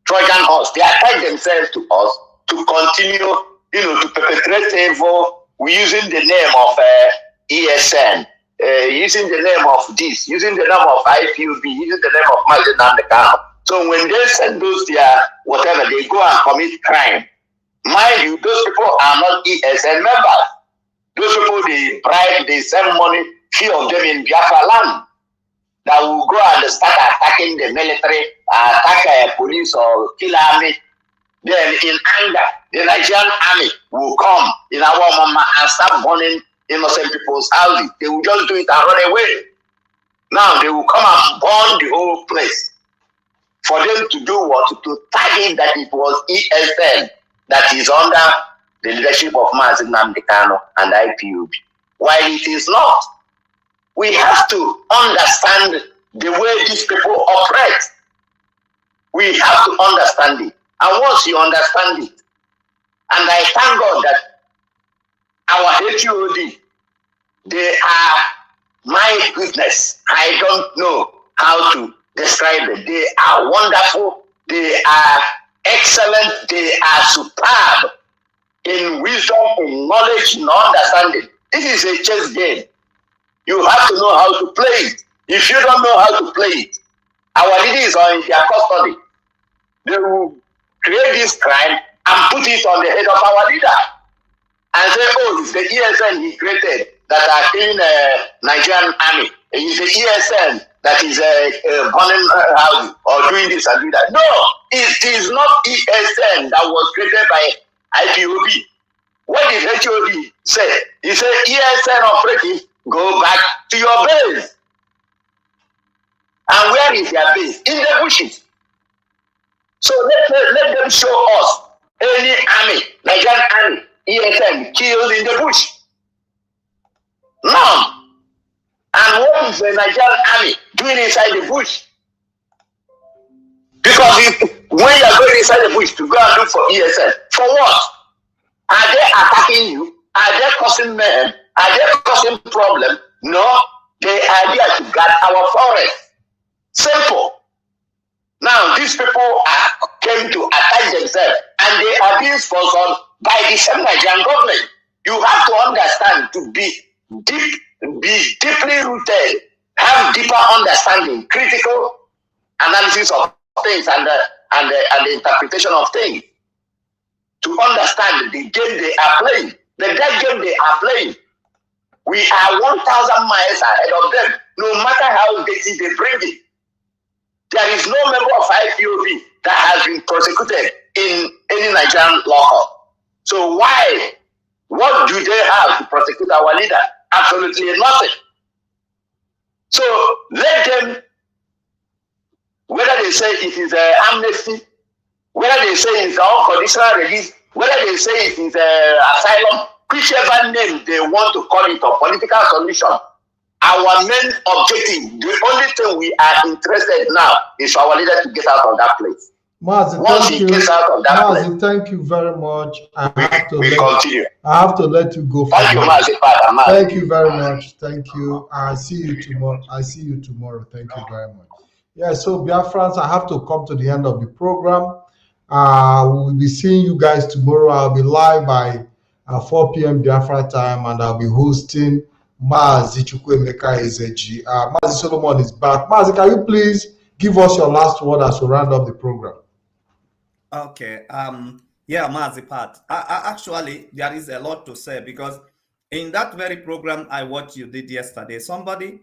Trojan horse. They attached themselves to us to continue, to perpetrate evil using the name of ESN, using the name of this, using the name of IPUB, using the name of Martin and the Kano. So when they send those their whatever, they go and commit crime. Mind you, those people are not ESN members. Those people, they bribe, they send money, few of them in Biafra land, that will go and start attacking the military, attack police or kill army. Then in anger, the Nigerian army will come in our mama and start burning innocent people's houses. They will just do it and run away. Now they will come and burn the whole place. For them to do what? To tag it that it was ESN that is under the leadership of Mazi Nnamdi Kanu and IPUB. While it is not, we have to understand the way these people operate. We have to understand it. And once you understand it, and I thank God that our HOD, they are, my goodness, I don't know how to describe it. They are wonderful, they are excellent, they are superb in wisdom, in knowledge, in understanding. This is a chess game. You have to know how to play it. If you don't know how to play it, our leaders are in their custody. They will create this crime and put it on the head of our leader and say, oh, it's the ESN he created that are killing Nigerian army. It's the ESN that is burning houses or doing this and doing that. No, it is not ESN that was created by IPOB. What did HOD say? He said, ESN operatives, go back to your base. And where is their base? In the bushes. So let them show us any army, Nigerian army, ESM, killed in the bush. None. And what is the Nigerian army doing inside the bush? Because when you are going inside the bush to go and look for ESM, for what? Are they attacking you? Are they causing mayhem? Are they causing problem? No, they are there to guard our forest. Simple. Now these people came to attack themselves, and they are being sponsored by the same Nigerian government. You have to understand, to be deeply rooted, have deeper understanding, critical analysis of things, and the interpretation of things, to understand the game they are playing. The game they are playing, we are 1,000 miles ahead of them, no matter how dirty they bring it. There is no member of IPOB that has been prosecuted in any Nigerian law. So why? What do they have to prosecute our leader? Absolutely nothing. So let them, whether they say it is an amnesty, whether they say it's an unconditional release, whether they say it is asylum, whichever name they want to call it, a political solution. Our main objective, the only thing we are interested now, is for our leader to get out of that place. Mazi, once he gets out of that place, thank you very much. I have to let you go. Thank you, Mazi. Thank you very much. Thank you. I see you tomorrow. Thank you very much. Yeah, so Biafrans, I have to come to the end of the program. We'll be seeing you guys tomorrow. I'll be live by 4 p.m. Biafra time, and I'll be hosting Mazi Chukwuemeka Ezeji. Mazi Solomon is back. Mazi, can you please give us your last word as we round up the program? Okay. Yeah, Mazi Pat. Actually, there is a lot to say, because in that very program I watched you did yesterday, somebody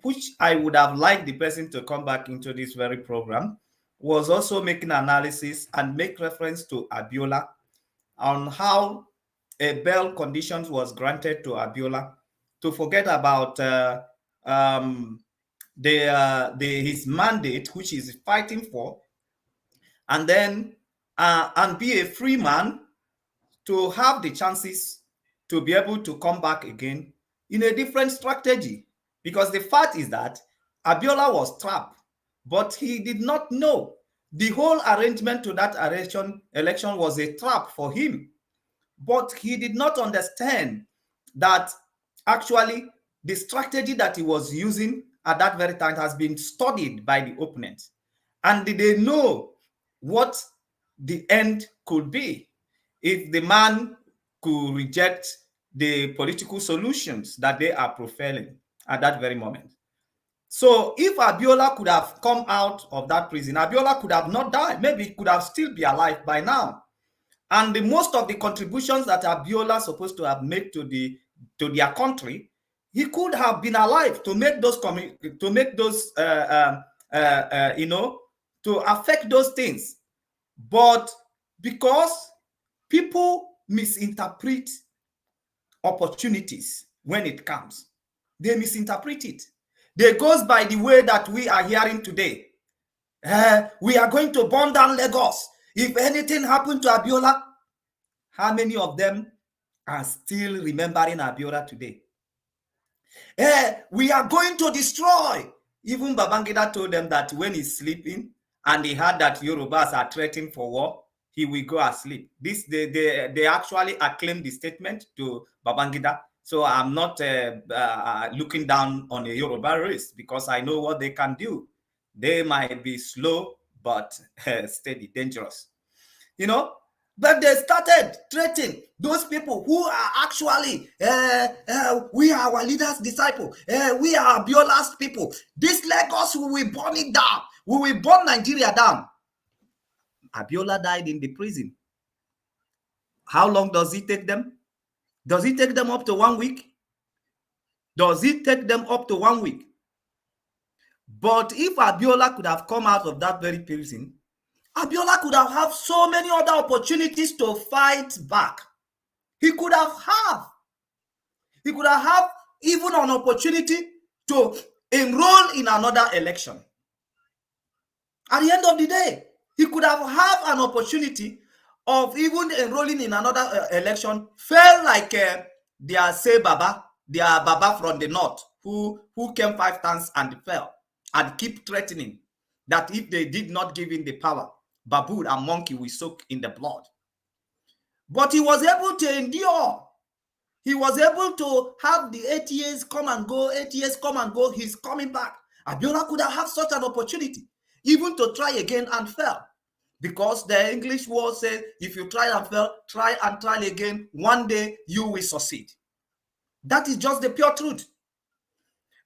which I would have liked the person to come back into this very program was also making analysis and make reference to Abiola on how a bail conditions was granted to Abiola, to forget about his mandate, which he's fighting for, and then and be a free man to have the chances to be able to come back again in a different strategy. Because the fact is that Abiola was trapped, but he did not know the whole arrangement to that election was a trap for him. But he did not understand that actually the strategy that he was using at that very time has been studied by the opponent. And they know what the end could be if the man could reject the political solutions that they are profiling at that very moment. So if Abiola could have come out of that prison, Abiola could have not died. Maybe he could have still be alive by now. And most of the contributions that Abiola supposed to have made to their country, he could have been alive to make those to affect those things. But because people misinterpret opportunities when it comes, they misinterpret it. They goes by the way that we are hearing today. We are going to burn down Lagos. If anything happened to Abiola, how many of them are still remembering Abiola today? We are going to destroy. Even Babangida told them that when he's sleeping and he heard that Yorubas are threatening for war, he will go asleep. They actually acclaimed the statement to Babangida. So I'm not looking down on a Yoruba race, because I know what they can do. They might be slow, but steady, dangerous. You know, but they started threatening those people who are actually, we are our leader's disciple. We are Abiola's people. This Lagos, we will burn it down. We will burn Nigeria down. Abiola died in the prison. How long does it take them? Does it take them up to 1 week? Does it take them up to 1 week? But if Abiola could have come out of that very prison, Abiola could have had so many other opportunities to fight back. He could have even an opportunity to enroll in another election. At the end of the day, He could have had an opportunity of even enrolling in another election, felt like their say Baba, their Baba from the north, who came 5 times and fell, and keep threatening that if they did not give him the power, baboon and monkey will soak in the blood. But he was able to endure. He was able to have the 8 years come and go, 8 years come and go. He's coming back. Abiola could have had such an opportunity, even to try again and fail. Because the English word says, if you try and fail, try and try again, one day you will succeed. That is just the pure truth.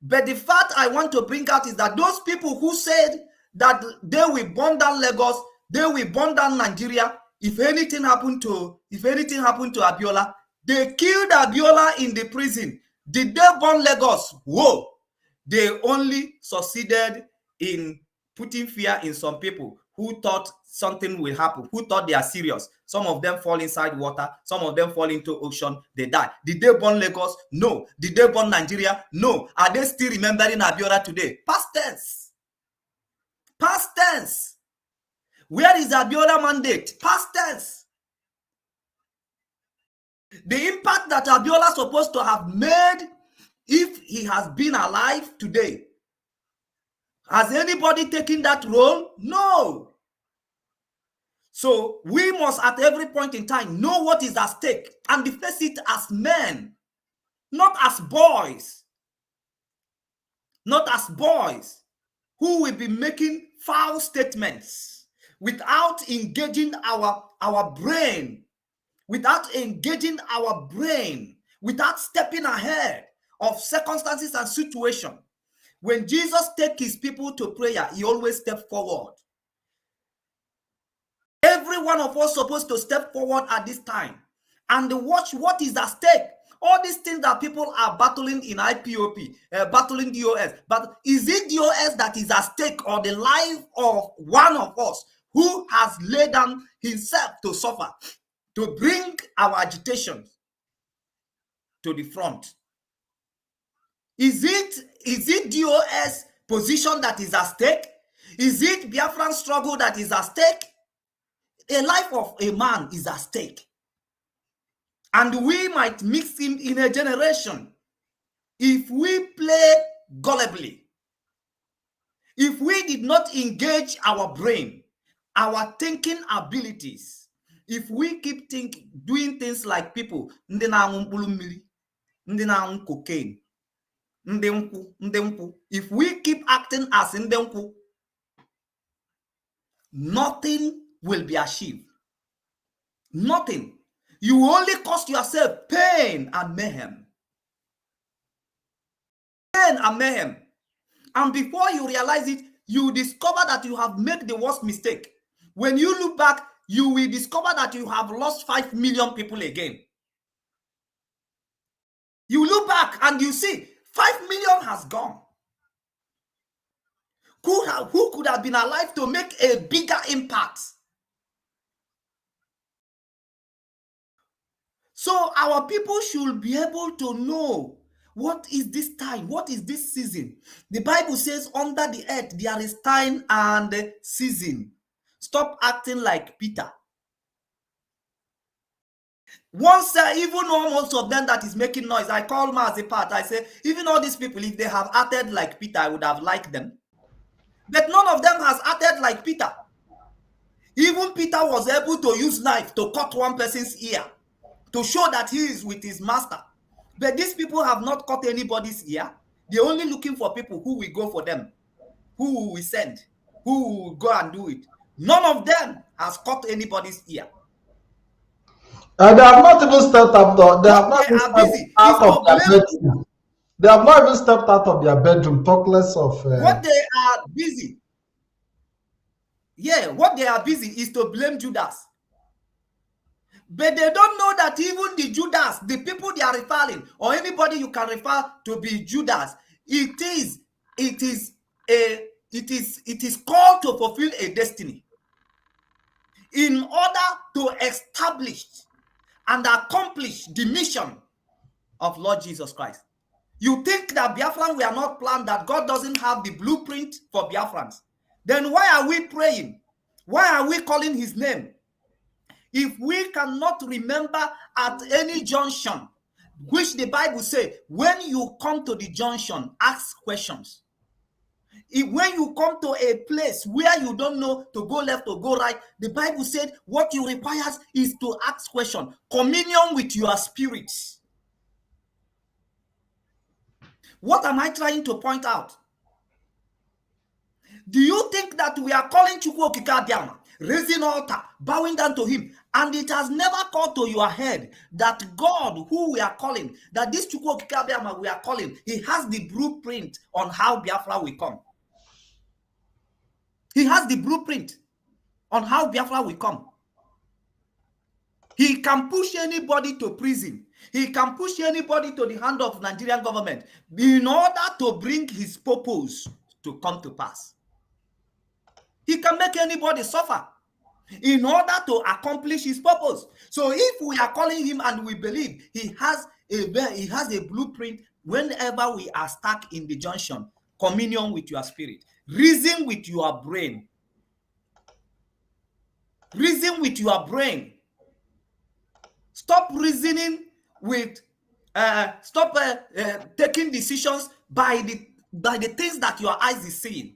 But the fact I want to bring out is that those people who said that they will burn down Lagos, they will burn down Nigeria, if anything happened to Abiola, they killed Abiola in the prison. Did they burn Lagos? Whoa! They only succeeded in putting fear in some people who thought something will happen, who thought they are serious. Some of them fall inside water, some of them fall into ocean, they die. Did they burn Lagos? No. Did they burn Nigeria? No. Are they still remembering Abiola today? Past tense. Past tense. Where is Abiola mandate? Past tense. The impact that Abiola is supposed to have made if he has been alive today. Has anybody taken that role? No. So we must at every point in time know what is at stake and face it as men, not as boys. Not as boys who will be making foul statements without engaging our brain, without stepping ahead of circumstances and situation. When Jesus takes his people to prayer, he always steps forward. Every one of us is supposed to step forward at this time and watch what is at stake. All these things that people are battling in IPOP, battling DOS, but is it DOS that is at stake, or the life of one of us who has laid down himself to suffer, to bring our agitation to the front? Is it DOS position that is at stake? Is it Biafran struggle that is at stake? A life of a man is at stake. And we might mix him in a generation if we play gullibly. If we did not engage our brain, our thinking abilities, if we keep doing things like people, ndị na-aṅụ mkpụrụ mmiri, ndị na-aṅụ cocaine, ndị nkwụ, if we keep acting as ndị nkwụ, nothing will be achieved. Nothing. You will only cost yourself pain and mayhem. Pain and mayhem. And before you realize it, you discover that you have made the worst mistake. When you look back, you will discover that you have lost 5 million people again. You look back and you see 5 million has gone. Who could have been alive to make a bigger impact? So our people should be able to know what is this time, what is this season. The Bible says under the earth there is time and season. Stop acting like Peter. Once even most of them that is making noise, I call Mazipat. I say, even all these people, if they have acted like Peter, I would have liked them. But none of them has acted like Peter. Even Peter was able to use knife to cut one person's ear to show that he is with his master. But these people have not cut anybody's ear. They're only looking for people who will go for them, who will send, who will go and do it. None of them has cut anybody's ear. They have not even stepped up. They have not even stepped out of their bedroom. They have not even stepped out of their bedroom. Talk less of what they are busy. Yeah, what they are busy is to blame Judas. But they don't know that even the Judas, the people they are referring, or anybody you can refer to be Judas, it is called to fulfill a destiny in order to establish and accomplish the mission of Lord Jesus Christ. You think that Biafran were not planned, that God doesn't have the blueprint for Biafrans? Then why are we praying? Why are we calling his name? If we cannot remember at any junction, which the Bible says, when you come to the junction, ask questions. When you come to a place where you don't know to go left or go right, the Bible said what you require is to ask questions. Communion with your spirit. What am I trying to point out? Do you think that we are calling Chukwu Okike Abiama, raising altar, bowing down to him, and it has never come to your head that God, who we are calling, that this Chukwu Okike Abiama we are calling, he has the blueprint on how Biafra will come. He has the blueprint on how Biafra will come. He can push anybody to prison. He can push anybody to the hand of Nigerian government in order to bring his purpose to come to pass. He can make anybody suffer in order to accomplish his purpose. So if we are calling him and we believe he has a blueprint, whenever we are stuck in the junction, communion with your spirit, reason with your brain. Reason with your brain. Stop reasoning with, taking decisions by the things that your eyes is seeing.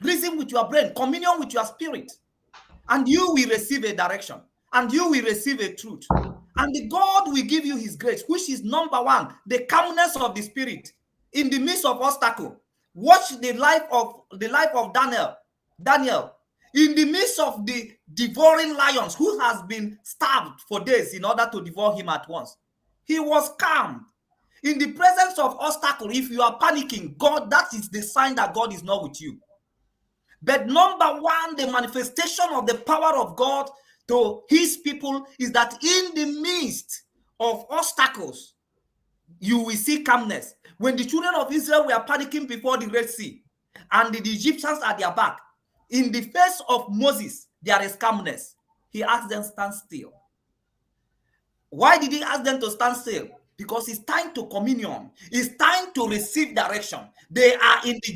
Reason with your brain, communion with your spirit, and you will receive a direction, and you will receive a truth, and the God will give you his grace, which is number one, the calmness of the spirit in the midst of obstacle. Watch the life of Daniel in the midst of the devouring lions who has been starved for days in order to devour him at once. He was calm. In the presence of obstacle, if you are panicking, God, that is the sign that God is not with you. But number one, the manifestation of the power of God to his people is that in the midst of obstacles, you will see calmness. When the children of Israel were panicking before the Red Sea and the Egyptians at their back, in the face of Moses, there is calmness. He asked them, stand still. Why did he ask them to stand still? Because it's time to communion. It's time to receive direction. They are in the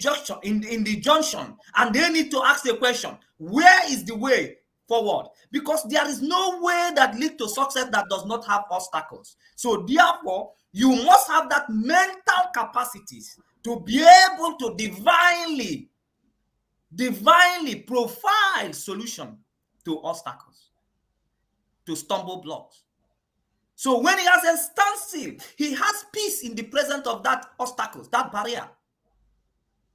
junction, and they need to ask the question, where is the way forward? Because there is no way that leads to success that does not have obstacles. So therefore, you must have that mental capacities to be able to divinely provide solution to obstacles, to stumble blocks. So when he has a standstill, he has peace in the presence of that obstacles, that barrier.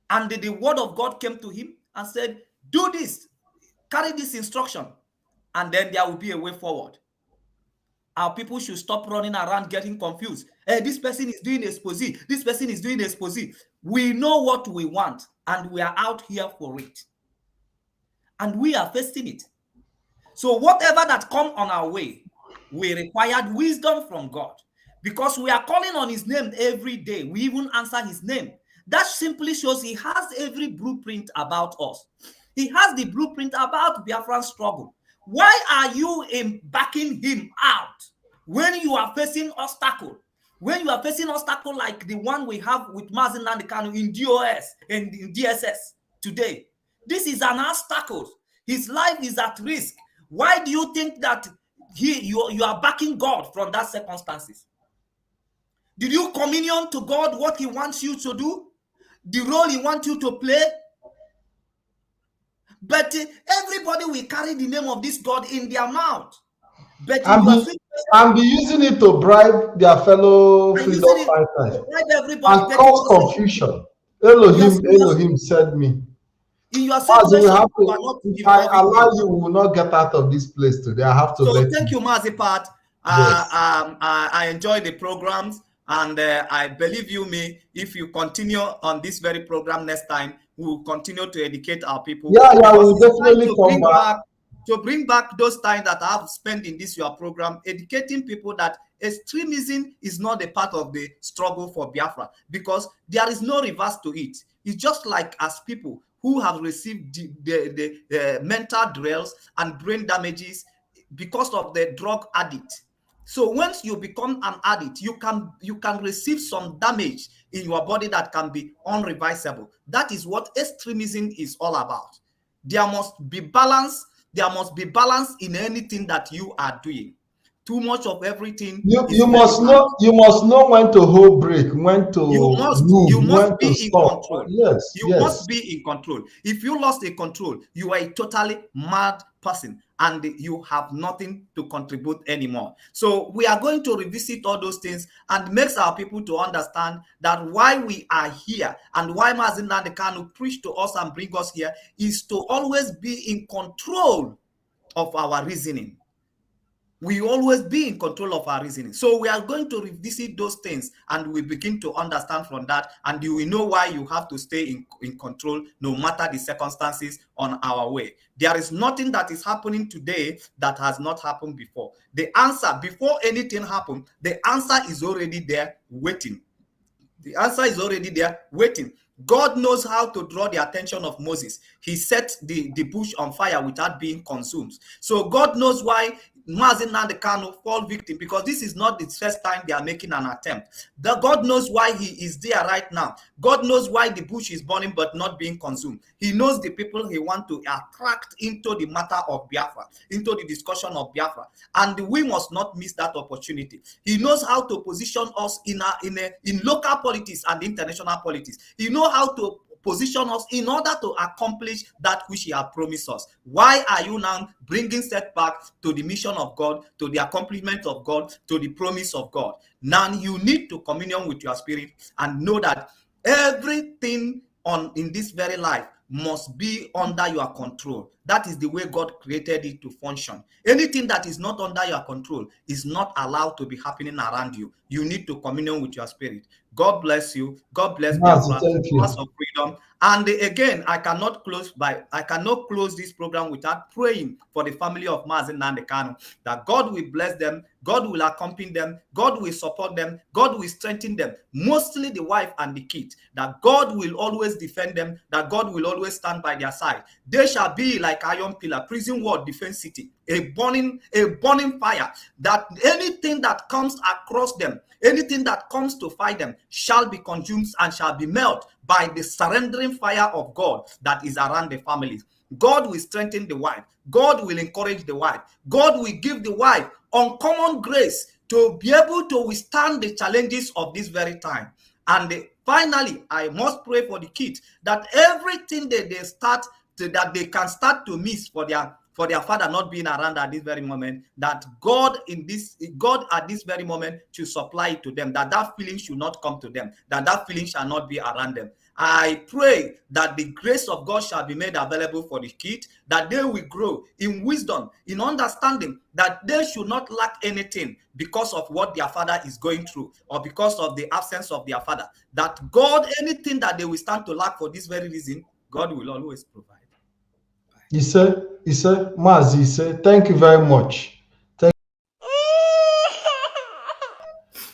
And the word of God came to him and said, do this, carry this instruction, and then there will be a way forward. Our people should stop running around getting confused. Hey, this person is doing exposé. This person is doing exposé. We know what we want, and we are out here for it. And we are facing it. So whatever that comes on our way, we required wisdom from God, because we are calling on his name every day. We even answer his name. That simply shows he has every blueprint about us. He has the blueprint about Biafran struggle. Why are you backing him out when you are facing obstacle? When you are facing obstacle like the one we have with Mazi Nnamdi Kanu in DOS and in DSS today, this is an obstacle. His life is at risk. Why do you think that you are backing God from that circumstances? Did you communion to God what he wants you to do? The role he wants you to play? But everybody will carry the name of this God in their mouth. But and be using it to bribe their fellow freedom fighters and cause confusion. Elohim said me. In your if I allow you, we will not get out of this place today. I have to let thank you, Mazi Pat. Yes. I enjoy the programs, and I believe you me, if you continue on this very program next time, we will continue to educate our people. Yeah, we'll definitely come back. To bring back those times that I have spent in this your program, educating people that extremism is not a part of the struggle for Biafra, because there is no reverse to it. It's just like as people who have received the mental drills and brain damages because of the drug addict. So once you become an addict, you can receive some damage in your body that can be unreversible. That is what extremism is all about. There must be balance. There must be balance in anything that you are doing. Too much of everything. You must know when to hold break, when to move, when to stop. Control. Yes, you must be in control. If you lost a control, you are a totally mad person and you have nothing to contribute anymore. So we are going to revisit all those things and makes our people to understand that why we are here and why Mazi Nnamdi Kanu preach to us and bring us here is to always be in control of our reasoning. We always be in control of our reasoning. So we are going to revisit those things and we begin to understand from that, and you will know why you have to stay in control no matter the circumstances on our way. There is nothing that is happening today that has not happened before. The answer, before anything happened, the answer is already there waiting. The answer is already there waiting. God knows how to draw the attention of Moses. He set the bush on fire without being consumed. So God knows why Mazi Nnamdi Kanu fall victim, because this is not the first time they are making an attempt. God knows why he is there right now. God knows why the bush is burning but not being consumed. He knows the people he wants to attract into the matter of Biafra, into the discussion of Biafra, and we must not miss that opportunity. He knows how to position us in local politics and international politics. He knows how to position us in order to accomplish that which he has promised us. Why are you now bringing setback to the mission of God, to the accomplishment of God, to the promise of God? Now you need to communion with your spirit and know that everything in this very life must be under your control. That is the way God created it to function. Anything that is not under your control is not allowed to be happening around you. You need to communion with your spirit. God bless you. God bless Biafra, House of Freedom. And again, I cannot close this program without praying for the family of Mazi Nnamdi Kanu, that God will bless them, God will accompany them, God will support them, God will strengthen them, mostly the wife and the kids, that God will always defend them, that God will always stand by their side. They shall be like iron pillar, prison wall, defense city, a burning fire, that anything that comes across them, anything that comes to fight them shall be consumed and shall be melted by the surrendering fire of God that is around the families. God will strengthen the wife. God will encourage the wife. God will give the wife uncommon grace to be able to withstand the challenges of this very time. And finally, I must pray for the kids that everything that they can start to miss for their father not being around at this very moment, that God at this very moment should supply it to them, that feeling should not come to them, that feeling shall not be around them. I pray that the grace of God shall be made available for the kids, that they will grow in wisdom, in understanding that they should not lack anything because of what their father is going through or because of the absence of their father. That God, anything that they will stand to lack for this very reason, God will always provide. Mazi, thank you very much.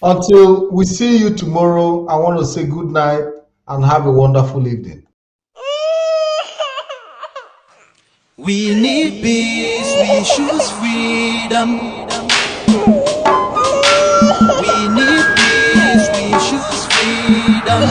Until we see you tomorrow, I want to say good night and have a wonderful evening. We need peace, we choose freedom. We need peace, we choose freedom.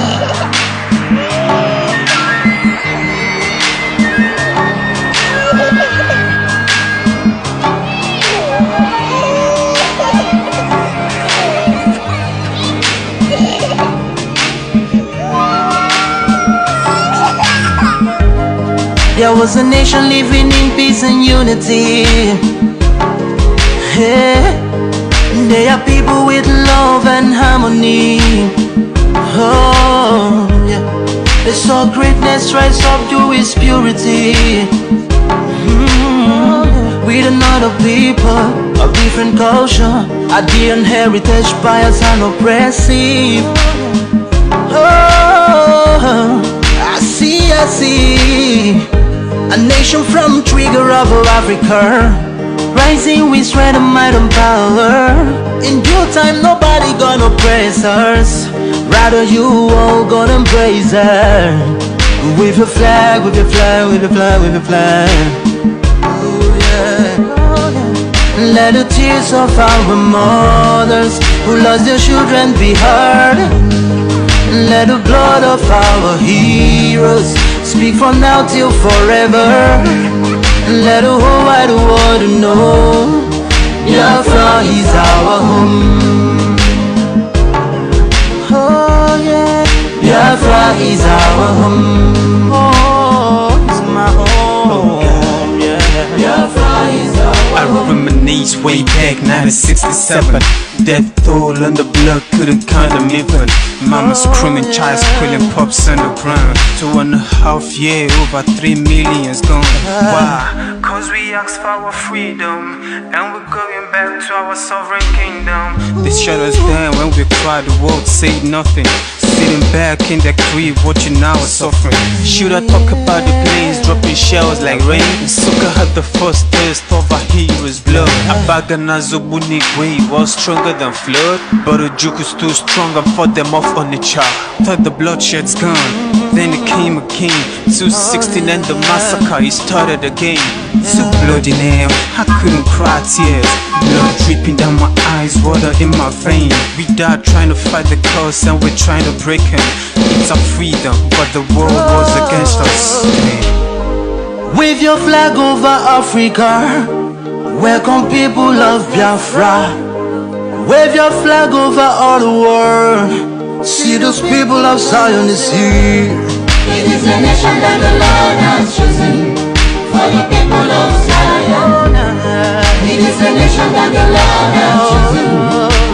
There was a nation living in peace and unity. Yeah. There are people with love and harmony. Oh, yeah. They saw greatness rise up to its purity. With another people of different culture, a different heritage, bias and oppressive. Oh, I see. A nation from trigger of Africa, rising with strength and might and power. In due time, nobody gonna praise us. Rather, you all gonna embrace her. With your flag, with your flag, with your flag, with your flag. Oh yeah. Let the tears of our mothers who lost their children be heard. Let the blood of our heroes Speak from now till forever. Let the whole wide world know Biafra is our home. Oh yeah, Biafra is our home. Oh, it's my home. Yeah, Biafra is our home. I reminisce way back 1967. Death toll on the blood, couldn't count them even. Mama screaming, child squealing, pops on the ground. 2.5 years, over 3 million's gone. Why? Cause we asked for our freedom, and we're going back to our sovereign kingdom. They shut us down when we cried, the world said nothing. Sitting back in the crib, watching our suffering. Should I talk about the planes dropping shells like rain? Suka had the first taste of a hero's blood. Abagana Zobuni wave was stronger than flood, but the juke is too strong and fought them off on the chart. Thought the bloodshed's gone, then it came again. 216 and the massacre, it started again. So bloody now, I couldn't cry tears. Blood dripping down my eyes, water in my vein. We died trying to fight the cause and we're trying to break him. It's our freedom, but the world was against us. Wave your flag over Africa. Welcome people of Biafra. Wave your flag over all the world. See those people of Zion is here. It is a nation that the Lord has chosen for the people of Zion. It is a nation that the Lord